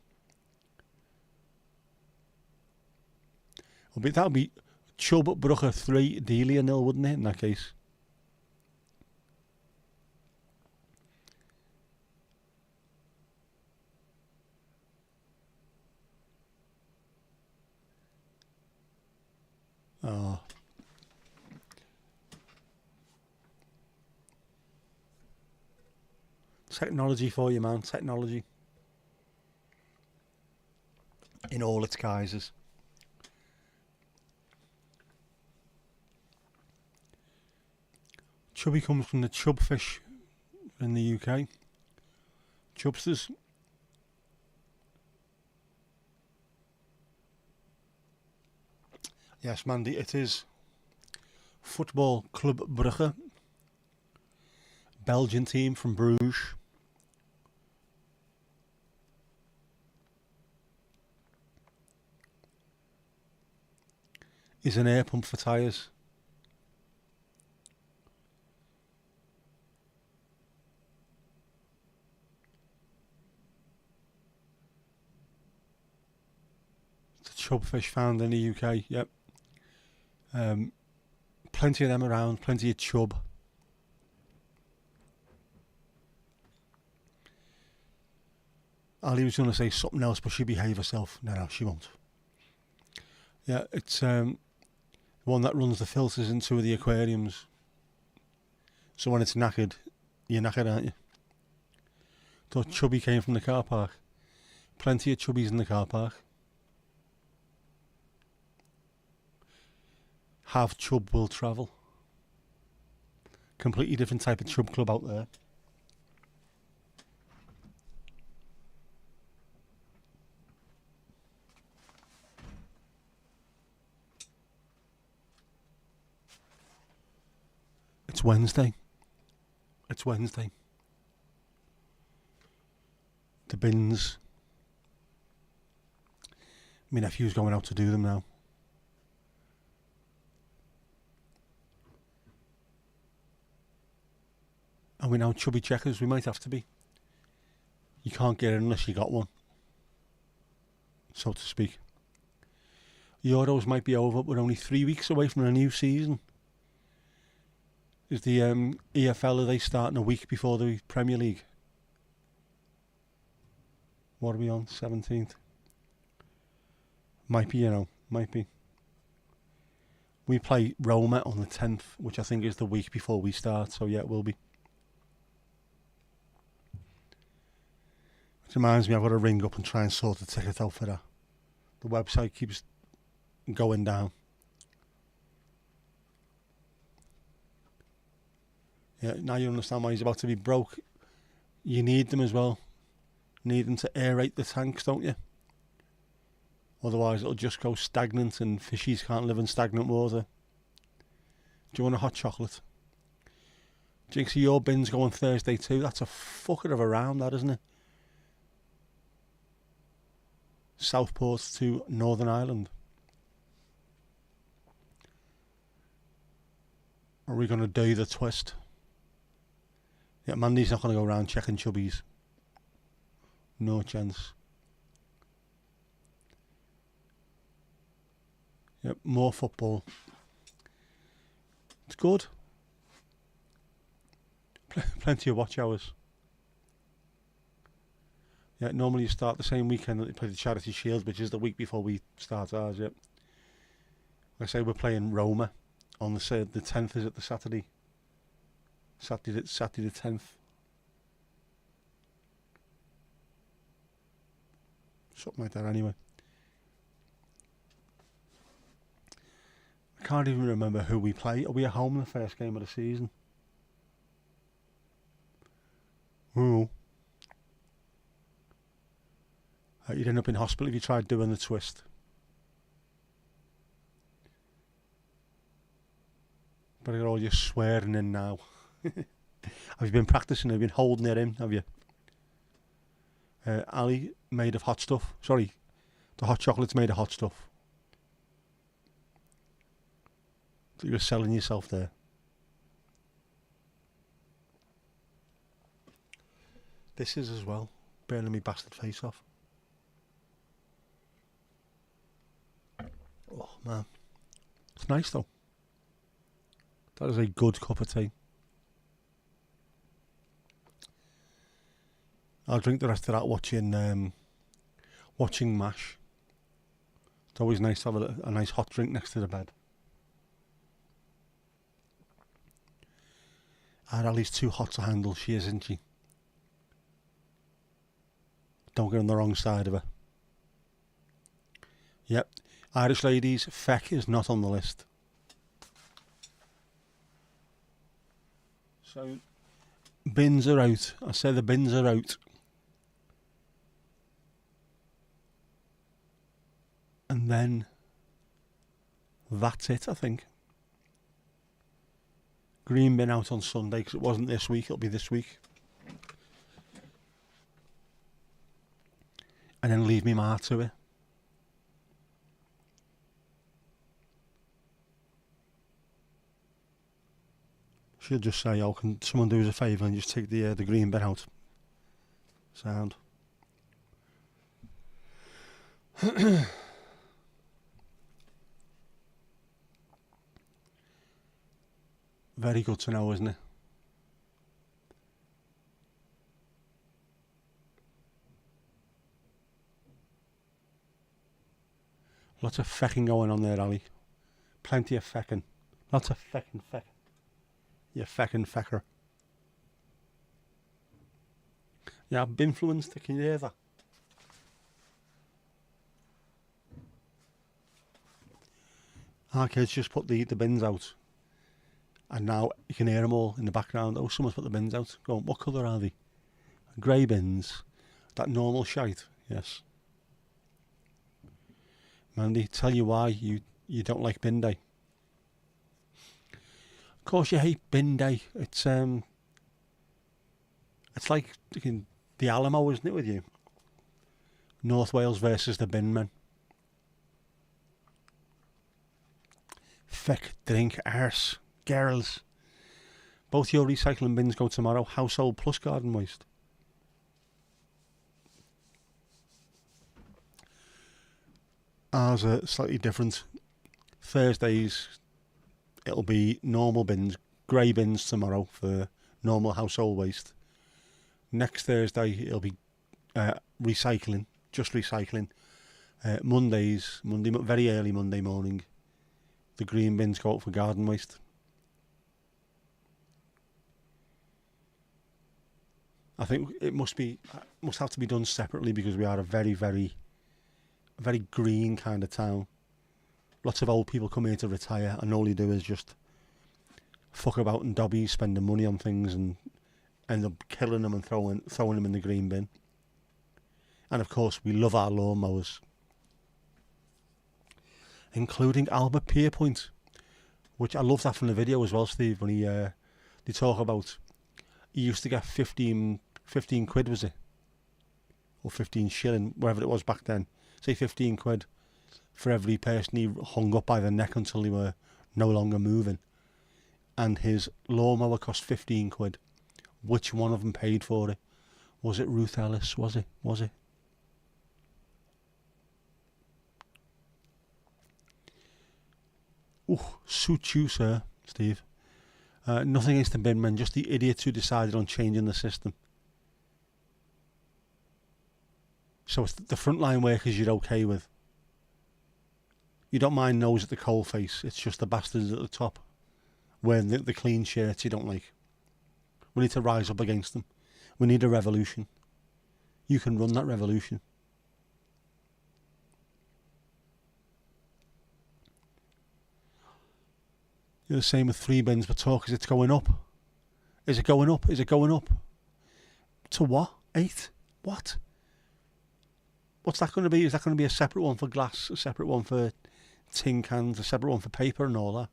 That would be Chubb Brugge 3, Delia 0, wouldn't it, in that case? Oh. Technology for you, man. Technology. In all its guises. Chubby comes from the chubfish in the UK. Chubsters. Yes, Mandy, it is Football Club Brugge. Belgian team from Bruges. is an air pump for tyres. The chubfish found in the UK, yep. Plenty of them around, plenty of chub. Ali was going to say something else, but she'll behave herself. No, she won't. Yeah, it's the one that runs the filters in two of the aquariums. So when it's knackered, you're knackered, aren't you? Thought chubby came from the car park. Plenty of chubbies in the car park. Have chub will travel. Completely different type of chub club out there. It's Wednesday. It's Wednesday. The bins. My nephew's going out to do them now. Are we now chubby checkers? We might have to be. You can't get in unless you got one, so to speak. Euros might be over, but we're only 3 weeks away from a new season. Is the EFL, are they starting a week before the Premier League? What are we on? 17th? Might be, might be. We play Roma on the 10th, which I think is the week before we start, so yeah, it will be. Which reminds me, I've got to ring up and try and sort the ticket out for that. The website keeps going down. Yeah, now you understand why he's about to be broke. You need them as well. Need them to aerate the tanks, don't you? Otherwise it'll just go stagnant and fishies can't live in stagnant water. Do you want a hot chocolate? Jinxie, your bin's going Thursday too. That's a fucker of a round, that, isn't it? Southport to Northern Ireland. Are we going to do the twist? Yeah, Mandy's not going to go around checking chubbies. No chance. Yep, more football. It's good. Plenty of watch hours. Yeah, normally you start the same weekend that they play the Charity Shield, which is the week before we start ours, yep. Like I say, we're playing Roma on the 10th, is it the Saturday? Saturday the 10th. Something like that anyway. I can't even remember who we play. Are we at home in the first game of the season? Ooh. You'd end up in hospital if you tried doing the twist. But you're all just swearing in now. Have you been practicing? Have you been holding it in? Have you? Ali, made of hot stuff. Sorry, the hot chocolate's made of hot stuff. So you're selling yourself there. This is as well. Burning me bastard face off. Oh man. It's nice though. That is a good cup of tea. I'll drink the rest of that watching MASH. It's always nice to have a nice hot drink next to the bed. Ali's too hot to handle, she is, isn't she? Don't get on the wrong side of her. Yep. Irish ladies, feck is not on the list. So, bins are out. I say the bins are out. And then that's it, I think. Green bin out on Sunday because it wasn't this week, it'll be this week. And then leave me ma to it. She'll just say, "Oh, can someone do us a favour and just take the green bin out?" Sound. Very good to know, isn't it? Lots of fecking going on there, Ali. Plenty of fecking. Lots of fecking. You fecking fecker. Yeah, I've been influenced. Can you hear that? Our kids just put the bins out. And now you can hear them all in the background. Oh, someone's put the bins out. Going, what colour are they? Grey bins. That normal shite. Yes. Mandy, tell you why you don't like bin day. Of course you hate bin day. It's like the Alamo, isn't it, with you? North Wales versus the bin men. Feck, drink, arse, girls. Both your recycling bins go tomorrow. Household plus garden waste. Ours are slightly different. Thursdays, it'll be normal bins, grey bins tomorrow for normal household waste. Next Thursday, it'll be recycling, just recycling. Monday, very early Monday morning, the green bins go out for garden waste. I think it must have to be done separately because we are a very, very, very green kind of town. Lots of old people come here to retire and all they do is just fuck about in dobbies, spending money on things and end up killing them and throwing them in the green bin. And of course we love our lawnmowers. Including Albert Pierpoint, which I love that from the video as well, Steve, when they talk about he used to get 15 quid, was it? Or 15 shilling, whatever it was back then. Say 15 quid for every person he hung up by the neck until they were no longer moving. And his lawnmower cost 15 quid. Which one of them paid for it? Was it Ruth Ellis? Was it? Ooh, suit you, sir, Steve. Nothing against the bin men, just the idiots who decided on changing the system. So it's the frontline workers you're okay with. You don't mind nose at the coal face. It's just the bastards at the top wearing the clean shirts you don't like. We need to rise up against them. We need a revolution. You can run that revolution. You're the same with 3 bins per talk. Is it going up? Is it going up? Is it going up? To what? 8? What? What's that going to be? Is that going to be a separate one for glass, a separate one for tin cans, a separate one for paper and all that?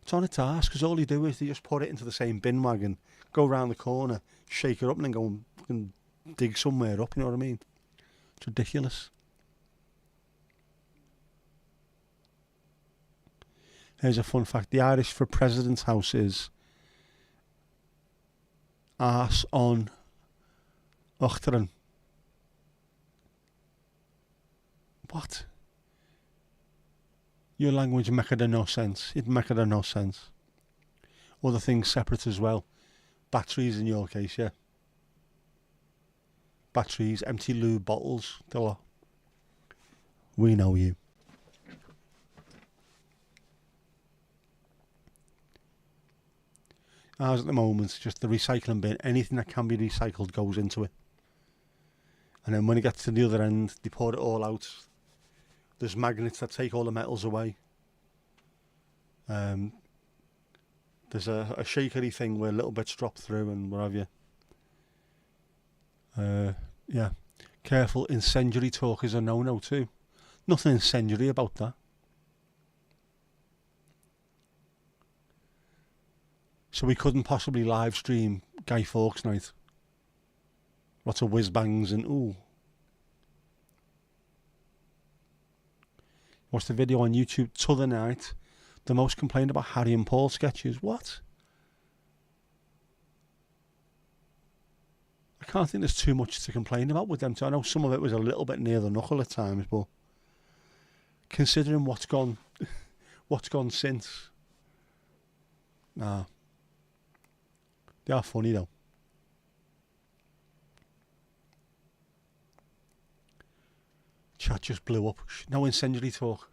It's on its arse because all you do is they just put it into the same bin wagon, go round the corner, shake it up and then go and dig somewhere up, you know what I mean? It's ridiculous. Here's a fun fact. The Irish for President's House is arse on Uchteren. What? Your language make no sense. It make no sense. Other things separate as well. Batteries in your case, yeah. Batteries, empty lube bottles. We know you. Ours at the moment, just the recycling bin. Anything that can be recycled goes into it. And then when it gets to the other end, they pour it all out. There's magnets that take all the metals away. There's a shakery thing where little bits drop through and what have you. Yeah. Careful, incendiary talk is a no-no too. Nothing incendiary about that. So we couldn't possibly live stream Guy Fawkes night. Lots of whiz bangs and ooh. Watch the video on YouTube t'other night. The most complained about Harry and Paul sketches. What? I can't think there's too much to complain about with them. So I know some of it was a little bit near the knuckle at times, but considering what's gone since, nah, they are funny though. Chat just blew up. No incendiary talk.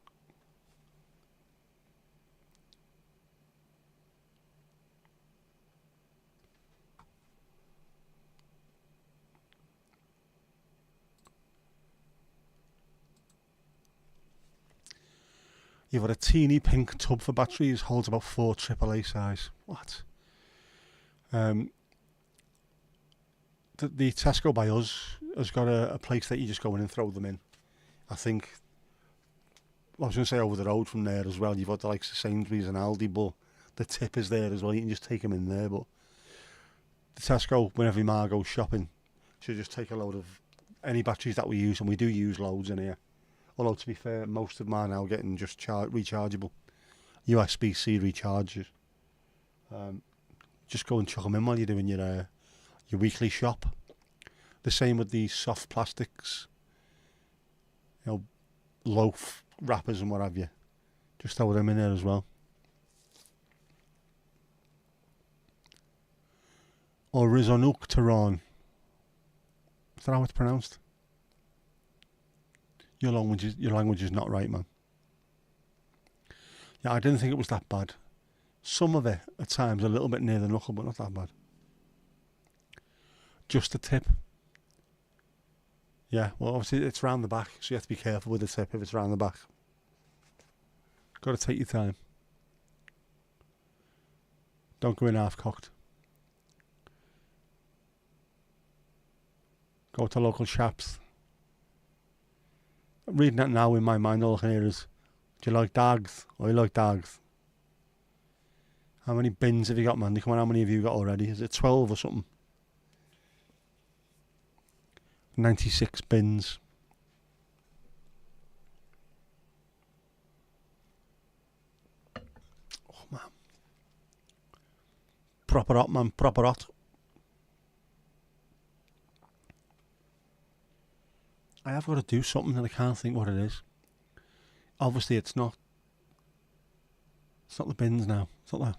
You've got a teeny pink tub for batteries, holds about 4 AAA size. What? The Tesco by us has got a place that you just go in and throw them in. I think, I was going to say over the road from there as well, you've got the likes of Sainsbury's and Aldi, but the tip is there as well, you can just take them in there. But the Tesco, whenever my goes shopping, should just take a load of any batteries that we use, and we do use loads in here. Although to be fair, most of mine are now getting just rechargeable, USB-C recharges. Just go and chuck them in while you're doing your weekly shop. The same with these soft plastics, loaf wrappers and what have you. Just throw them in there as well. Or Rizonuk Tehran. Is that how it's pronounced? Your language is not right, man. Yeah, I didn't think it was that bad. Some of it, at times, a little bit near the knuckle, but not that bad. Just the tip. Yeah, well, obviously it's round the back, so you have to be careful with the tip if it's round the back. Got to take your time. Don't go in half-cocked. Go to local shops. I'm reading that now in my mind, all I can hear is, do you like dogs? I like dogs. How many bins have you got, Mandy? Come on, how many have you got already? Is it 12 or something? 96 bins. Oh, man. Proper hot, man. Proper hot. I have got to do something and I can't think what it is. Obviously, it's not the bins now. It's not that.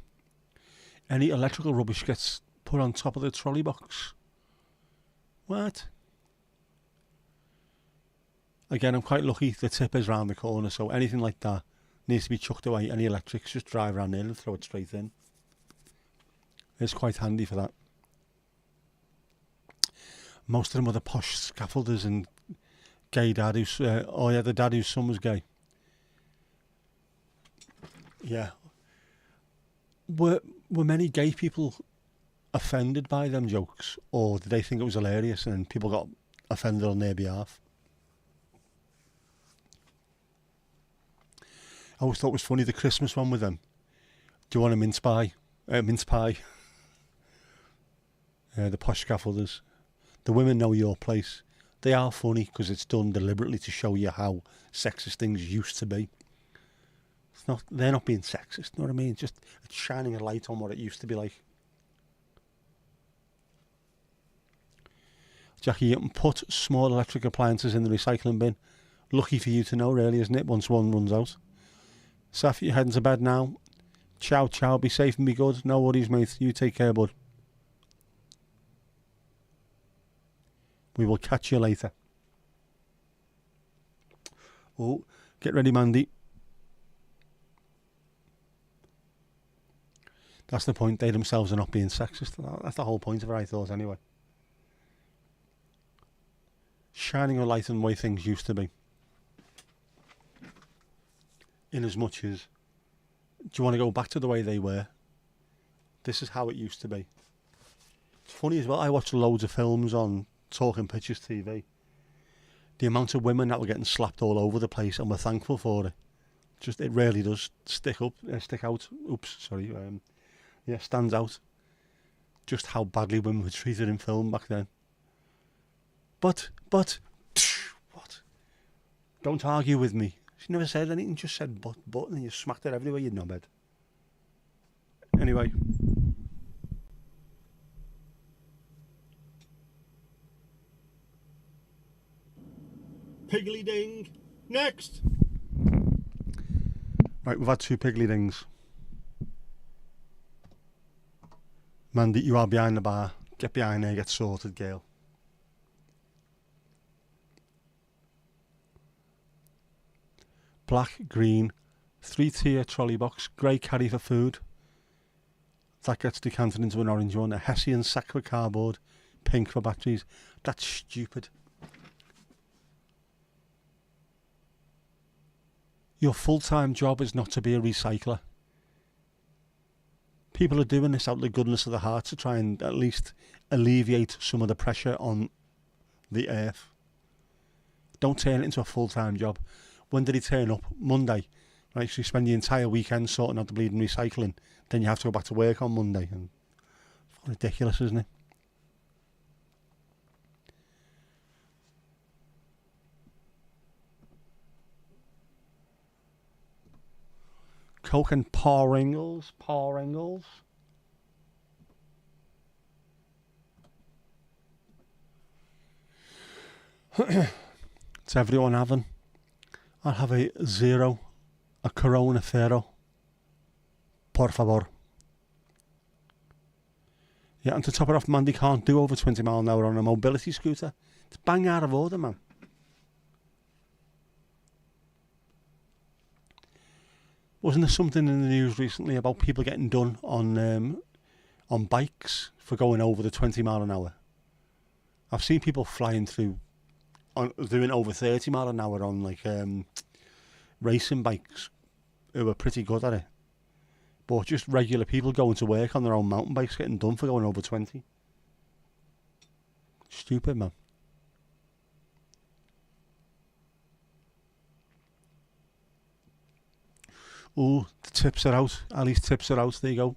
Any electrical rubbish gets put on top of the trolley box. What? Again, I'm quite lucky. The tip is round the corner, so anything like that needs to be chucked away. Any electrics, just drive around there and throw it straight in. It's quite handy for that. Most of them are the posh scaffolders and gay dad who's... the dad whose son was gay. Yeah. Were many gay people offended by them jokes, or did they think it was hilarious and people got offended on their behalf? I always thought it was funny, the Christmas one with them. Do you want a mince pie? Mince pie. The posh scaffolders. The women know your place. They are funny because it's done deliberately to show you how sexist things used to be. They're not being sexist, you know what I mean? It's shining a light on what it used to be like. Jackie, you can put small electric appliances in the recycling bin. Lucky for you to know, really, isn't it, once one runs out? Saf, you're heading to bed now. Ciao, ciao. Be safe and be good. No worries, mate. You take care, bud. We will catch you later. Oh, get ready, Mandy. That's the point. They themselves are not being sexist. That's the whole point of it, I thought, anyway. Shining a light on the way things used to be. In as much as, do you want to go back to the way they were? This is how it used to be. It's funny as well, I watched loads of films on Talking Pictures TV. The amount of women that were getting slapped all over the place, and we're thankful for it. It really does stick out. Stands out. Just how badly women were treated in film back then. But, what? Don't argue with me. She never said anything, just said but, and you smacked her everywhere, you knobhead. Anyway. Piggly ding. Next. Right, we've had 2 piggly dings. Mandy, you are behind the bar. Get behind there, get sorted, girl. Black, green, 3-tier trolley box, grey carry for food. That gets decanted into an orange one. A Hessian sack for cardboard, pink for batteries. That's stupid. Your full-time job is not to be a recycler. People are doing this out of the goodness of the heart to try and at least alleviate some of the pressure on the earth. Don't turn it into a full-time job. When did he turn up? Monday. Right, so you spend the entire weekend sorting out the bleeding recycling. Then you have to go back to work on Monday. And it's ridiculous, isn't it? Coke and Pringles. What's everyone having? I'll have a 0, a Corona Cero. Por favor. Yeah, and to top it off, Mandy can't do over 20 mile an hour on a mobility scooter. It's bang out of order, man. Wasn't there something in the news recently about people getting done on bikes for going over the 20 mile an hour? I've seen people flying through, doing over 30 mile an hour on like racing bikes who are pretty good at it. But just regular people going to work on their own mountain bikes getting done for going over 20. Stupid, man. Ooh, the tips are out. Ali's tips are out. There you go.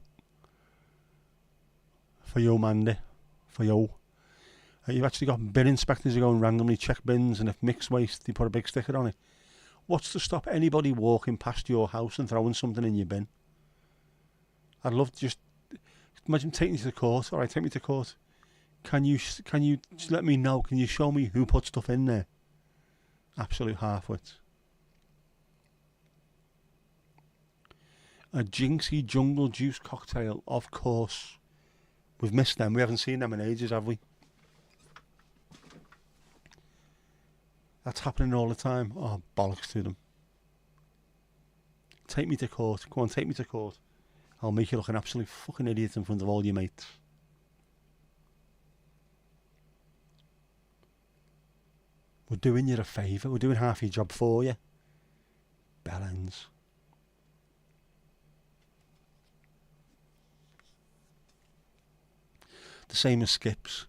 For you, Mandy. For you. You've actually got bin inspectors who go and randomly check bins, and if mixed waste, they put a big sticker on it. What's to stop anybody walking past your house and throwing something in your bin? I'd love to just imagine taking you to court. All right, take me to court. Can you just let me know? Can you show me who put stuff in there? Absolute half-wits. A Jinxie Jungle Juice cocktail, of course. We've missed them. We haven't seen them in ages, have we? That's happening all the time. Oh, bollocks to them. Take me to court. Go on, take me to court. I'll make you look an absolute fucking idiot in front of all your mates. We're doing you a favour. We're doing half your job for you. Bellends. The same as skips.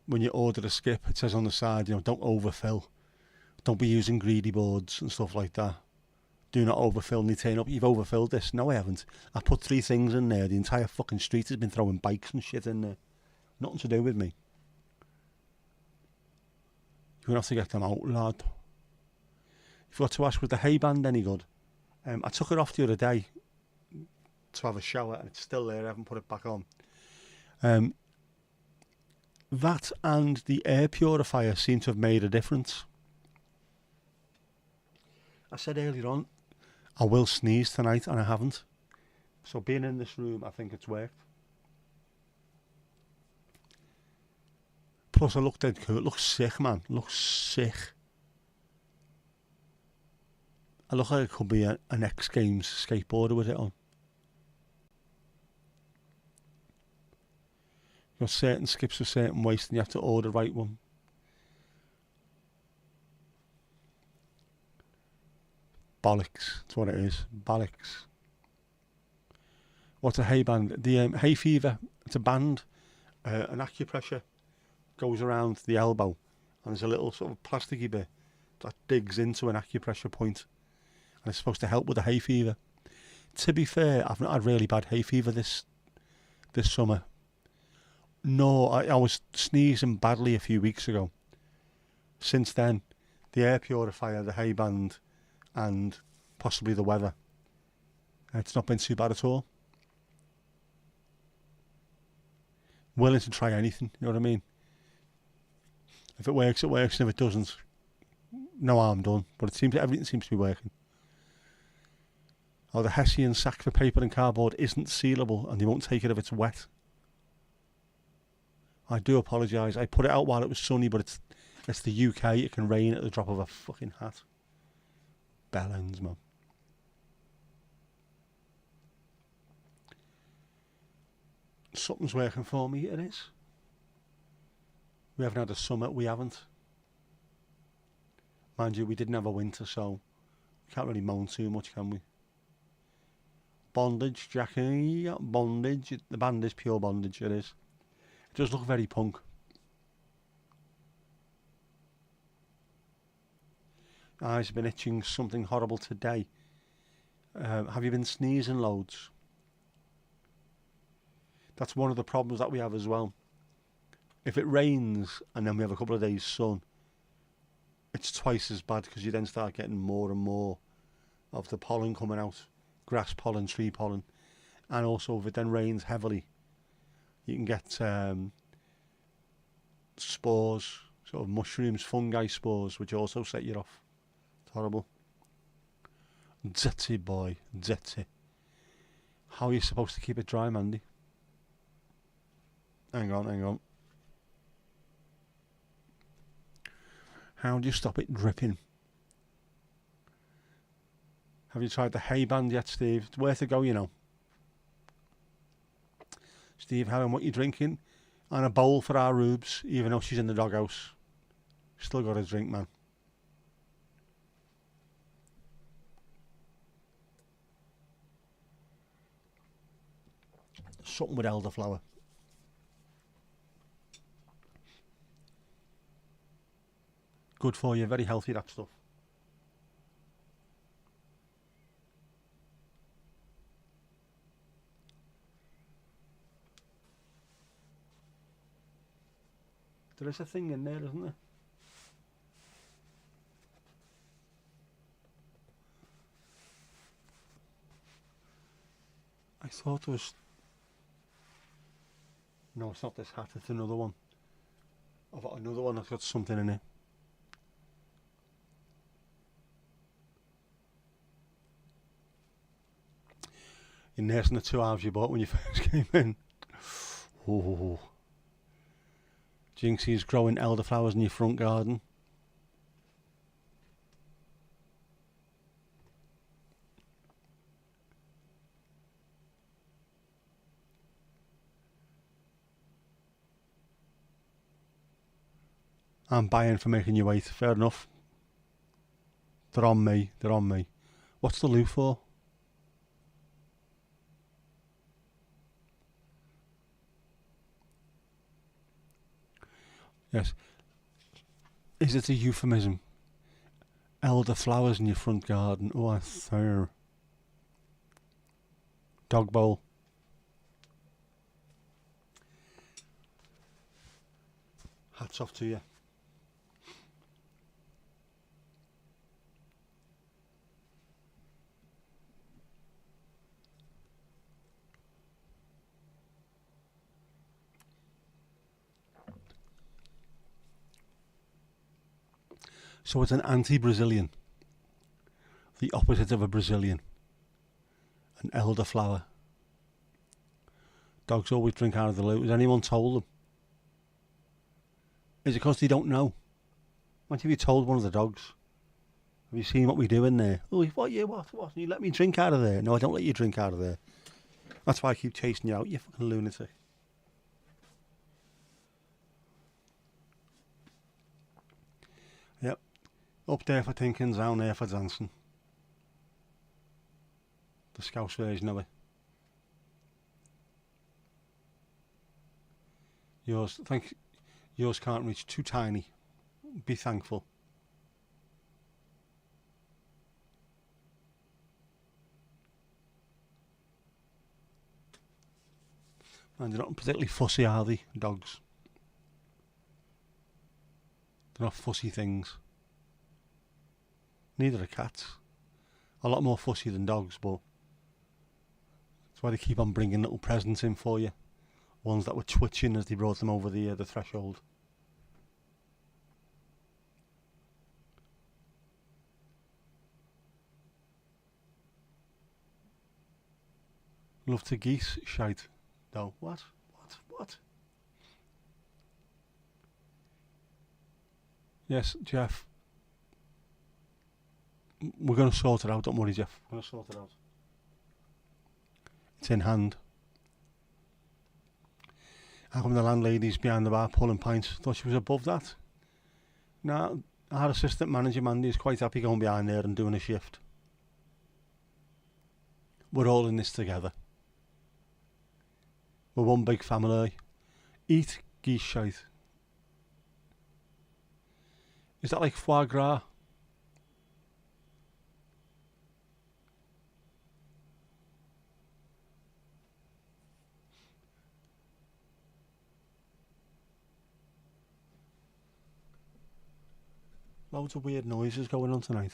When you order a skip, it says on the side, don't overfill. Don't be using greedy boards and stuff like that. Do not overfill, and they turn up, you've overfilled this. No, I haven't. I put 3 things in there. The entire fucking street has been throwing bikes and shit in there. Nothing to do with me. You're going to have to get them out, lad. You forgot to ask, was the hay band any good? I took it off the other day to have a shower, and it's still there. I haven't put it back on. That and the air purifier seem to have made a difference. I said earlier on, I will sneeze tonight, and I haven't. So being in this room, I think it's worked. Plus, I look dead cool. It looks sick, man. It looks sick. I look like I could be an X Games skateboarder with it on. You've got certain skips with certain waist, and you have to order the right one. Bollocks. That's what it is. Bollocks. What's a hay band? The hay fever. It's a band. An acupressure goes around the elbow, and there's a little sort of plasticky bit that digs into an acupressure point, and it's supposed to help with the hay fever. To be fair, I've not had really bad hay fever this summer. No, I was sneezing badly a few weeks ago. Since then, the air purifier, the hay band, and possibly the weather. It's not been too bad at all. Willing to try anything, you know what I mean? If it works, it works, and if it doesn't, no harm done. But everything seems to be working. Oh, the Hessian sack for paper and cardboard isn't sealable, and they won't take it if it's wet. I do apologise. I put it out while it was sunny, but it's the UK. It can rain at the drop of a fucking hat. Bellends, man. Something's working for me, it is. We haven't had a summer, we haven't. Mind you, we didn't have a winter, so we can't really moan too much, can we? Bondage, Jackie, bondage. The band is pure bondage, it is. It does look very punk. Eyes have been itching something horrible today. Have you been sneezing loads? That's one of the problems that we have as well. If it rains and then we have a couple of days sun, it's twice as bad because you then start getting more and more of the pollen coming out. Grass pollen, tree pollen. And also if it then rains heavily, you can get spores, sort of mushrooms, fungi spores, which also set you off. It's horrible. Zetty boy, zetty. How are you supposed to keep it dry, Mandy? Hang on. How do you stop it dripping? Have you tried the hay band yet, Steve? It's worth a go, you know. Steve, Helen, what you drinking? And a bowl for our Rubes, even though she's in the doghouse. Still got a drink, man. Something with elderflower. Good for you, very healthy, that stuff. There is a thing in there, isn't there? I thought there was... No, it's not this hat, it's another one. I've got another one that's got something in it. You're nursing the 2 halves you bought when you first came in. Oh. Jinxie's growing elderflowers in your front garden. I'm buying for making you wait. Fair enough. They're on me. What's the loo for? Yes. Is it a euphemism? Elderflowers in your front garden. Oh, I swear. Dog bowl. Hats off to you. So it's an anti-Brazilian. The opposite of a Brazilian. An elderflower. Dogs always drink out of the loo. Has anyone told them? Is it because they don't know? What have you told one of the dogs? Have you seen what we do in there? Oh, what? You let me drink out of there? No, I don't let you drink out of there. That's why I keep chasing you out, you fucking lunatic. Yep. Up there for thinking, down there for dancing. The Scouse version of it. Yours can't reach, too tiny. Be thankful. And they're not particularly fussy, are they, dogs? They're not fussy things. Neither are cats. A lot more fussy than dogs, but that's why they keep on bringing little presents in for you. Ones that were twitching as they brought them over the threshold. Love to geese shite. No, what? Yes, Jeff. We're going to sort it out, don't worry, Jeff. We're going to sort it out. It's in hand. How come the landlady's behind the bar pulling pints? Thought she was above that. Nah, our assistant manager Mandy is quite happy going behind there and doing a shift. We're all in this together. We're one big family. Eat geese shite. Is that like foie gras? Loads of weird noises going on tonight.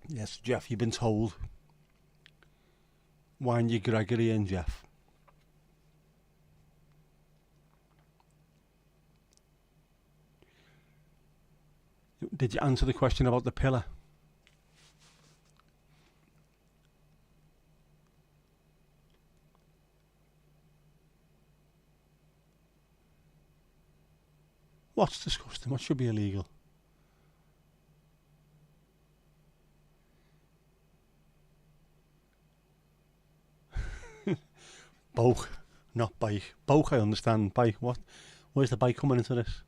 Yes, Jeff, you've been told. Wind your Gregory in, Jeff. Did you answer the question about the pillar? What's disgusting? What should be illegal? Boke, not bike. Boke, I understand. Bike, what? Where's the bike coming into this?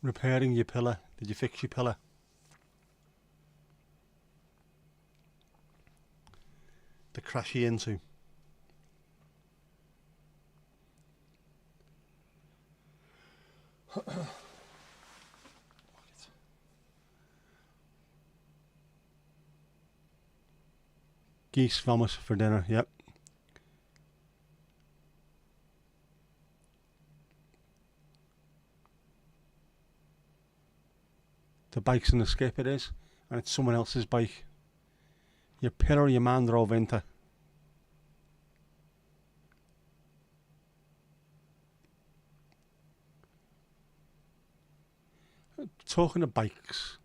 Repairing your pillar. Did you fix your pillar? To crash you into. Geese vomit for dinner, yep. The bike's in the skip, it is, and it's someone else's bike. Your pillar your man drove into. Talking of bikes,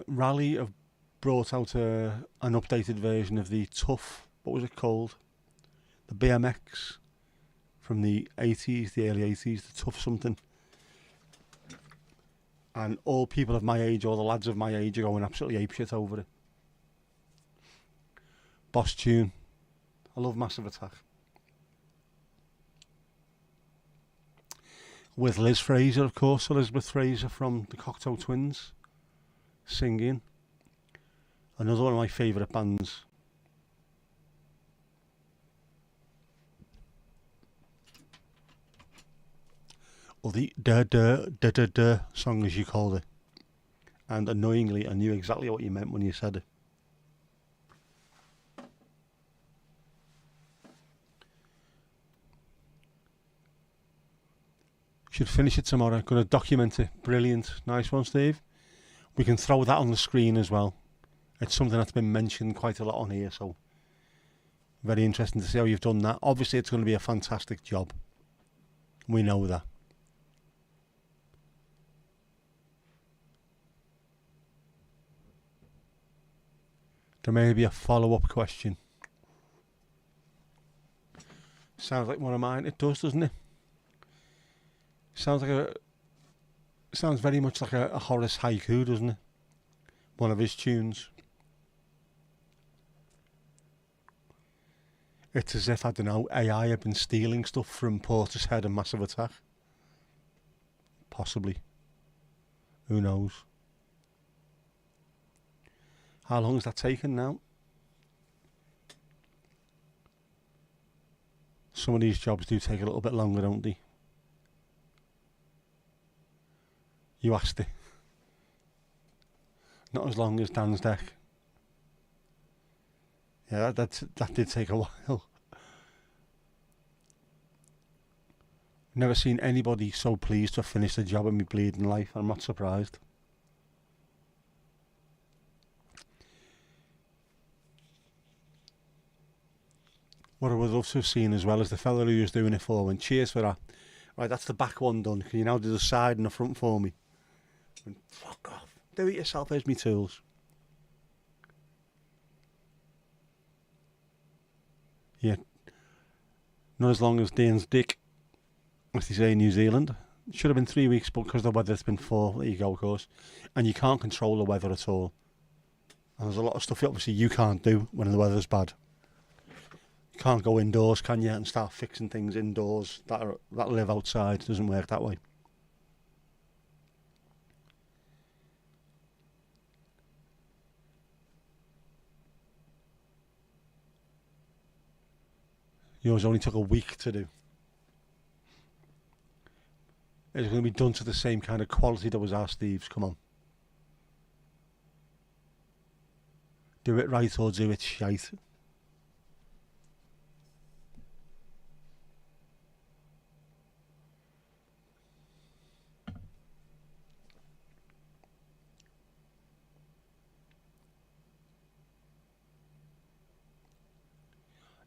Rally have brought out an updated version of the Tough, what was it called? The BMX from the 80s, the early 80s, the Tough something. And all people of my age, or the lads of my age, are going absolutely apeshit over it. Boss tune. I love Massive Attack. With Liz Fraser, of course, Elizabeth Fraser from the Cocteau Twins, singing. Another one of my favourite bands. Or the da song, as you called it. And annoyingly, I knew exactly what you meant when you said it. Should finish it tomorrow. Going to document it. Brilliant. Nice one, Steve. We can throw that on the screen as well. It's something that's been mentioned quite a lot on here, so very interesting to see how you've done that. Obviously, it's going to be a fantastic job. We know that. There may be a follow-up question. Sounds like one of mine. It does, doesn't it? Sounds very much like a Horace haiku, doesn't it? One of his tunes. It's as if, I don't know, AI have been stealing stuff from Portishead and Massive Attack. Possibly. Who knows? How long has that taken now? Some of these jobs do take a little bit longer, don't they? You asked it. Not as long as Dan's deck. Yeah, that did take a while. Never seen anybody so pleased to have finished a job in my bleeding life. I'm not surprised. What I would love to have seen as well as the fella who was doing it for went, cheers for that. Right, that's the back one done. Can you now do the side and the front for me? And fuck off. Do it yourself, here's me tools. Yeah. Not as long as Dane's dick, as they say in New Zealand. It should have been 3 weeks, but because the weather, it's been 4. There you go, of course. And you can't control the weather at all. And there's a lot of stuff obviously you can't do when the weather's bad. You can't go indoors, can you, and start fixing things indoors that live outside. It doesn't work that way. Yours only took a week to do. It's going to be done to the same kind of quality that was our Steve's. Come on. Do it right or do it shite.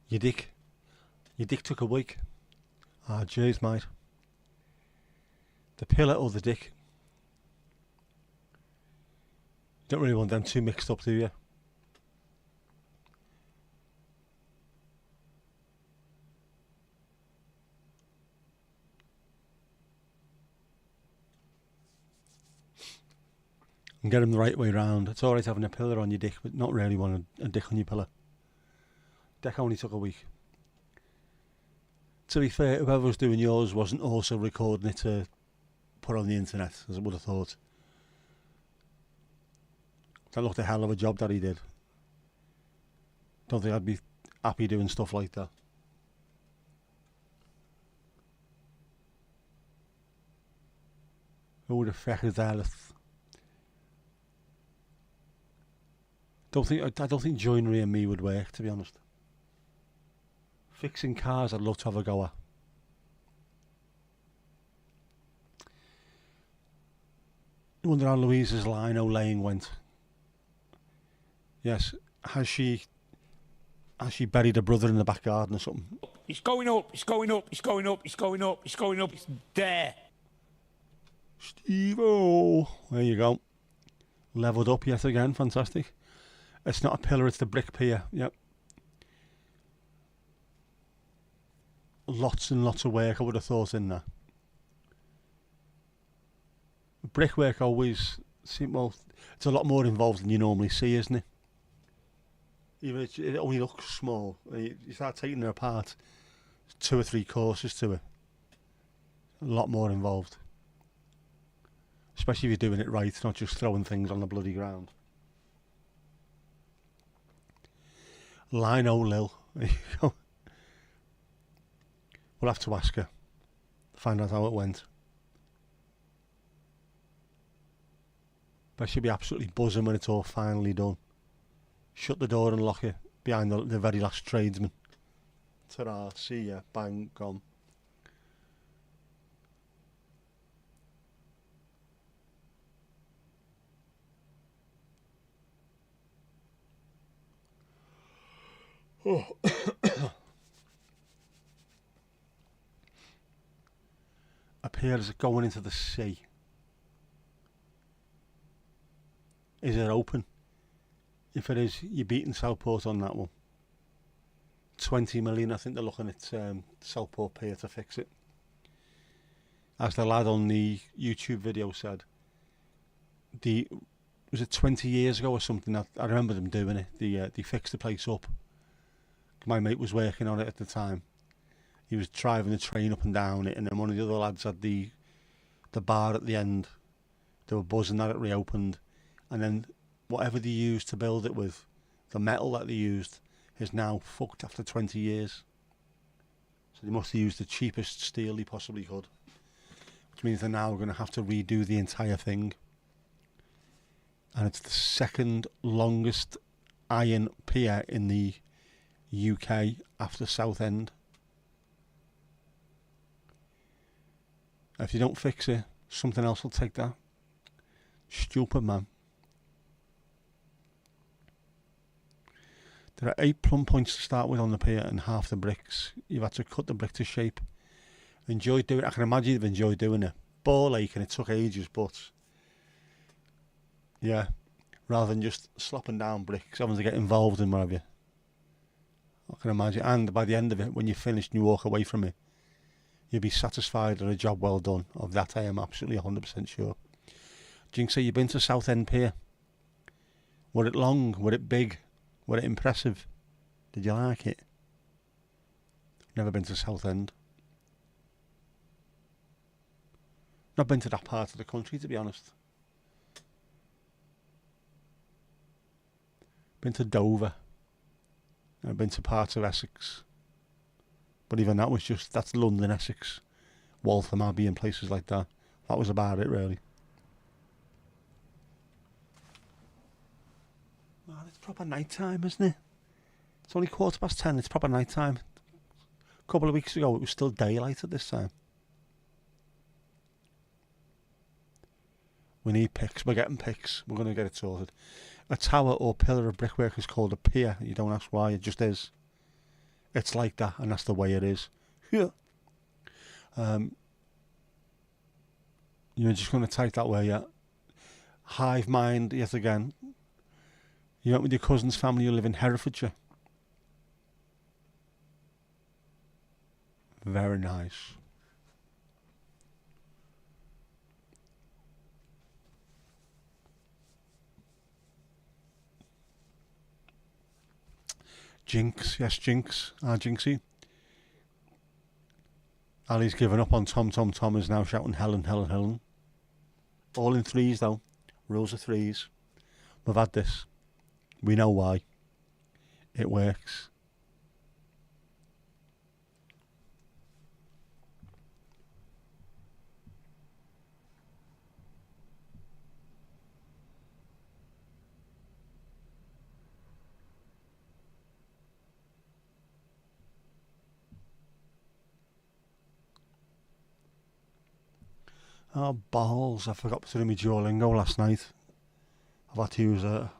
Your dick took a week. Ah, jeez, mate. The pillar or the dick? You don't really want them two mixed up, do you? And get them the right way round. It's alright having a pillar on your dick, but not really want a dick on your pillar. Dick only took a week. To be fair, whoever was doing yours wasn't also recording it to put on the internet, as I would have thought. That looked a hell of a job that he did. Don't think I'd be happy doing stuff like that. Who the fuck is that? I don't think joinery and me would work, to be honest. Fixing cars, I'd love to have a go at. I wonder how Louise's lino laying went. Yes, has she buried a brother in the back garden or something? It's going up, it's going up, it's going up, it's going up, it's going up, it's there. Steve-o! There you go. Levelled up yet again, fantastic. It's not a pillar, it's the brick pier, yep. Lots and lots of work, I would have thought, in there. Brickwork always seems, well, it's a lot more involved than you normally see, isn't it? Even it only looks small. You start taking it apart, there's 2 or 3 courses to it. A lot more involved. Especially if you're doing it right, not just throwing things on the bloody ground. Lino Lil. There you go. We'll have to ask her. Find out how it went. But she'll be absolutely buzzing when it's all finally done. Shut the door and lock it behind the very last tradesman. Ta-ra, see ya, bang, gone. Oh. Up here, is it going into the sea? Is it open? If it is, you're beating Southport on that one. 20 million, I think they're looking at Southport Pier to fix it. As the lad on the YouTube video said, was it 20 years ago or something? I remember them doing it. They fixed the place up. My mate was working on it at the time. He was driving the train up and down it, and then one of the other lads had the bar at the end. They were buzzing that it reopened, and then whatever they used to build it with, the metal that they used, is now fucked after 20 years. So they must have used the cheapest steel they possibly could, which means they're now going to have to redo the entire thing. And it's the second longest iron pier in the UK after Southend. If you don't fix it, something else will take that. Stupid, man. There are 8 plumb points to start with on the pier and half the bricks. You've had to cut the brick to shape. Enjoyed doing it. I can imagine you've enjoyed doing it. Ball ache, and it took ages, but yeah, rather than just slopping down bricks, having to get involved in whatever. I can imagine. And by the end of it, when you're finished and you walk away from it, you'll be satisfied and a job well done. Of that, I am absolutely 100% sure. Jinx, you've been to Southend Pier. Were it long? Were it big? Were it impressive? Did you like it? Never been to Southend. Not been to that part of the country, to be honest. Been to Dover. I've been to parts of Essex. But even that was that's London, Essex, Waltham Abbey and places like that. That was about it, really. Oh, it's proper night time, isn't it? It's only 10:15, it's proper night time. A couple of weeks ago it was still daylight at this time. We need picks, we're getting picks, we're going to get it sorted. A tower or pillar of brickwork is called a pier. You don't ask why, it just is. It's like that, and that's the way it is. Yeah. You're just going to take that way, yeah. Hive mind, yet again. You went with your cousin's family who live in Herefordshire. Very nice. Jinx, yes, Jinx. Jinxie. Ali's given up on Tom. Tom is now shouting Helen, Helen, Helen. All in threes, though. Rules of threes. We've had this. We know why. It works. Oh, balls. I forgot to do my Duolingo last night. I've had to use a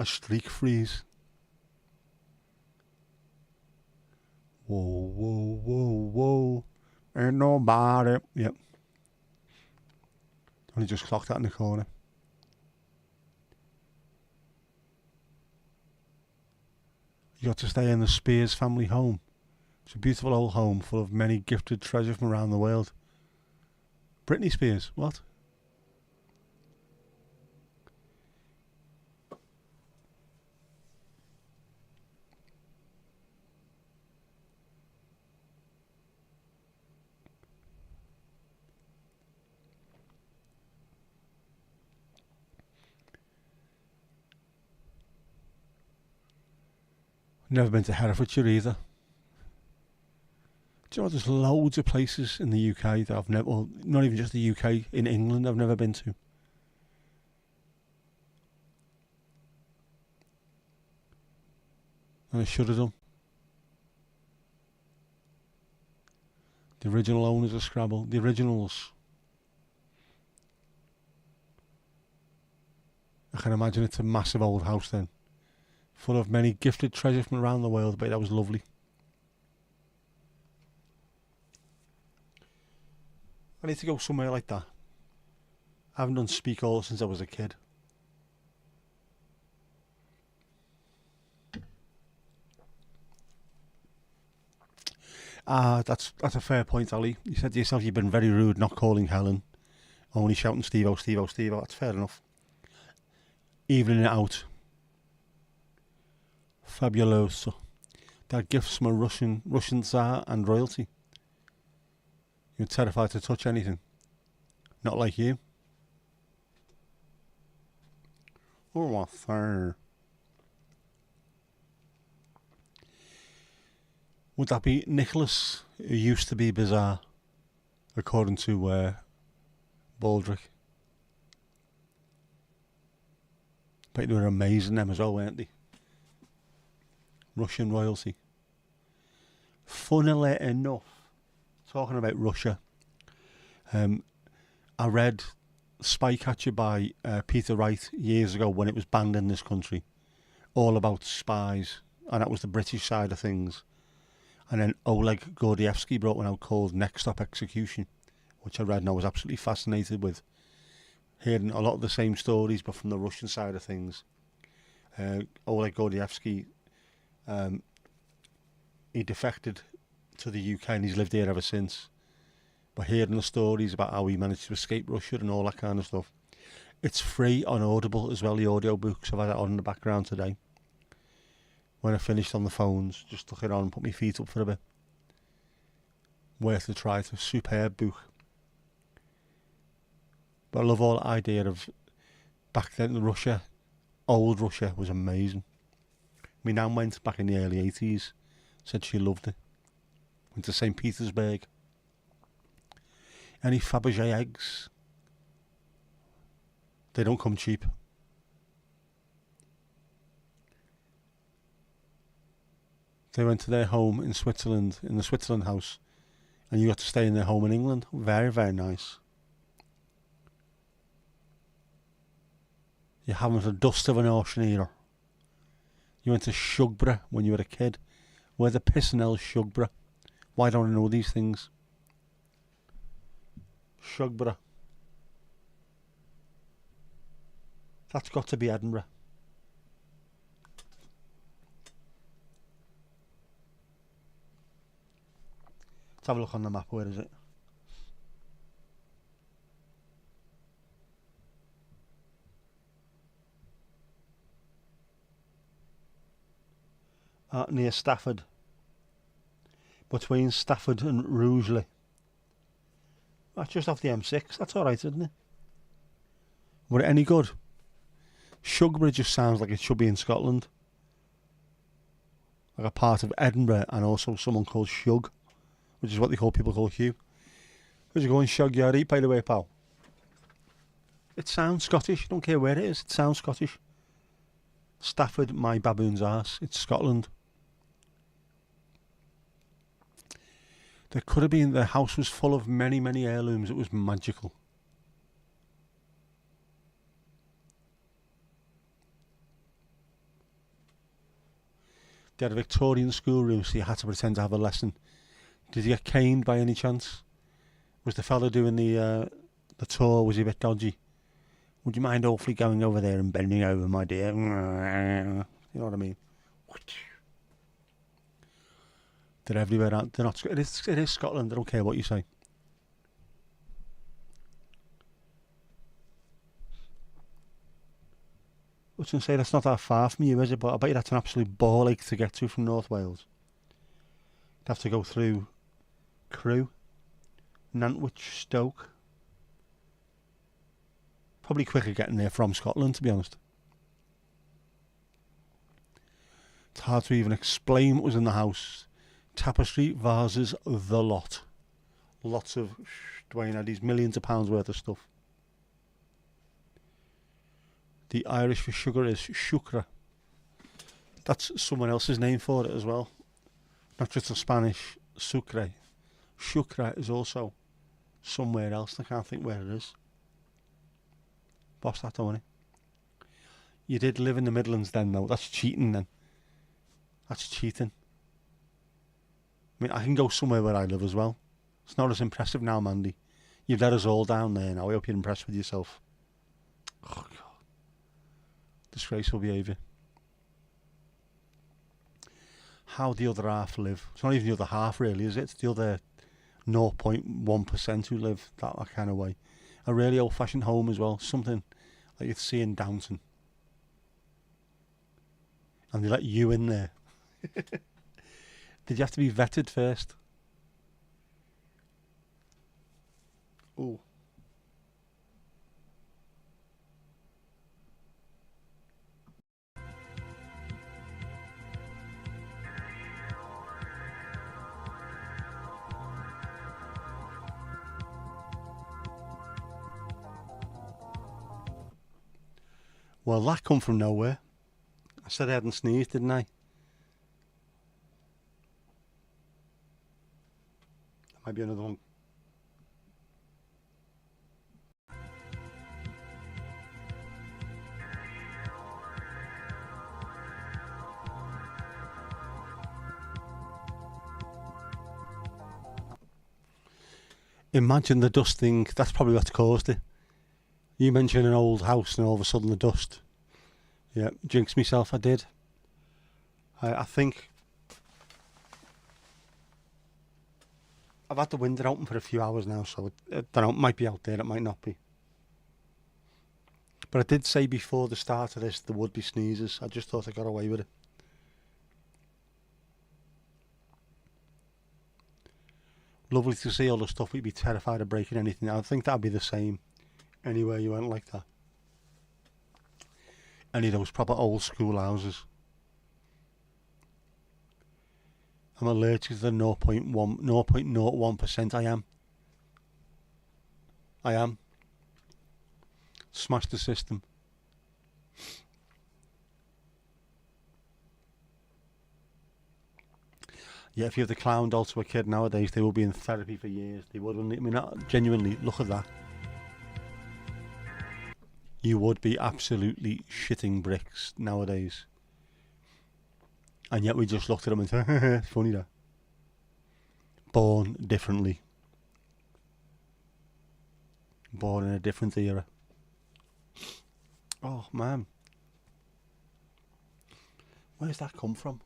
streak freeze. Whoa. Ain't nobody. Yep. Only just clocked that in the corner. You got to stay in the Spears family home. It's a beautiful old home full of many gifted treasures from around the world. Britney Spears, what? Never been to Herefordshire either. Do you know there's loads of places in the UK that I've never, well, not even just the UK, in England I've never been to. And I should have done. The original owners of Scrabble, the originals. I can imagine it's a massive old house then, full of many gifted treasures from around the world, but that was lovely. I need to go somewhere like that. I haven't done Speak All since I was a kid. That's a fair point, Ali. You said to yourself you've been very rude not calling Helen, only shouting Steve-O, Steve-O, Steve-O. That's fair enough. Evening it out. Fabuloso. They're gifts from a Russian Tsar and royalty. You're terrified to touch anything. Not like you. Oh, sir. Would that be Nicholas, who used to be bizarre, according to Baldrick? Bet they were amazing, them as well, weren't they? Russian royalty. Funnily enough, talking about Russia, I read Spycatcher by Peter Wright years ago when it was banned in this country, all about spies, and that was the British side of things. And then Oleg Gordievsky brought one out called Next Stop Execution, which I read and I was absolutely fascinated with, hearing a lot of the same stories but from the Russian side of things. Oleg Gordievsky, he defected to the UK and he's lived here ever since. But hearing the stories about how he managed to escape Russia and all that kind of stuff. It's free on Audible as well, the audio books. I've had it on in the background today. When I finished on the phones, just took it on and put my feet up for a bit. Worth a try. It's a superb book. But I love all the idea of back then Russia. Old Russia was amazing. My nan went back in the early 80s. Said she loved it. Went to St. Petersburg. Any Fabergé eggs? They don't come cheap. They went to their home in Switzerland, in the Switzerland house, and you got to stay in their home in England. Very, very nice. You haven't the dust of an ocean either. You went to Shugborough when you were a kid. Where the pissing hell's Shugborough? Why don't I know these things? Shugborough. That's got to be Edinburgh. Let's have a look on the map. Where is it? Near Stafford. Between Stafford and Rugeley. That's just off the M6. That's alright, isn't it? Were it any good? Shugborough just sounds like it should be in Scotland. Like a part of Edinburgh, and also someone called Shug, which is what they call people called Hugh. How's it going, Shug? You alright, by the way, pal? It sounds Scottish. Don't care where it is. It sounds Scottish. Stafford, my baboon's arse. It's Scotland. There could have been, the house was full of many, many heirlooms. It was magical. They had a Victorian schoolroom, so you had to pretend to have a lesson. Did you get caned by any chance? Was the fellow doing the tour, was he a bit dodgy? Would you mind awfully going over there and bending over, my dear? You know what I mean? They're everywhere. They're not. It is Scotland. I don't care what you say. I was going to say that's not that far from you, is it? But I bet you that's an absolute ball ache to get to from North Wales. You'd have to go through Crewe, Nantwich, Stoke. Probably quicker getting there from Scotland, to be honest. It's hard to even explain what was in the house. Tapestry, vases, the lot. Lots of Dwayne had these millions of pounds worth of stuff. The Irish for sugar is shukra. That's someone else's name for it as well. Not just the Spanish sucre. Shukra is also somewhere else. I can't think where it is. Boss that, don't you? You did live in the Midlands then, though. That's cheating then. That's cheating. I mean, I can go somewhere where I live as well. It's not as impressive now, Mandy. You've let us all down there now. I hope you're impressed with yourself. Oh, God. Disgraceful behaviour. How the other half live. It's not even the other half, really, is it? It's the other 0.1% who live that kind of way. A really old-fashioned home as well. Something like you'd see in Downton. And they let you in there. Did you have to be vetted first? Ooh. Well, that come from nowhere. I said I hadn't sneezed, didn't I? Might be another one. Imagine the dusting. That's probably what's caused it. You mentioned an old house and all of a sudden the dust. Yeah, jinxed myself, I did. I think I've had the window open for a few hours now, so I don't know, it might be out there, it might not be. But I did say before the start of this there would be sneezes. I just thought I got away with it. Lovely to see all the stuff. We'd be terrified of breaking anything. I think that'd be the same anywhere you went like that. Any of those proper old school houses. I'm allergic to the 0.01%. I am. Smash the system. Yeah, if you have the clown doll to a kid nowadays, they will be in therapy for years. They would, wouldn't they? I mean, genuinely, look at that. You would be absolutely shitting bricks nowadays. And yet we just looked at them and said, it's funny that. Born differently. Born in a different era. Oh, man. Where's that come from?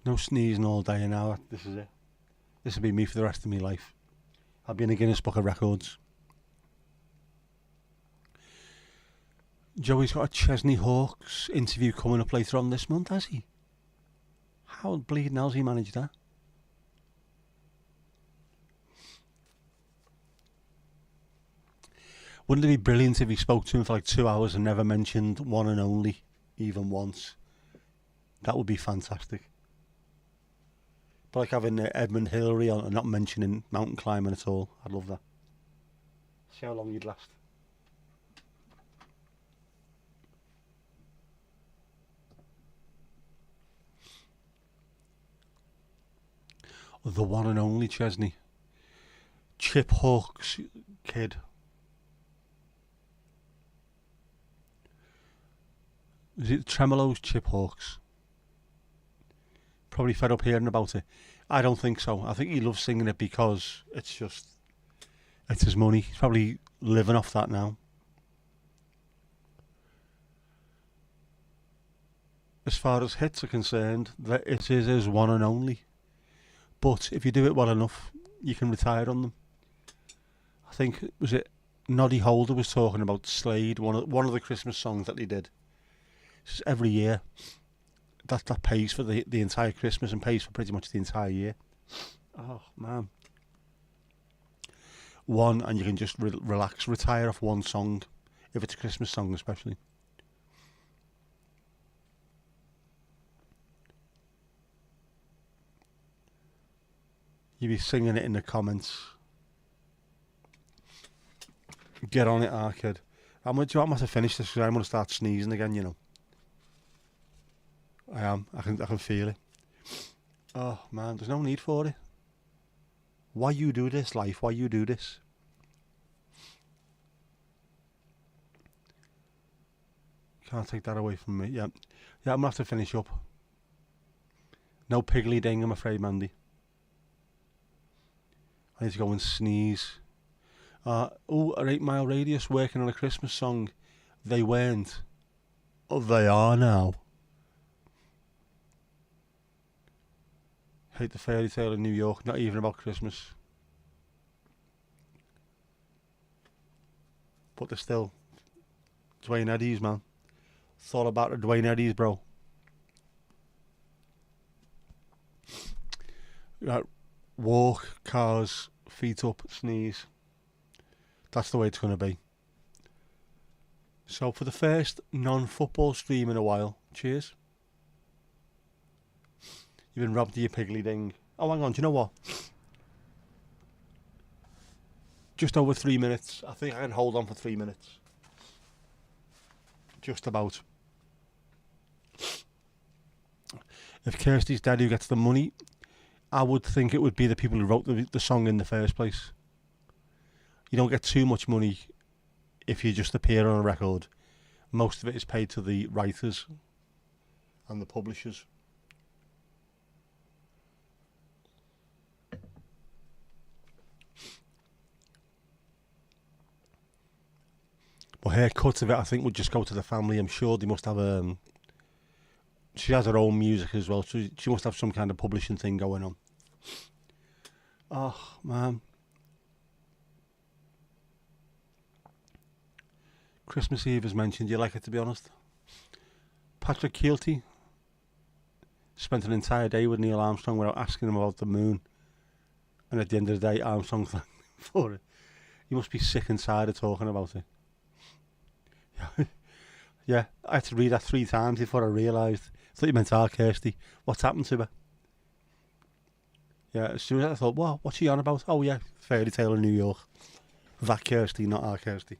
No sneezing all day an hour. This is it. This will be me for the rest of my life. I'll be in the Guinness Book of Records. Joey's got a Chesney Hawkes interview coming up later on this month, has he? How bleeding hell's he managed that? Wouldn't it be brilliant if he spoke to him for like 2 hours and never mentioned one and only, even once? That would be fantastic. But like having Edmund Hillary on and not mentioning mountain climbing at all. I'd love that. See how long you'd last. The one and only Chesney. Chip Hawkes kid. Is it Tremolo's Chip Hawkes? Probably fed up hearing about it. I don't think so. I think he loves singing it because it's his money. He's probably living off that now. As far as hits are concerned, that it is his one and only. But if you do it well enough, you can retire on them. I think, was it Noddy Holder was talking about Slade, one of the Christmas songs that he did. It's every year. That pays for the entire Christmas and pays for pretty much the entire year. Oh, man. One, and you can just relax, retire off one song, if it's a Christmas song especially. You'll be singing it in the comments. Get on it, Arkid. I'm going to finish this because I'm going to start sneezing again, you know. I am. I can feel it. Oh, man, there's no need for it. Why you do this, life? Why you do this? Can't take that away from me. Yeah, I'm going to have to finish up. No piggly ding, I'm afraid, Mandy. I need to go and sneeze. A 8 mile radius working on a Christmas song. They weren't. Oh, they are now. Hate the fairy tale in New York, not even about Christmas. But they're still Dwayne Eddies, man. It's all about the Dwayne Eddies, bro. Right, walk, cars, feet up, sneeze. That's the way it's going to be. So for the first non-football stream in a while, cheers. You've been robbed of your piggly ding. Oh, hang on, do you know what? Just over 3 minutes. I think I can hold on for 3 minutes. just about. If Kirsty's dead, who gets the money? I would think it would be the people who wrote the song in the first place. You don't get too much money if you just appear on a record. Most of it is paid to the writers and the publishers. But her cut of it, I think, would just go to the family. I'm sure they must have she has her own music as well, so she must have some kind of publishing thing going on. Oh, man. Christmas Eve is mentioned. You like it, to be honest? Patrick Keelty spent an entire day with Neil Armstrong without asking him about the moon. And at the end of the day, Armstrong thanked him for it. You must be sick and tired of talking about it. Yeah, I had to read that 3 times before I realised. I thought you meant our Kirsty. What's happened to her? Yeah, as soon as I thought, wow, what's she on about? Oh yeah, Fairy Tale in New York. That Kirsty, not our Kirsty.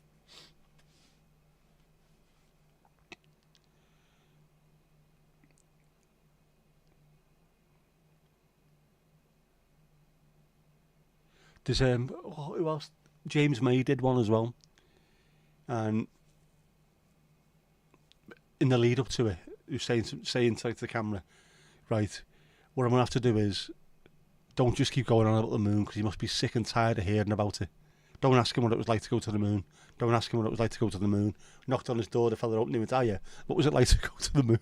There's who else? James May did one as well. And in the lead up to it, he was saying to the camera, right, what I'm going to have to do is, don't just keep going on about the moon, because he must be sick and tired of hearing about it. Don't ask him what it was like to go to the moon. Don't ask him what it was like to go to the moon. Knocked on his door, the fella opened him and said, oh yeah, what was it like to go to the moon?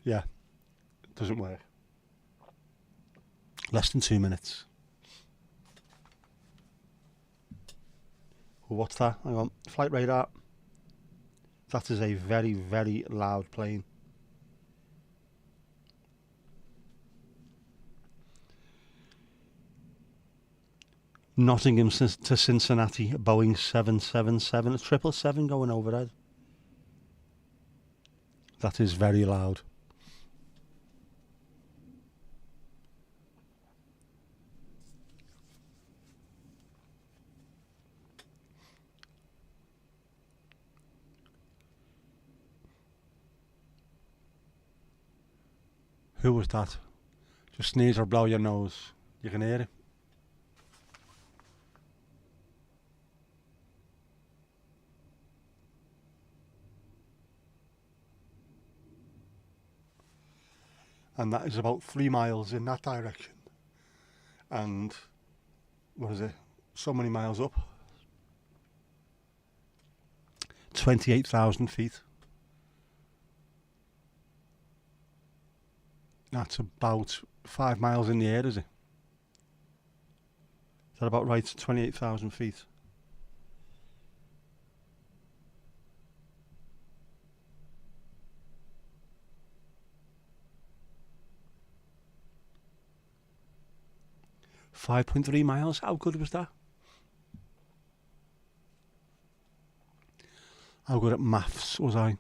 Yeah, it doesn't work. Less than 2 minutes. Well, what's that? Hang on. Flight radar. That is a very, very loud plane. Nottingham to Cincinnati, Boeing 777. It's 777 going overhead. That is very loud. Who was that? Just sneeze or blow your nose. You can hear it. And that is about 3 miles in that direction. And what is it? So many miles up. 28,000 feet. That's about 5 miles in the air, is it? Is that about right? 28,000 feet. .3 miles. How good was that? How good at maths was I?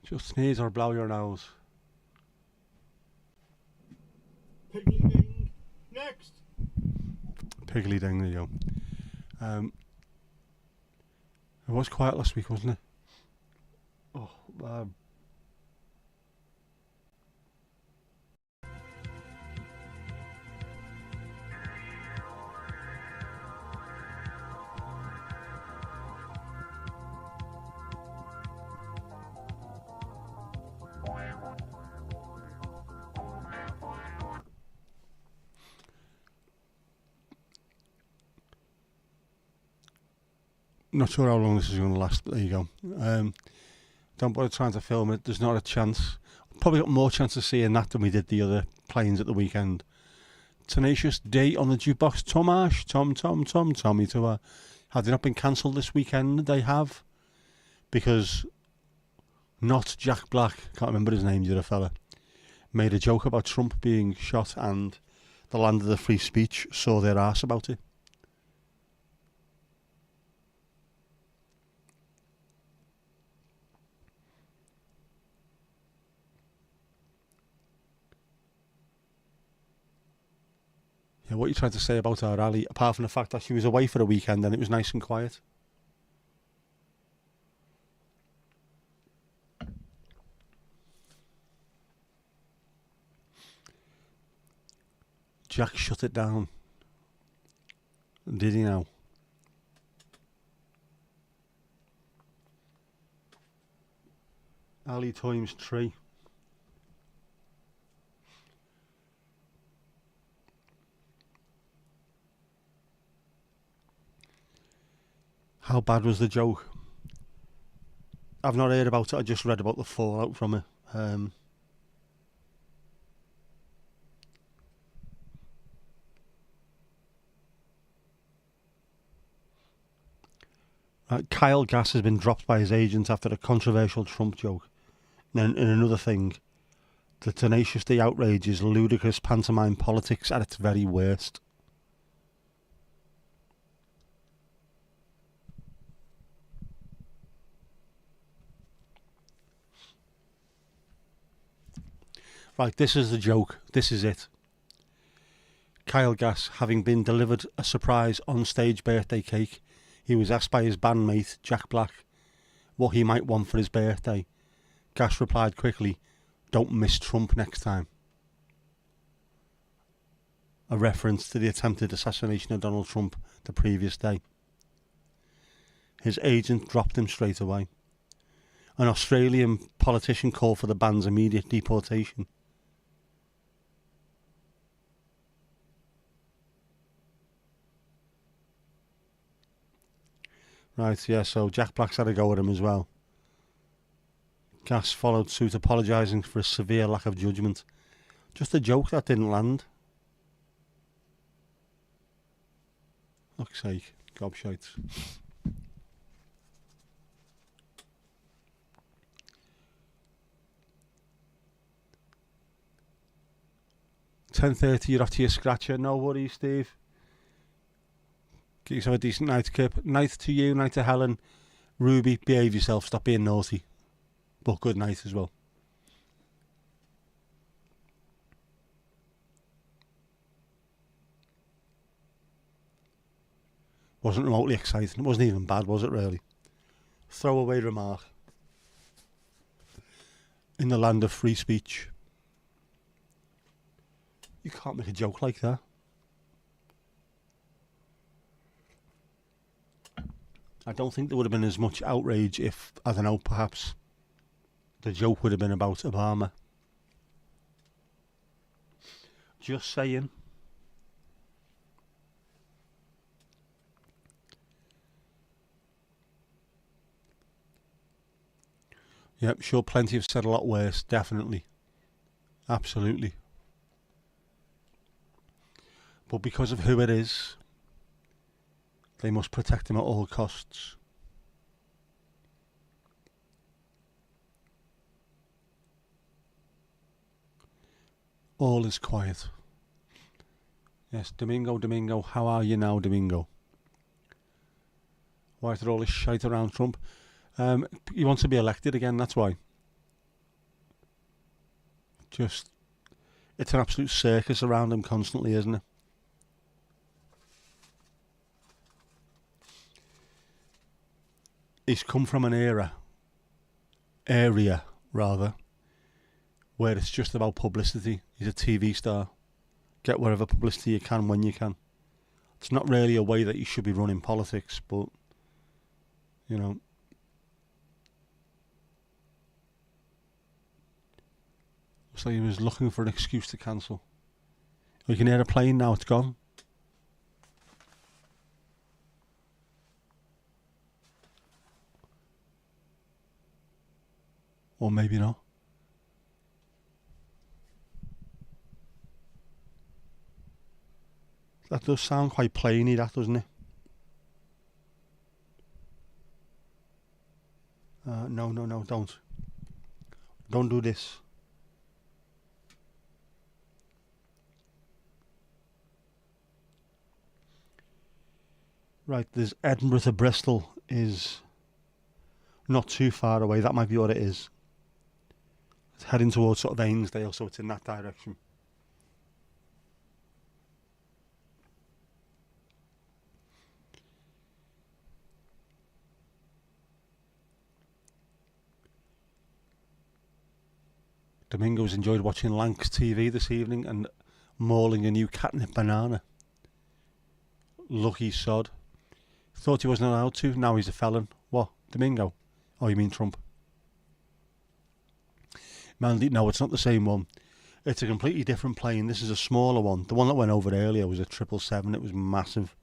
Just sneeze or blow your nose. Piggly ding. Next. Piggly ding, there you go. It was quiet last week, wasn't it? Oh, not sure how long this is going to last, but there you go. Don't bother trying to film it. There's not a chance. Probably got more chance of seeing that than we did the other planes at the weekend. Tenacious D on the jukebox. Tomash, Tommy to have they not been cancelled this weekend? They have, because not Jack Black, can't remember his name, the other fella, made a joke about Trump being shot, and the land of the free speech saw their arse about it. Yeah, what you tried to say about our Ali, apart from the fact that she was away for a weekend and it was nice and quiet. Jack shut it down. Did he now? Ali times 3. How bad was the joke? I've not heard about it. I just read about the fallout from it. Kyle Gass has been dropped by his agent after a controversial Trump joke. And another thing, the Tenacious D outrage is ludicrous pantomime politics at its very worst. Right, this is the joke. This is it. Kyle Gass, having been delivered a surprise on-stage birthday cake, he was asked by his bandmate, Jack Black, what he might want for his birthday. Gass replied quickly, "Don't miss Trump next time." A reference to the attempted assassination of Donald Trump the previous day. His agent dropped him straight away. An Australian politician called for the band's immediate deportation. Right, yeah, so Jack Black's had a go at him as well. Gass followed suit, apologising for a severe lack of judgment. Just a joke that didn't land. Fuck's sake, gobshite. $10:30, you're off to your scratcher. No worries, Steve. Get yourself a decent night, Kip. Night to you, night to Helen. Ruby, behave yourself, stop being naughty. But good night as well. Wasn't remotely exciting. It wasn't even bad, was it really? Throwaway remark. In the land of free speech. You can't make a joke like that. I don't think there would have been as much outrage if, I don't know, perhaps the joke would have been about Obama. Just saying. Yep, sure, plenty have said a lot worse, definitely. Absolutely. But because of who it is, they must protect him at all costs. All is quiet. Yes, Domingo, how are you now, Domingo? Why is there all this shite around Trump? He wants to be elected again, that's why. It's an absolute circus around him constantly, isn't it? He's come from an area, where it's just about publicity. He's a TV star. Get whatever publicity you can when you can. It's not really a way that you should be running politics, but, you know. Looks like he was looking for an excuse to cancel. We can hear a plane now, it's gone. Or maybe not. That does sound quite plainy, that, doesn't it? No, don't. Don't do this. Right, there's Edinburgh to Bristol is not too far away. That might be what it is. It's heading towards sort of Ainsdale, so it's in that direction. Domingos enjoyed watching Lanx TV this evening and mauling a new catnip banana. Lucky sod. Thought he wasn't allowed to, now he's a felon. What, Domingo? Oh, you mean Trump? Mandy, no, it's not the same one. It's a completely different plane. This is a smaller one. The one that went over earlier was a 777. It was massive.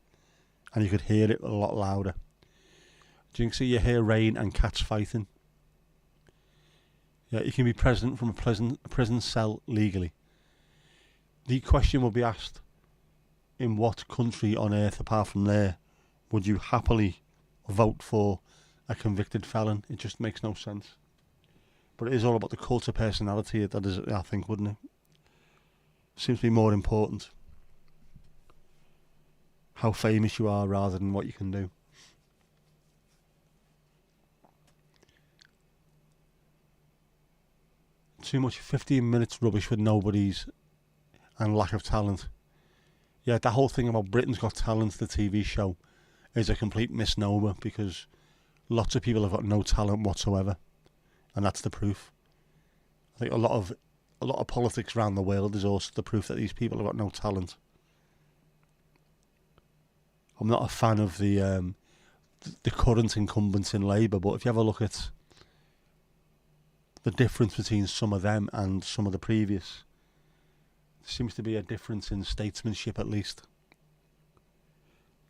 And you could hear it a lot louder. Jinxie, you hear rain and cats fighting. Yeah, you can be president from a prison cell legally. The question will be asked, in what country on earth, apart from there, would you happily vote for a convicted felon? It just makes no sense. But it is all about the cult of personality, that is, I think, wouldn't it? Seems to be more important how famous you are rather than what you can do. Too much 15 minutes rubbish with nobodies and lack of talent. Yeah, that whole thing about Britain's Got Talent, the TV show, is a complete misnomer because lots of people have got no talent whatsoever, and that's the proof. I think a lot of politics around the world is also the proof that these people have got no talent. I'm not a fan of the current incumbents in Labour, but if you have a look at the difference between some of them and some of the previous, there seems to be a difference in statesmanship at least.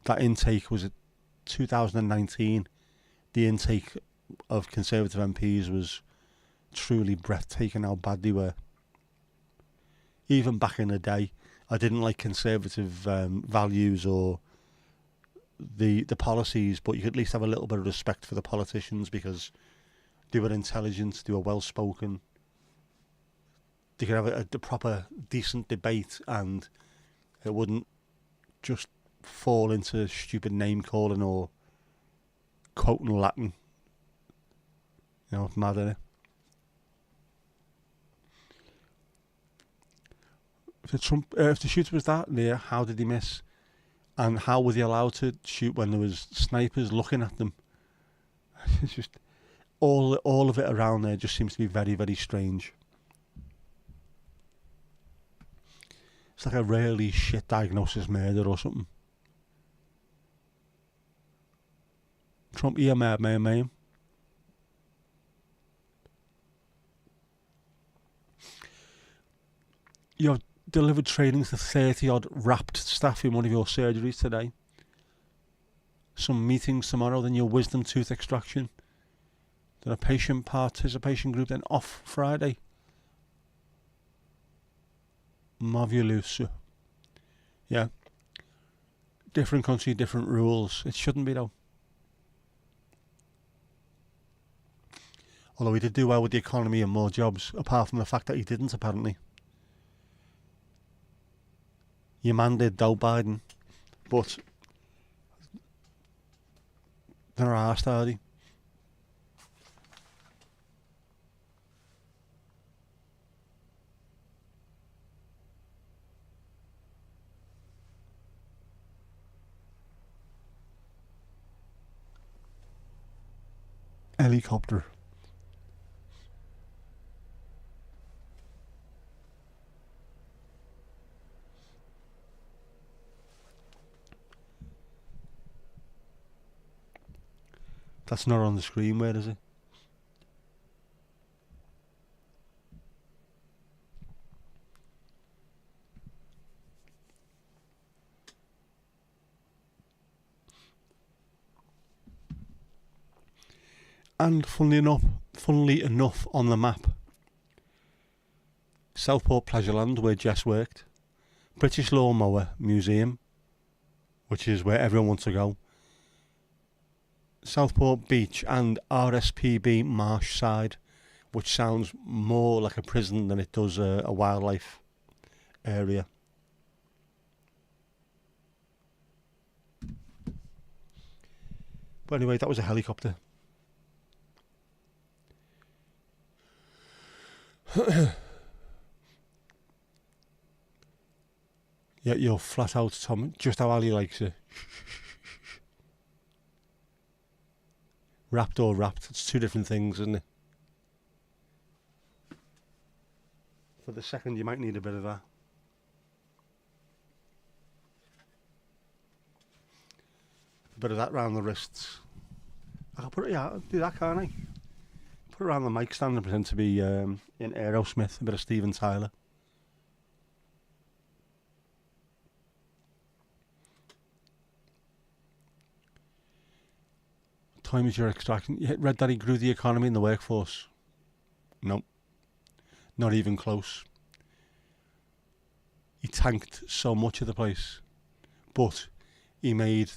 That intake was 2019. The intake of Conservative MPs was truly breathtaking how bad they were. Even back in the day, I didn't like Conservative values or the policies, but you could at least have a little bit of respect for the politicians because they were intelligent, they were well spoken. They could have a proper, decent debate, and it wouldn't just fall into stupid name calling or quoting Latin. You know, mad, innit? If the shooter was that near, how did he miss? And how were they allowed to shoot when there was snipers looking at them? It's just all of it around there just seems to be very, very strange. It's like a really shit diagnosis murder or something. Trump, yeah, man. You have delivered trainings to 30-odd wrapped staff in one of your surgeries today. Some meetings tomorrow, then your wisdom tooth extraction. Then a patient participation group, then off Friday. Marvelous. Yeah. Different country, different rules. It shouldn't be though. Although he did do well with the economy and more jobs, apart from the fact that he didn't apparently. Your man did though, Biden. But they're arsed, are they? Helicopter. That's not on the screen, where is it? And funnily enough, on the map, Southport Pleasureland, where Jess worked, British Lawnmower Museum, which is where everyone wants to go, Southport Beach, and RSPB Marsh Side, which sounds more like a prison than it does a wildlife area. But anyway, that was a helicopter. Yeah, you're flat out, Tom. Just how Ali likes it. Wrapped or wrapped. It's two different things, isn't it? For the second, you might need a bit of that. A bit of that round the wrists. I can put it, yeah, I'll do that, can't I? Put it around the mic stand and pretend to be in Aerosmith, a bit of Steven Tyler. Time is your extraction. You read that he grew the economy in the workforce? Nope. Not even close. He tanked so much of the place, but he made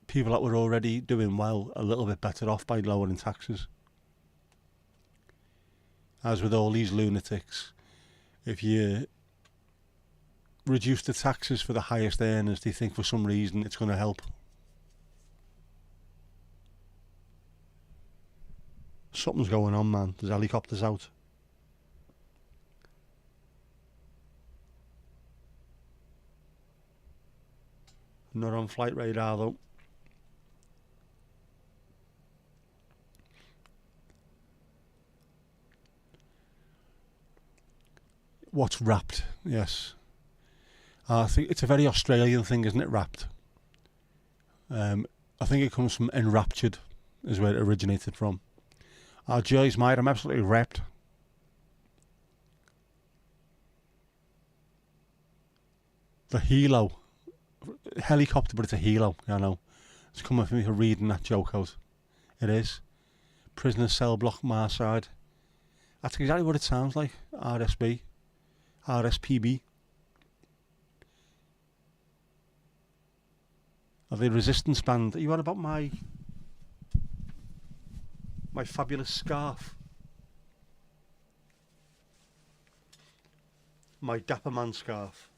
people that were already doing well a little bit better off by lowering taxes. As with all these lunatics, if you reduce the taxes for the highest earners, they think for some reason it's going to help. Something's going on, man. There's helicopters out. Not on flight radar though. What's wrapped? Yes. I think it's a very Australian thing, isn't it, wrapped? I think it comes from enraptured, is where it originated from. Joyce, mate, I'm absolutely wrapped. The helo. Helicopter, but it's a helo, I know. It's coming for me for reading that joke out. It is. Prisoner cell block Marside. That's exactly what it sounds like. RSB. RSPB. Are they resistance band? Are you on about my fabulous scarf? My Dapper Man scarf.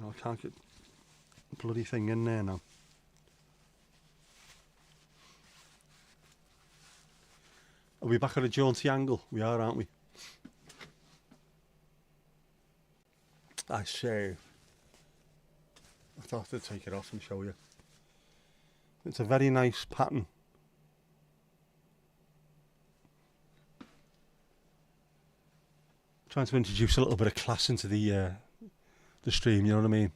I can't get the bloody thing in there now. Are we back at a jaunty angle? We are, aren't we? I say. I thought I'd take it off and show you. It's a very nice pattern. Trying to introduce a little bit of class into the stream, you know what I mean?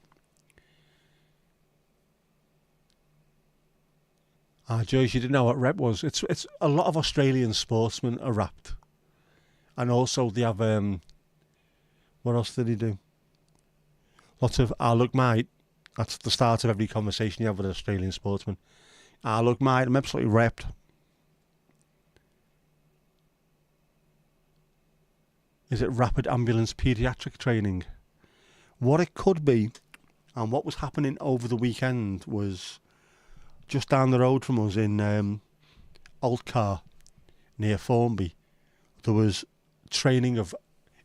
Joyce, you didn't know what rep was. It's a lot of Australian sportsmen are wrapped. And also they have what else did he do? Lots of look mate. That's the start of every conversation you have with an Australian sportsman. Look mate, I'm absolutely wrapped. Is it rapid ambulance paediatric training? What it could be, and what was happening over the weekend, was just down the road from us in Altcar, near Formby. There was training of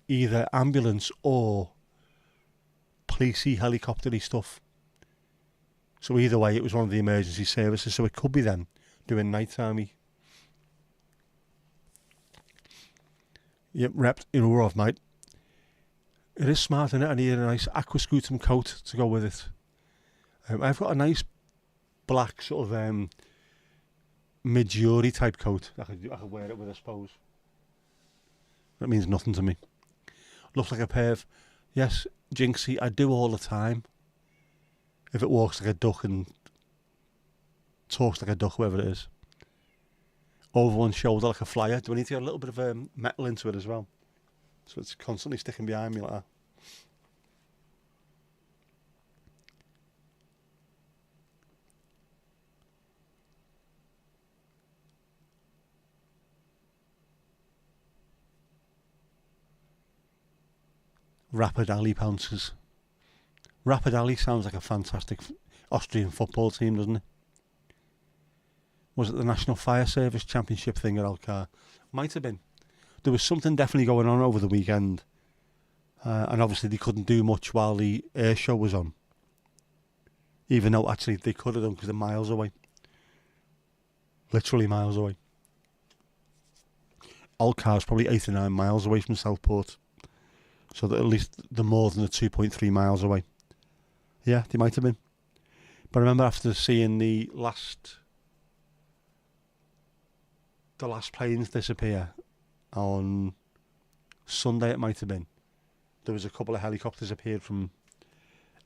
either ambulance or policey helicoptery stuff. So either way, it was one of the emergency services. So it could be them doing night-timey. Yep, repped in awe of, mate. It is smart, isn't it? I need a nice aquascutum coat to go with it. I've got a nice black sort of mid-jury type coat. I could wear it with, I suppose. That means nothing to me. Looks like a pair of... Yes, Jinxie, I do all the time. If it walks like a duck and talks like a duck, whoever it is. Over one shoulder like a flyer. Do I need to get a little bit of metal into it as well? So it's constantly sticking behind me like that. Rapid Alley Pouncers. Rapid Alley sounds like a fantastic Austrian football team, doesn't it? Was it the National Fire Service Championship thing at Alcar? Might have been. There was something definitely going on over the weekend. And obviously they couldn't do much while the air show was on. Even though actually they could have done because they're miles away. Literally miles away. Alcar's probably 8 or 9 miles away from Southport. So that at least they're more than the 2.3 miles away. Yeah, they might have been. But I remember after seeing the last the last planes disappear on Sunday, it might have been. There was a couple of helicopters appeared from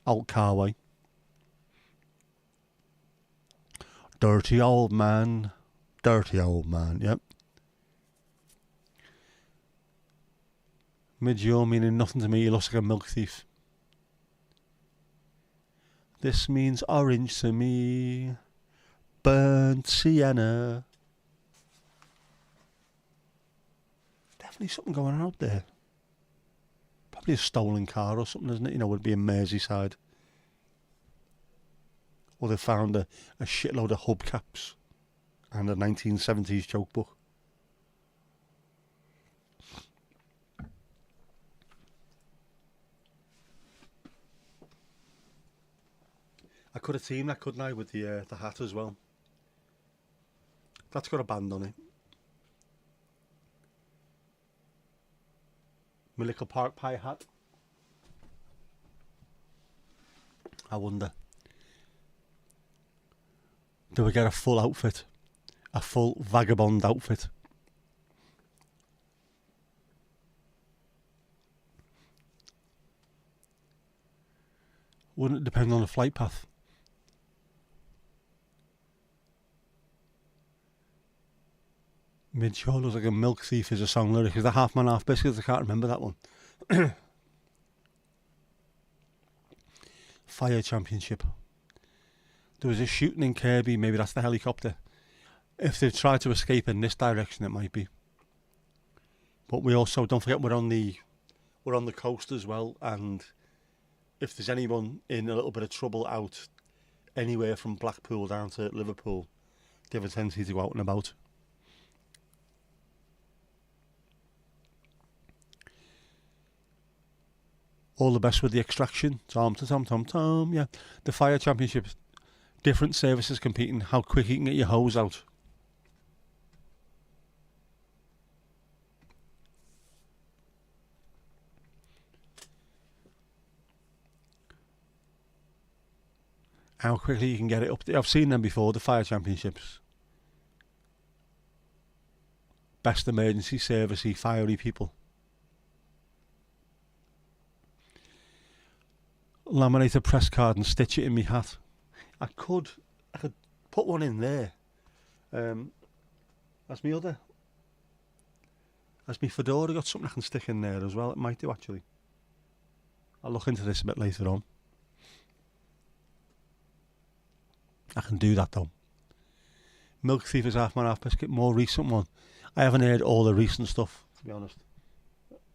out Carway. Dirty old man, yep. Mid-yaw meaning nothing to me, he looks like a milk thief. This means orange to me, burnt sienna. Definitely something going on out there. Probably a stolen car or something, isn't it? You know, would be in Merseyside. Or they found a shitload of hubcaps and a 1970s joke book. I could have teamed that, couldn't I, with the hat as well. That's got a band on it. My little park pie hat. I wonder, do we get a full outfit? A full vagabond outfit? Wouldn't it depend on the flight path? Mid-show looks like a milk thief is a song lyric. Is that Half Man Half Biscuits? I can't remember that one. Fire Championship. There was a shooting in Kirby, maybe that's the helicopter. If they've tried to escape in this direction, it might be. But we also, don't forget, we're on the coast as well, and if there's anyone in a little bit of trouble out anywhere from Blackpool down to Liverpool, they have a tendency to go out and about. All the best with the extraction. Tom, yeah. The Fire Championships. Different services competing. How quick you can get your hose out. How quickly you can get it up. I've seen them before, the Fire Championships. Best emergency servicey, fiery people. Laminate a press card and stitch it in my hat. I could put one in there. Has my fedora got something I can stick in there as well? It might do, actually. I'll look into this a bit later on. I can do that though. Milk Thief is Half Man Half Biscuit, more recent one. I haven't heard all the recent stuff, to be honest.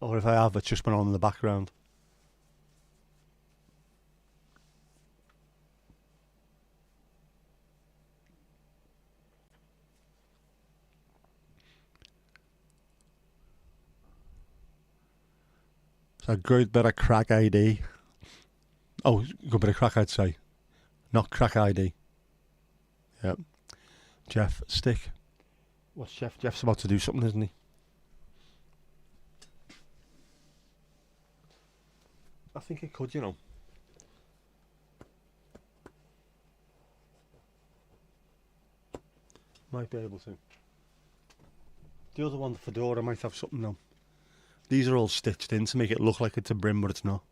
Or if I have, it's just been on in the background. A good bit of crack ID. Oh, good bit of crack, I'd say. Not crack ID. Yep. Jeff, stick. What's Jeff? Jeff's about to do something, isn't he? I think it could, you know. Might be able to. The other one, the fedora, might have something though. These are all stitched in to make it look like it's a brim, but it's not.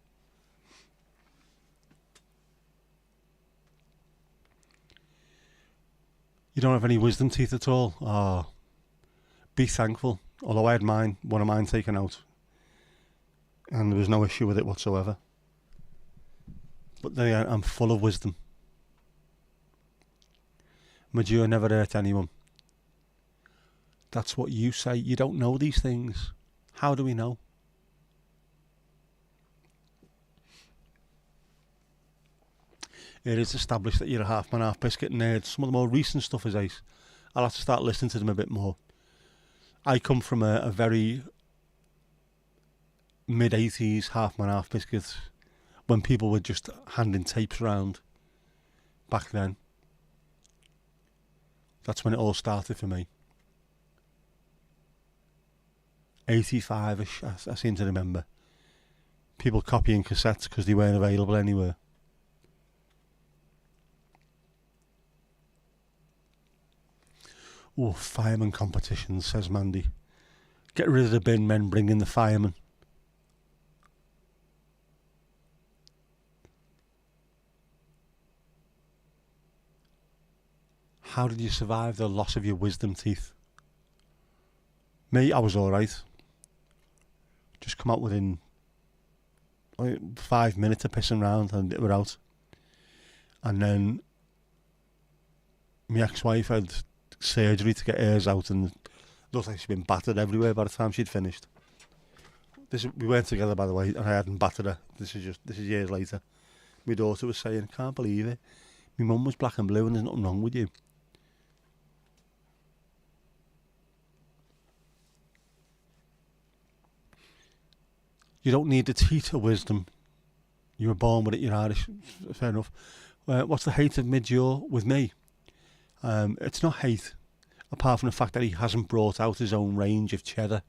You don't have any wisdom teeth at all? Ah, be thankful. Although I had one of mine taken out, and there was no issue with it whatsoever. But then I'm full of wisdom. Major never hurt anyone. That's what you say. You don't know these things. How do we know? It is established that you're a Half Man Half Biscuit nerd. Some of the more recent stuff is ace. I'll have to start listening to them a bit more. I come from a very mid-80s Half Man Half Biscuit, when people were just handing tapes around back then. That's when it all started for me. 85ish, I seem to remember. People copying cassettes because they weren't available anywhere. Oh, fireman competitions, says Mandy. Get rid of the bin men, bring in the firemen. How did you survive the loss of your wisdom teeth? Me, I was alright. Just come out within 5 minutes of pissing around and it were out. And then my ex-wife had surgery to get hers out and it looked like she'd been battered everywhere by the time she'd finished. We weren't together, by the way, and I hadn't battered her. This is years later. My daughter was saying, I can't believe it. My mum was black and blue and there's nothing wrong with you. You don't need the teeth of wisdom. You were born with it, you're Irish. Fair enough. What's the hate of mid-jaw with me? It's not hate, apart from the fact that he hasn't brought out his own range of cheddar.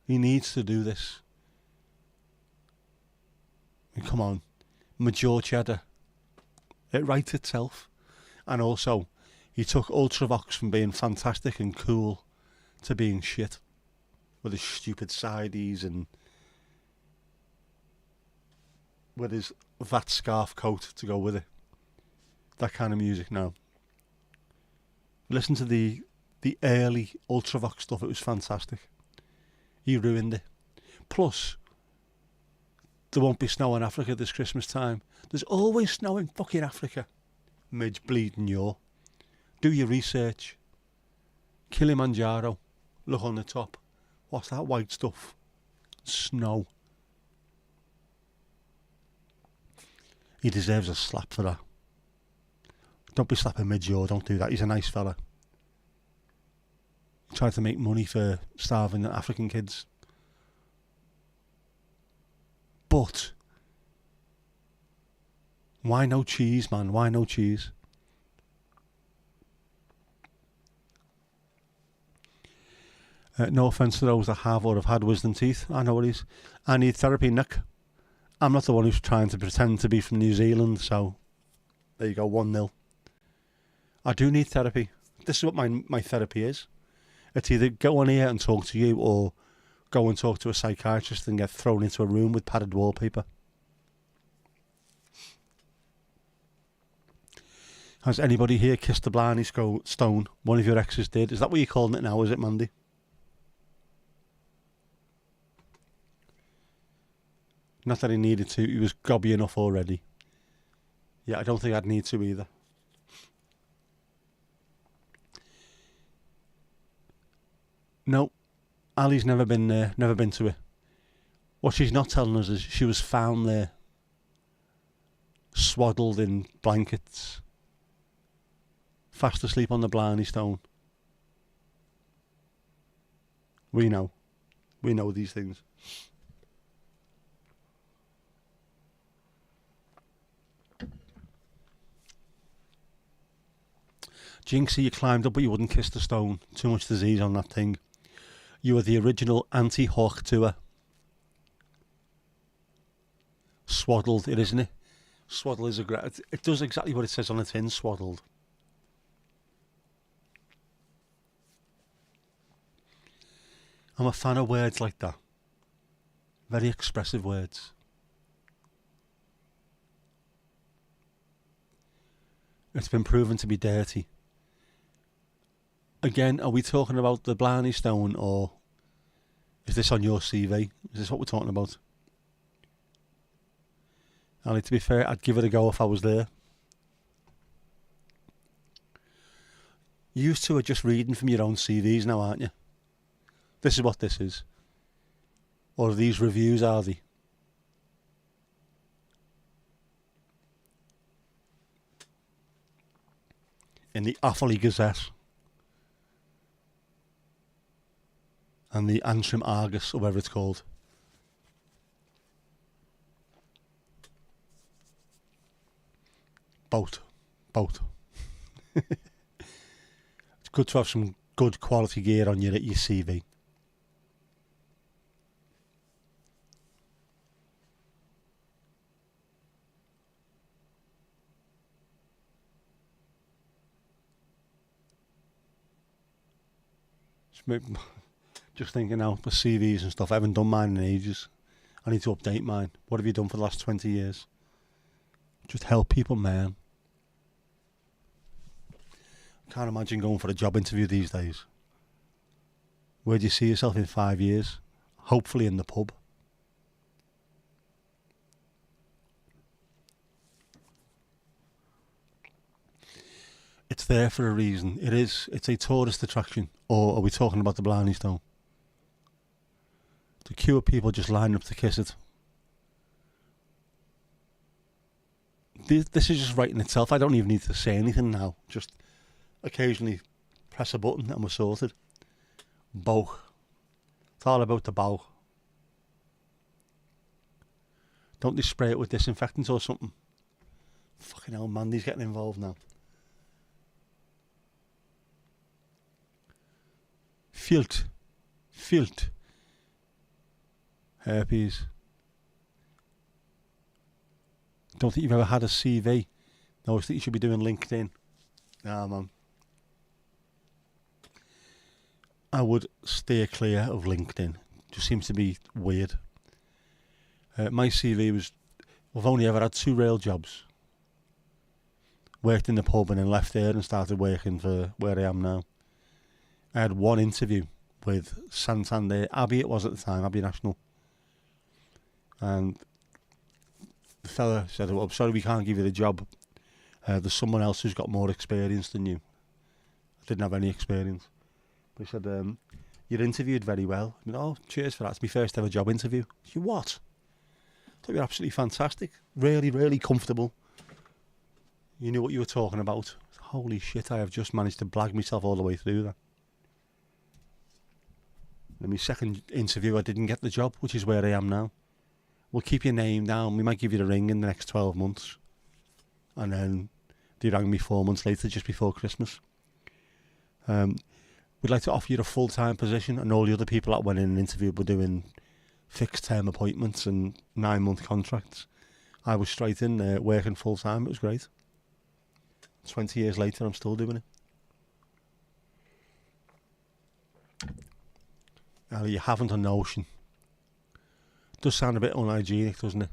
He needs to do this. I mean, come on. Mid-jaw cheddar. It writes itself. And also, he took Ultravox from being fantastic and cool to being shit. With his stupid sideys and with his that scarf coat to go with it. That kind of music now. Listen to the early Ultravox stuff, it was fantastic. He ruined it. Plus, there won't be snow in Africa this Christmas time. There's always snow in fucking Africa. Midge bleeding yaw. Do your research. Kilimanjaro. Look on the top. What's that white stuff? Snow. He deserves a slap for that. Don't be slapping mid-jaw, don't do that. He's a nice fella. He tried to make money for starving African kids. But why no cheese, man? Why no cheese? No offence to those that have or have had wisdom teeth. I know what it is. I need therapy, Nick. I'm not the one who's trying to pretend to be from New Zealand, so there you go, 1-0. I do need therapy. This is what my therapy is. It's either go on here and talk to you or go and talk to a psychiatrist and get thrown into a room with padded wallpaper. Has anybody here kissed the Blarney Stone? One of your exes did. Is that what you're calling it now, is it, Mandy? Not that he needed to, he was gobby enough already. Yeah, I don't think I'd need to either. No, Ali's never been there, never been to it. What she's not telling us is she was found there, swaddled in blankets, fast asleep on the Blarney Stone. We know these things. Jinxie, you climbed up but you wouldn't kiss the stone. Too much disease on that thing. You were the original anti-hawk tour. Swaddled, it isn't it? Swaddle is it does exactly what it says on the tin, swaddled. I'm a fan of words like that. Very expressive words. It's been proven to be dirty. Again, are we talking about the Blarney Stone or is this on your CV? Is this what we're talking about? Ali, to be fair, I'd give it a go if I was there. You two are just reading from your own CVs now, aren't you? This is what this is. Or are these reviews, are they? In the Offaly Gazette. And the Antrim Argus, or whatever it's called. Both. It's good to have some good quality gear on your CV. Just thinking now, the CVs and stuff. I haven't done mine in ages. I need to update mine. What have you done for the last 20 years? Just help people, man. Can't imagine going for a job interview these days. Where do you see yourself in 5 years? Hopefully in the pub. It's there for a reason. It is. It's a tourist attraction. Or are we talking about the Blarney Stone? The queue of people just lining up to kiss it. This is just writing itself. I don't even need to say anything now. Just occasionally press a button and we're sorted. Bow. It's all about the bow. Don't they spray it with disinfectant or something? Fucking hell, Mandy's getting involved now. Filt. Herpes. Don't think you've ever had a CV. No, I think you should be doing LinkedIn. Nah, man. I would steer clear of LinkedIn. Just seems to be weird. My CV was... I've only ever had 2 real jobs. Worked in the pub and then left there and started working for where I am now. I had 1 interview with Santander. Abbey it was at the time, Abbey National. And the fella said, well, I'm sorry we can't give you the job. There's someone else who's got more experience than you. I didn't have any experience. But he said, you're interviewed very well. I mean, oh, cheers for that. It's my first ever job interview. I said, what? I thought you were absolutely fantastic. Really, really comfortable. You knew what you were talking about. Holy shit, I have just managed to blag myself all the way through that. In my second interview, I didn't get the job, which is where I am now. We'll keep your name down. We might give you the ring in the next 12 months. And then they rang me 4 months later, just before Christmas. We'd like to offer you a full-time position, and all the other people that went in and interviewed were doing fixed-term appointments and 9-month contracts. I was straight in there, working full-time. It was great. 20 years later, I'm still doing it. You haven't a notion. Does sound a bit unhygienic, doesn't it?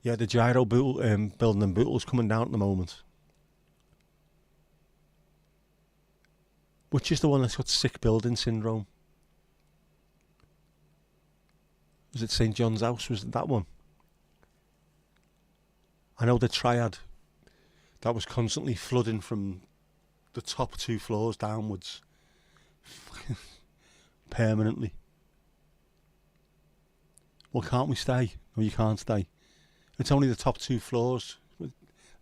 Yeah, the gyro building in Bootle's coming down at the moment. Which is the one that's got sick building syndrome? Was it St John's House? Was it that one? I know the Triad. That was constantly flooding from the top 2 floors downwards. Permanently. Well, can't we stay? No, you can't stay. It's only the top 2 floors. The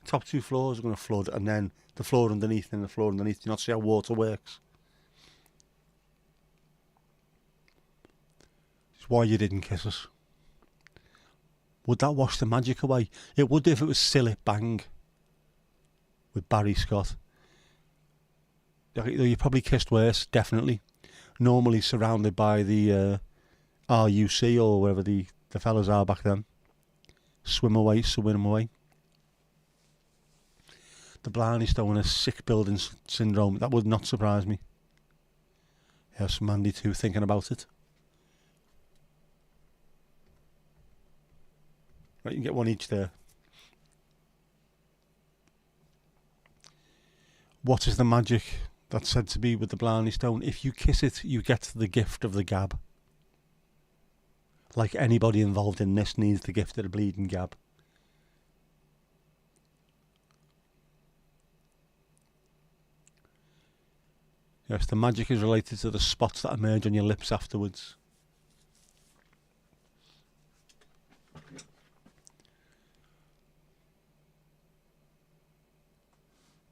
top 2 floors are going to flood, and then the floor underneath and the floor underneath. Do you not see how water works? It's why you didn't kiss us. Would that wash the magic away? It would if it was Silly Bang with Barry Scott. You probably kissed worse, definitely. Normally surrounded by the RUC or wherever the fellas are back then. Swim away. The Blarney Stone has sick building syndrome. That would not surprise me. Yes, Mandy too, thinking about it. Right, you can get 1 each there. What is the magic that's said to be with the Blarney Stone? If you kiss it, you get the gift of the gab. Like anybody involved in this needs the gift of the bleeding gab. Yes, the magic is related to the spots that emerge on your lips afterwards.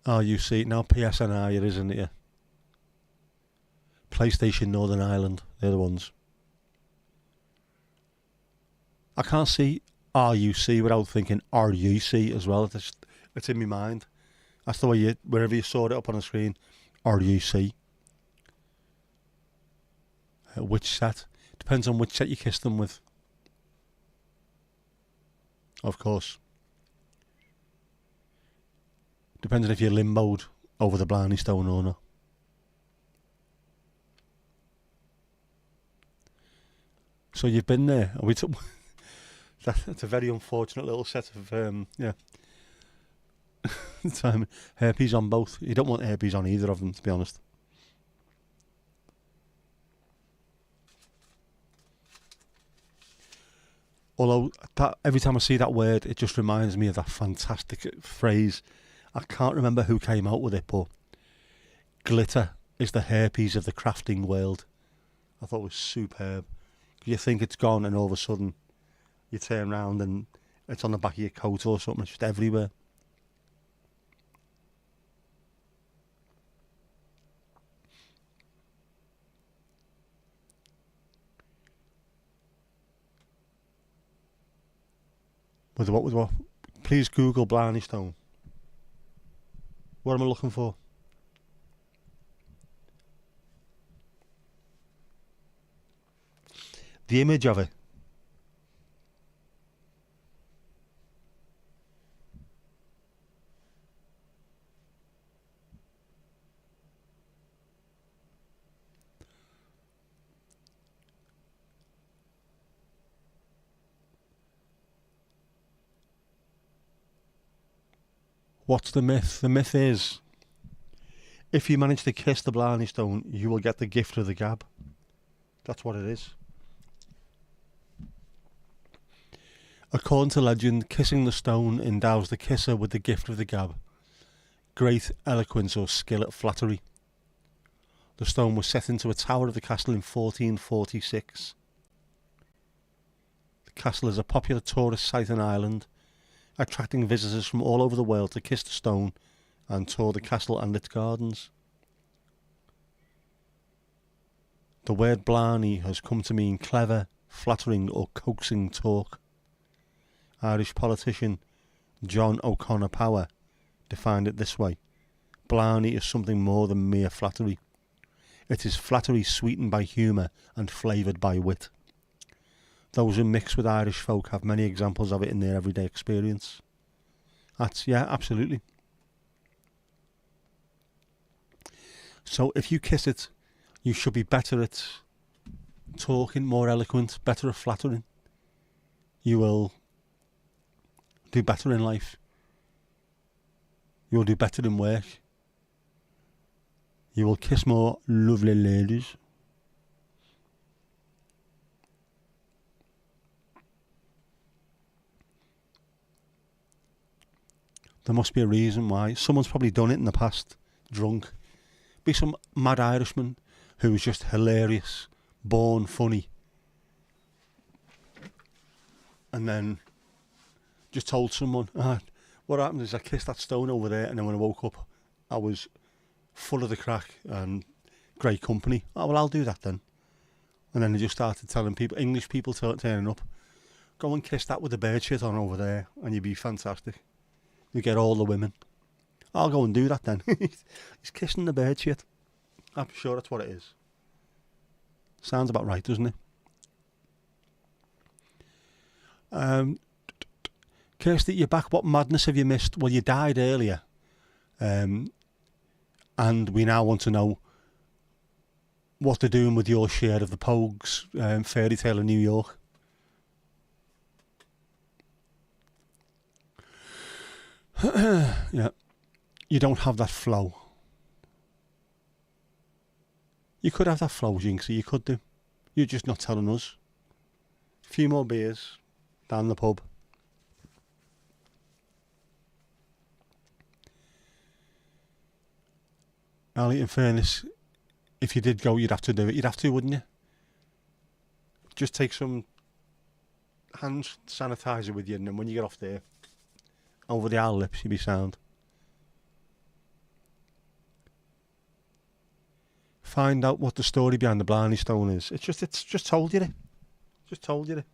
Oh, you see, now PSNI it is, isn't it? Yeah. PlayStation Northern Ireland, they're the ones. I can't see RUC without thinking RUC as well. It's in my mind. That's the way wherever you saw it up on the screen, RUC. Which set? Depends on which set you kiss them with. Of course. Depends on if you're limboed over the Blarney Stone or not. So you've been there. We took that's a very unfortunate little set of time. Herpes on both. You don't want herpes on either of them, to be honest. Although every time I see that word, it just reminds me of that fantastic phrase. I can't remember who came out with it, but glitter is the herpes of the crafting world. I thought it was superb. You think it's gone, and all of a sudden, you turn around and it's on the back of your coat or something. It's just everywhere. With what? Please Google Blarney Stone. What am I looking for? The image of it. What's the myth? The myth is, if you manage to kiss the Blarney Stone, you will get the gift of the gab. That's what it is. According to legend, kissing the stone endows the kisser with the gift of the gab, great eloquence or skill at flattery. The stone was set into a tower of the castle in 1446. The castle is a popular tourist site in Ireland, attracting visitors from all over the world to kiss the stone and tour the castle and its gardens. The word Blarney has come to mean clever, flattering or coaxing talk. Irish politician John O'Connor Power defined it this way: Blarney is something more than mere flattery. It is flattery sweetened by humour and flavoured by wit. Those who mix with Irish folk have many examples of it in their everyday experience. Yeah, absolutely. So if you kiss it, you should be better at talking, more eloquent, better at flattering. You will do better in life. You'll do better in work. You will kiss more lovely ladies. There must be a reason why. Someone's probably done it in the past, drunk. Be some mad Irishman who was just hilarious, born funny, and then just told someone, what happened is I kissed that stone over there, and then when I woke up, I was full of the crack and great company. Oh, well, I'll do that then. And then they just started telling people, English people turning up, go and kiss that with the bird shit on over there, and you'd be fantastic. You get all the women. I'll go and do that then. He's kissing the bird shit. I'm sure that's what it is. Sounds about right, doesn't it? Kirsty, you're back. What madness have you missed? Well, you died earlier. And we now want to know what they're doing with your share of the Pogues fairy tale of New York. Yeah. You don't have that flow. You could have that flow, Jinxie. You could do. You're just not telling us. A few more beers down the pub. Ali, in fairness, if you did go, you'd have to do it. You'd have to, wouldn't you? Just take some hand sanitizer with you, and then when you get off there, over the owl lips, you'd be sound. Find out what the story behind the Blarney Stone is. It's just told you it. Just told you it.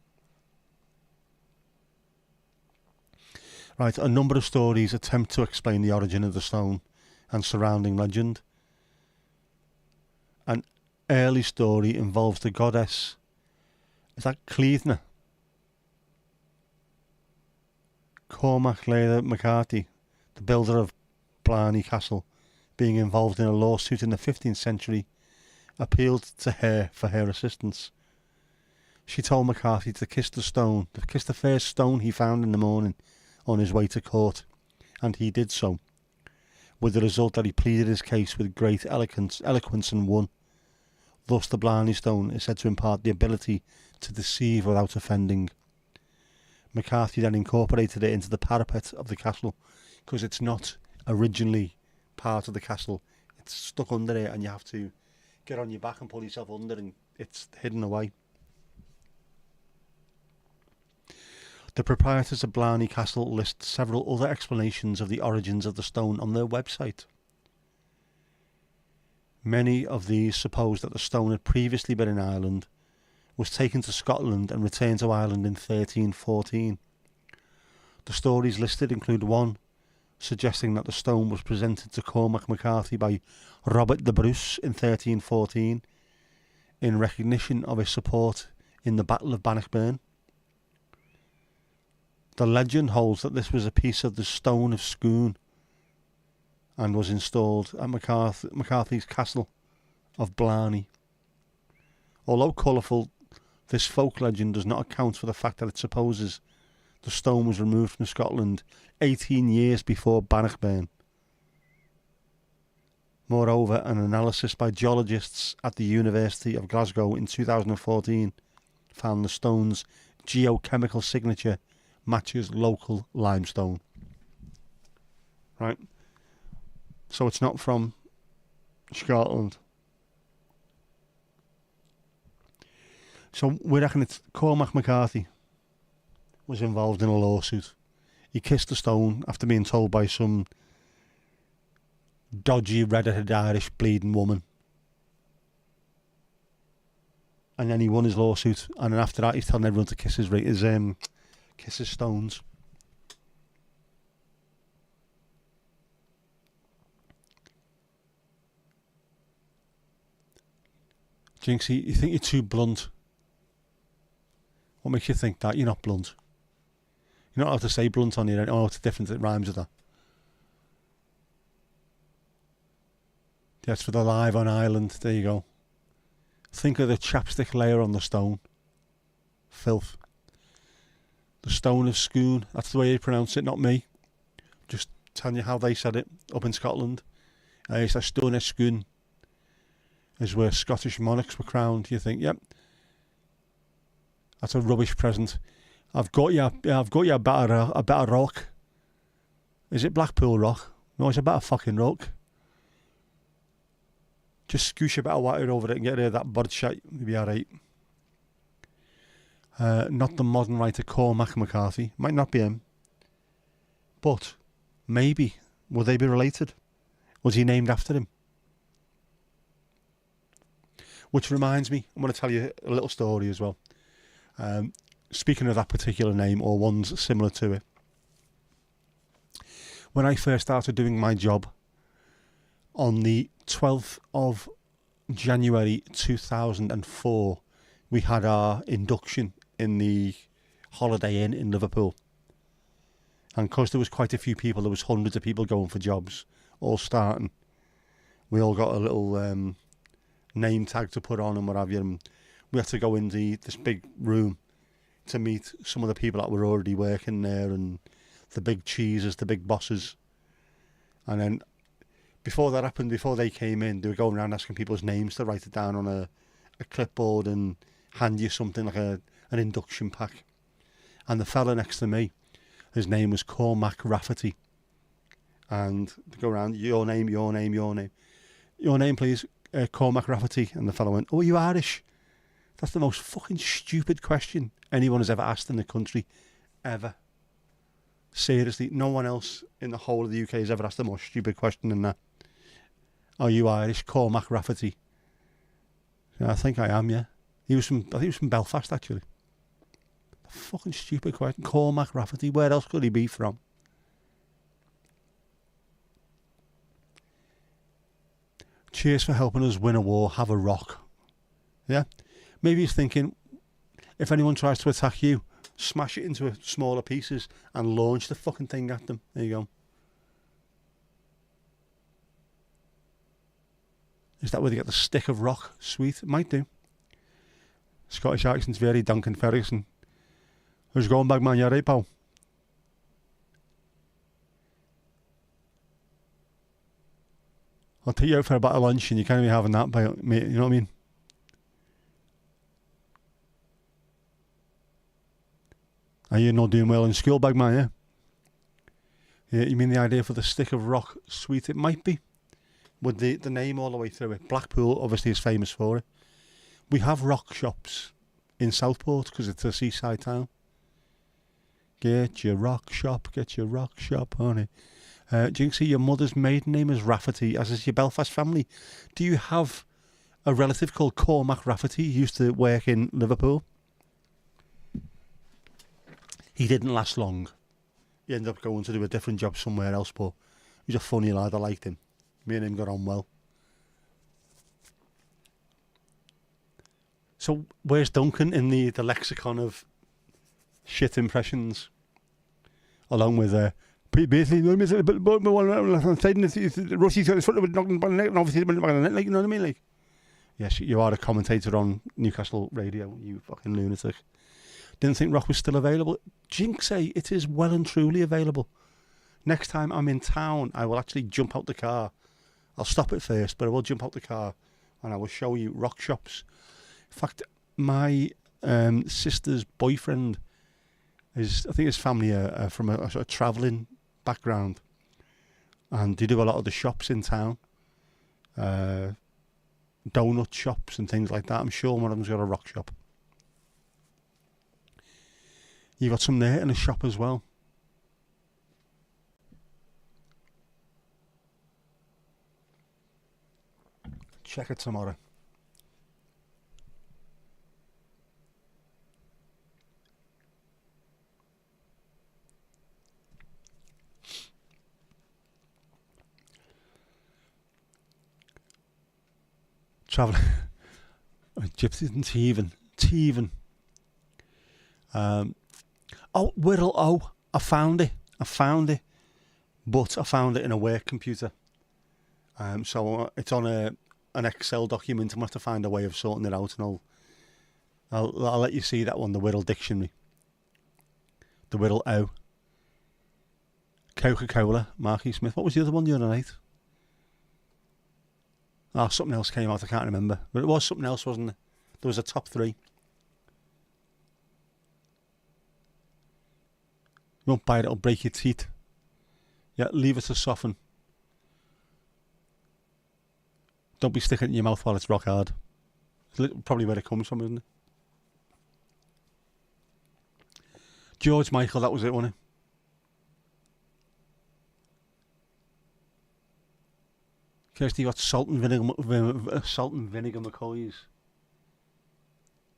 Right, a number of stories attempt to explain the origin of the stone and surrounding legend. An early story involves the goddess, is that Cleithna? Cormac Leather McCarthy, the builder of Blarney Castle, being involved in a lawsuit in the 15th century, appealed to her for her assistance. She told McCarthy to kiss the first stone he found in the morning on his way to court, and he did so, with the result that he pleaded his case with great eloquence and won. Thus the Blarney Stone is said to impart the ability to deceive without offending. McCarthy then incorporated it into the parapet of the castle, because it's not originally part of the castle. It's stuck under it and you have to get on your back and pull yourself under, and it's hidden away. The proprietors of Blarney Castle list several other explanations of the origins of the stone on their website. Many of these suppose that the stone had previously been in Ireland, was taken to Scotland and returned to Ireland in 1314. The stories listed include one suggesting that the stone was presented to Cormac McCarthy by Robert the Bruce in 1314 in recognition of his support in the Battle of Bannockburn. The legend holds that this was a piece of the stone of Scone and was installed at McCarthy's castle of Blarney. Although colourful, this folk legend does not account for the fact that it supposes the stone was removed from Scotland 18 years before Bannockburn. Moreover, an analysis by geologists at the University of Glasgow in 2014 found the stone's geochemical signature matches local limestone. Right? So it's not from Scotland. So we reckon it's Cormac McCarthy was involved in a lawsuit. He kissed the stone after being told by some dodgy red-headed Irish bleeding woman. And then he won his lawsuit, and then after that he's telling everyone to kiss his stones. Jinxie, you think you're too blunt? What makes you think that? You're not blunt. You're not allowed to say blunt on here. Oh, it's different. It rhymes with that. That's for the live on Ireland. There you go. Think of the chapstick layer on the stone. Filth. The stone of Scone. That's the way you pronounce it, not me. Just telling you how they said it up in Scotland. It's a stone of Scone. Is where Scottish monarchs were crowned. You think, yep. That's a rubbish present. I've got you a better rock. Is it Blackpool rock? No, it's a better fucking rock. Just scoosh a bit of water over it and get rid of that bird shit. You'll be alright. Not the modern writer Cormac McCarthy. Might not be him. But maybe. Will they be related? Was he named after him? Which reminds me, I'm going to tell you a little story as well. Speaking of that particular name or ones similar to it. When I first started doing my job on the 12th of January 2004, we had our induction in the Holiday Inn in Liverpool. And because there was quite a few people, there was hundreds of people going for jobs, all starting. We all got a little name tag to put on and what have you. And we had to go in this big room to meet some of the people that were already working there and the big cheeses, the big bosses. And then before that happened, before they came in, they were going around asking people's names to write it down on a clipboard and hand you something like an induction pack. And the fella next to me, his name was Cormac Rafferty. And they go around, your name, your name, your name. Your name, please, Cormac Rafferty. And the fella went, oh, are you Irish? That's the most fucking stupid question anyone has ever asked in the country. Ever. Seriously, no one else in the whole of the UK has ever asked a more stupid question than that. Are you Irish? Cormac Rafferty. Yeah, I think I am, yeah. I think he was from Belfast, actually. Fucking stupid question. Cormac Rafferty. Where else could he be from? Cheers for helping us win a war. Have a rock. Yeah? Maybe he's thinking, if anyone tries to attack you, smash it into smaller pieces and launch the fucking thing at them. There you go. Is that where they get the stick of rock? Sweet. It might do. Scottish accent's very Duncan Ferguson. How's it going, bag man? You alright, pal? I'll take you out for a bit of lunch and you can't be having that, mate. You know what I mean? Are you not doing well in school, bag man, yeah? Yeah, you mean the idea for the stick of rock sweet? It might be. With the name all the way through it. Blackpool obviously is famous for it. We have rock shops in Southport because it's a seaside town. Get your rock shop, honey. Jinxie, your mother's maiden name is Rafferty, as is your Belfast family. Do you have a relative called Cormac Rafferty who used to work in Liverpool? He didn't last long. He ended up going to do a different job somewhere else, but he's a funny lad. I liked him. Me and him got on well. So where's Duncan in the lexicon of shit impressions? Along with basically, you know what I mean? Like, yes, you are a commentator on Newcastle radio, you fucking lunatic. Didn't think rock was still available. Jinxie, it is well and truly available. Next time I'm in town, I will actually jump out the car. I'll stop it first, but I will jump out the car and I will show you rock shops. In fact, my sister's boyfriend I think his family are from a sort of travelling background, and they do a lot of the shops in town, donut shops and things like that. I'm sure one of them's got a rock shop. You got some there in a shop as well. Check it tomorrow. Travelling. Gypsies and Teven. Whittle. Oh, I found it. But I found it in a work computer. So it's on an Excel document. I'm going to have to find a way of sorting it out, and I'll let you see that one, the Whittle Dictionary. The Whittle O. Coca-Cola, Marky Smith. What was the other one the other night? Oh, something else came out, I can't remember. But it was something else, wasn't it? There was a top 3. You won't buy it, it'll break your teeth. Yeah, leave it to soften. Don't be sticking it in your mouth while it's rock hard. It's probably where it comes from, isn't it? George Michael, that was it, wasn't it? Kirsty, you got salt and vinegar McCoys.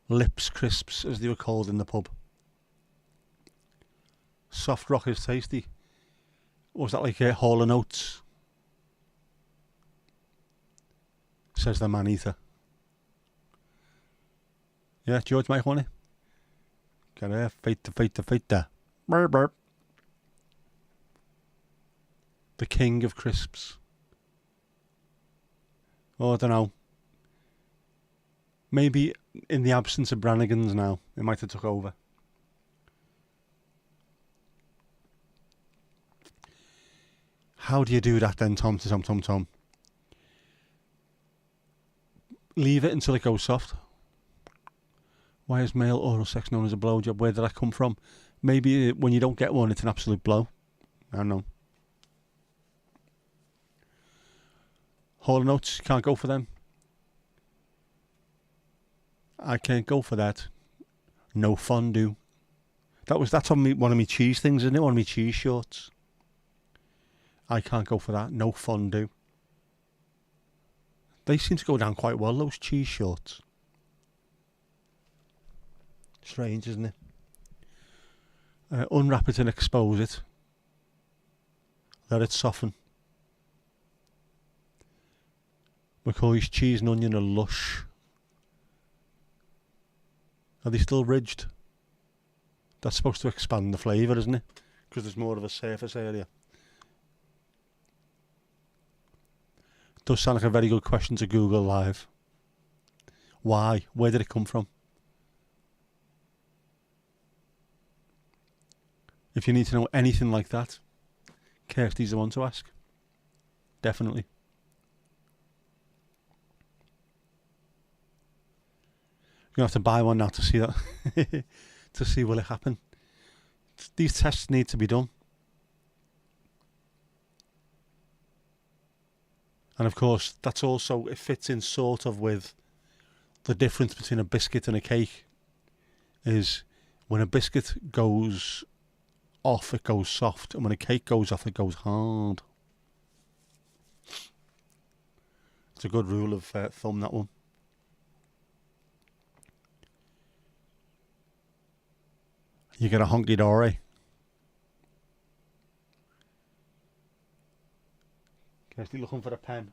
Lips crisps, as they were called in the pub. Soft rock is tasty. What was that, like Hall & Oates? Says the man eater. Yeah, George Michael, wasn't it? Gotta fight. Burp, burp. The king of crisps. Oh, I don't know. Maybe in the absence of Brannigan's now, it might have took over. How do you do that then, Tom? Leave it until it goes soft. Why is male oral sex known as a blowjob? Where did that come from? Maybe when you don't get one, it's an absolute blow. I don't know. Hall & Oates, can't go for them. I can't go for that. No fondue. That's on one of my cheese things, isn't it? One of my cheese shorts. I can't go for that. No fondue. They seem to go down quite well, those cheese shorts. Strange, isn't it? Unwrap it and expose it. Let it soften. McCoy's cheese and onion are lush. Are they still ridged? That's supposed to expand the flavour, isn't it? Because there's more of a surface area. Does sound like a very good question to Google Live. Why? Where did it come from? If you need to know anything like that, Kirsty's the one to ask. Definitely. You have to buy one now to see that. To see will it happen. These tests need to be done. And of course, that's also, it fits in sort of with the difference between a biscuit and a cake. Is when a biscuit goes off, it goes soft, and when a cake goes off, it goes hard. It's a good rule of thumb, that one. You get a honky-dory. Kirsty looking for a pen.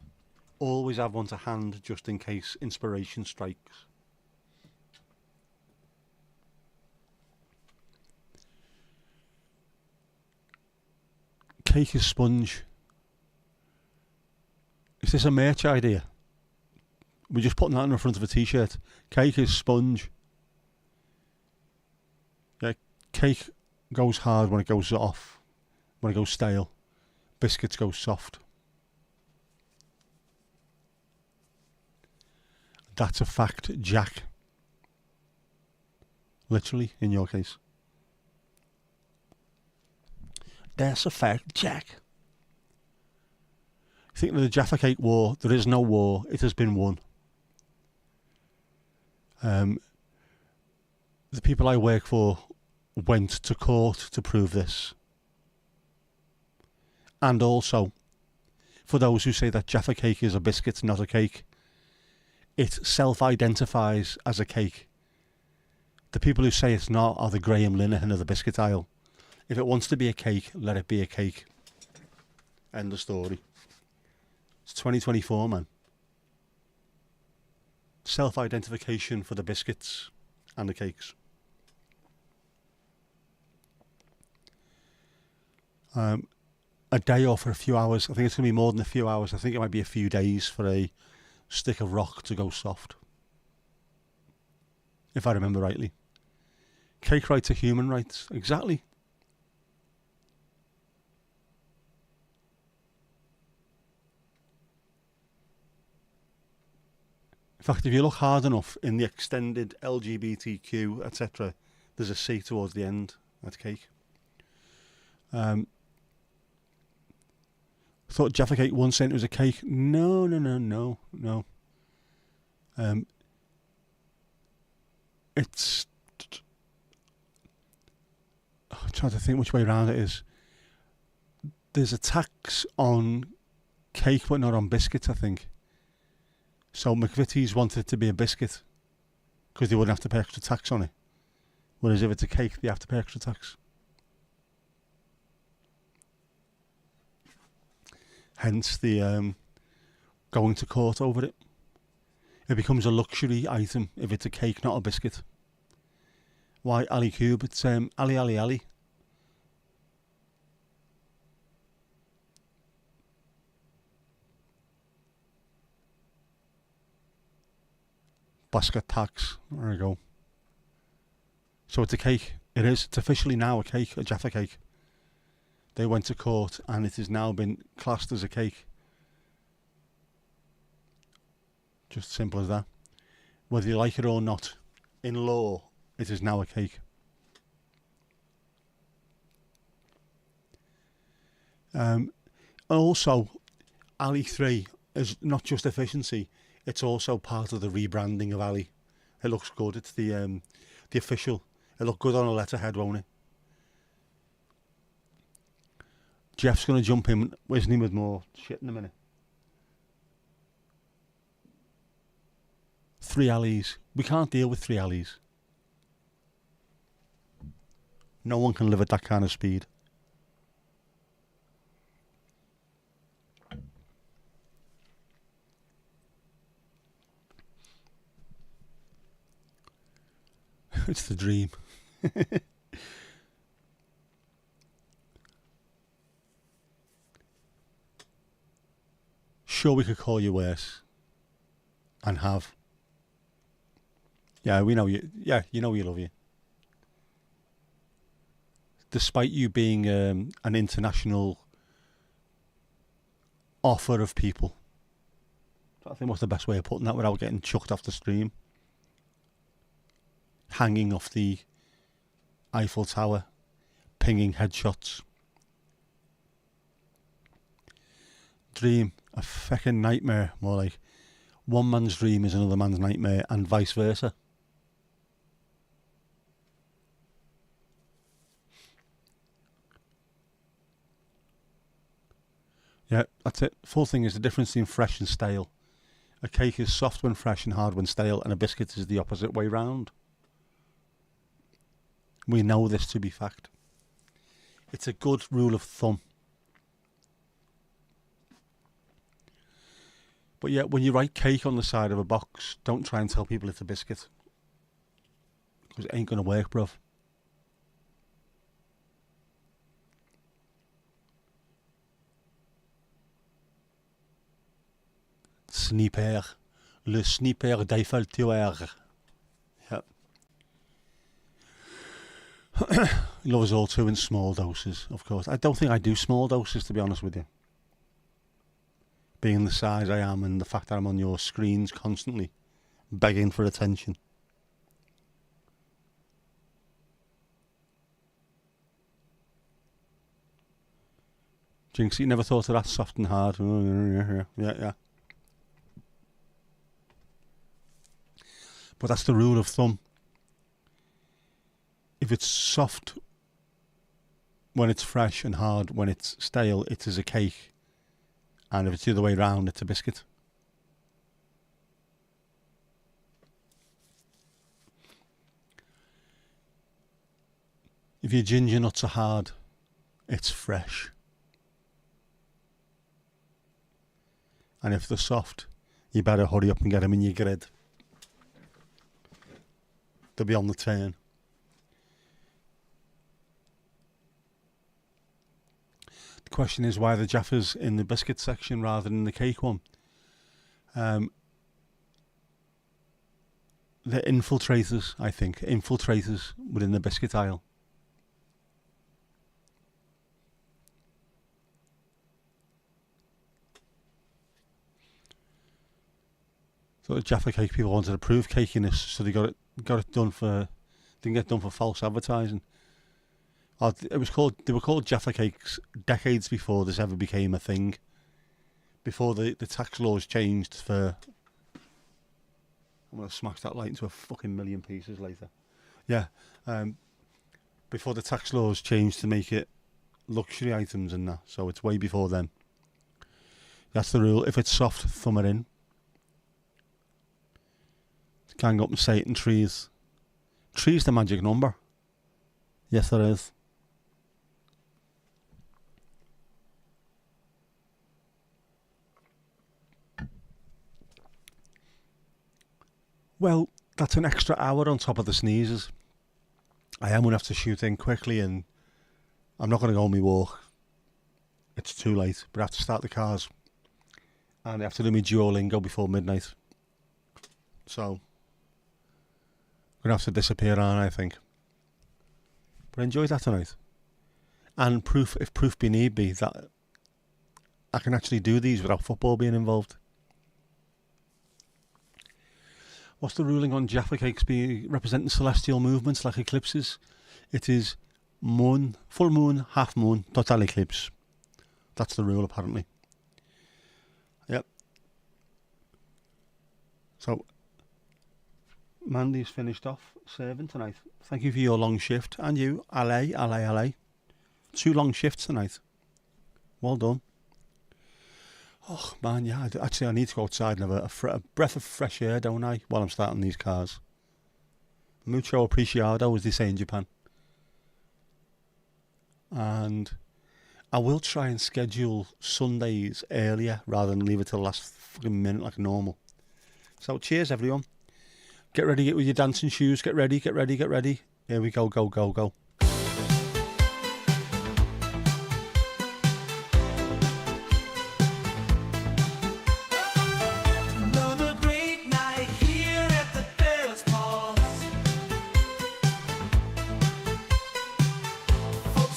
Always have one to hand just in case inspiration strikes. Cake is sponge. Is this a merch idea? We're just putting that in the front of a t-shirt. Cake is sponge. Yeah, cake goes hard when it goes off, when it goes stale. Biscuits go soft. That's a fact, Jack. Literally, in your case. That's a fact, Jack. Think of the Jaffa Cake War. There is no war. It has been won. The people I work for went to court to prove this. And also, for those who say that Jaffa Cake is a biscuit, not a cake, it self-identifies as a cake. The people who say it's not are the Graham Linehan of the biscuit aisle. If it wants to be a cake, let it be a cake. End of story. It's 2024, man. Self-identification for the biscuits and the cakes. A day or for a few hours. I think it's going to be more than a few hours. I think it might be a few days for a stick of rock to go soft. If I remember rightly. Cake rights are human rights. Exactly. In fact, if you look hard enough in the extended LGBTQ, etc., there's a C towards the end. That's cake. Thought Jaffa Cake once said it was a cake. No. It's... I'm trying to think which way around it is. There's a tax on cake, but not on biscuits, I think. So McVitie's wanted it to be a biscuit because they wouldn't have to pay extra tax on it. Whereas if it's a cake, they have to pay extra tax. Hence the going to court over it. It becomes a luxury item if it's a cake, not a biscuit. Why Ali Cube? It's Ali Ali Ali. Basket tax. There we go. So it's a cake. It is. It's officially now a cake, a Jaffa Cake. They went to court and it has now been classed as a cake. Just simple as that. Whether you like it or not, in law, it is now a cake. Also, Ali 3 is not just efficiency, it's also part of the rebranding of Ali. It looks good. It's the official. It'll look good on a letterhead, won't it? Jeff's going to jump in, isn't he, with more shit in a minute. 3 alleys. We can't deal with 3 alleys. No one can live at that kind of speed. It's the dream. Sure, we could call you worse. And have. Yeah, we know you. Yeah, you know we love you. despite you being an international offer of people. I think what's the best way of putting that without getting chucked off the stream? Hanging off the Eiffel Tower, pinging headshots. Dream, a fucking nightmare, more like. One man's dream is another man's nightmare, and vice versa. Yeah, that's it. Full thing is the difference between fresh and stale. A cake is soft when fresh and hard when stale, and a biscuit is the opposite way round. We know this to be fact. It's a good rule of thumb. But yeah, when you write cake on the side of a box, don't try and tell people it's a biscuit. Because it ain't going to work, bruv. Sniper. Le sniper d'Eiffel Tower. Yep. Love us all too in small doses, of course. I don't think I do small doses, to be honest with you. Being the size I am and the fact that I'm on your screens constantly, begging for attention. Jinx, you never thought of that soft and hard. Yeah. But that's the rule of thumb. If it's soft when it's fresh and hard when it's stale, it is a cake. And if it's the other way round, it's a biscuit. If your ginger nuts are hard, it's fresh. And if they're soft, you better hurry up and get them in your grid. They'll be on the turn. The question is why the Jaffas in the biscuit section rather than the cake one. They're infiltrators, I think. Infiltrators within the biscuit aisle. So the Jaffa cake people wanted to prove cakiness, so they got it done for, didn't get done for false advertising. They were called Jaffa cakes decades before this ever became a thing. Before the tax laws changed for, I'm going to smash that light into a fucking million pieces later. Yeah, before the tax laws changed to make it luxury items and that, so it's way before then. That's the rule. If it's soft, thumb it in. Gang up and say it in trees. Tree's the magic number. Yes, there is. Well, that's an extra hour on top of the sneezes. I am going to have to shoot in quickly and I'm not going to go on my walk. It's too late, but I have to start the cars. And I have to do my Duolingo before midnight. So, I'm going to have to disappear on, I think. But I enjoyed that tonight. And proof, if proof be need be, that I can actually do these without football being involved. What's the ruling on Jaffa cakes representing celestial movements like eclipses? It is moon, full moon, half moon, total eclipse. That's the rule apparently. Yep. So, Mandy's finished off serving tonight. Thank you for your long shift. And you, allez. 2 long shifts tonight. Well done. Oh, man, yeah. Actually, I need to go outside and have a breath of fresh air, don't I, while I'm starting these cars. Mucho apreciado, as they say in Japan. And I will try and schedule Sundays earlier rather than leave it till the last fucking minute like normal. So, cheers, everyone. Get ready, get with your dancing shoes. Get ready. Here we go, go. Folks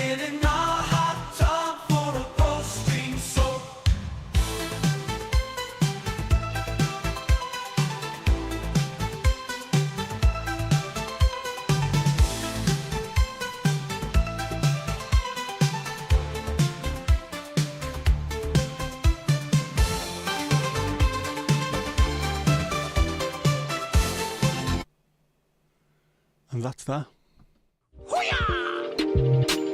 Get in a hot tub for a post-stream soak. And that's that. Hoo-yah!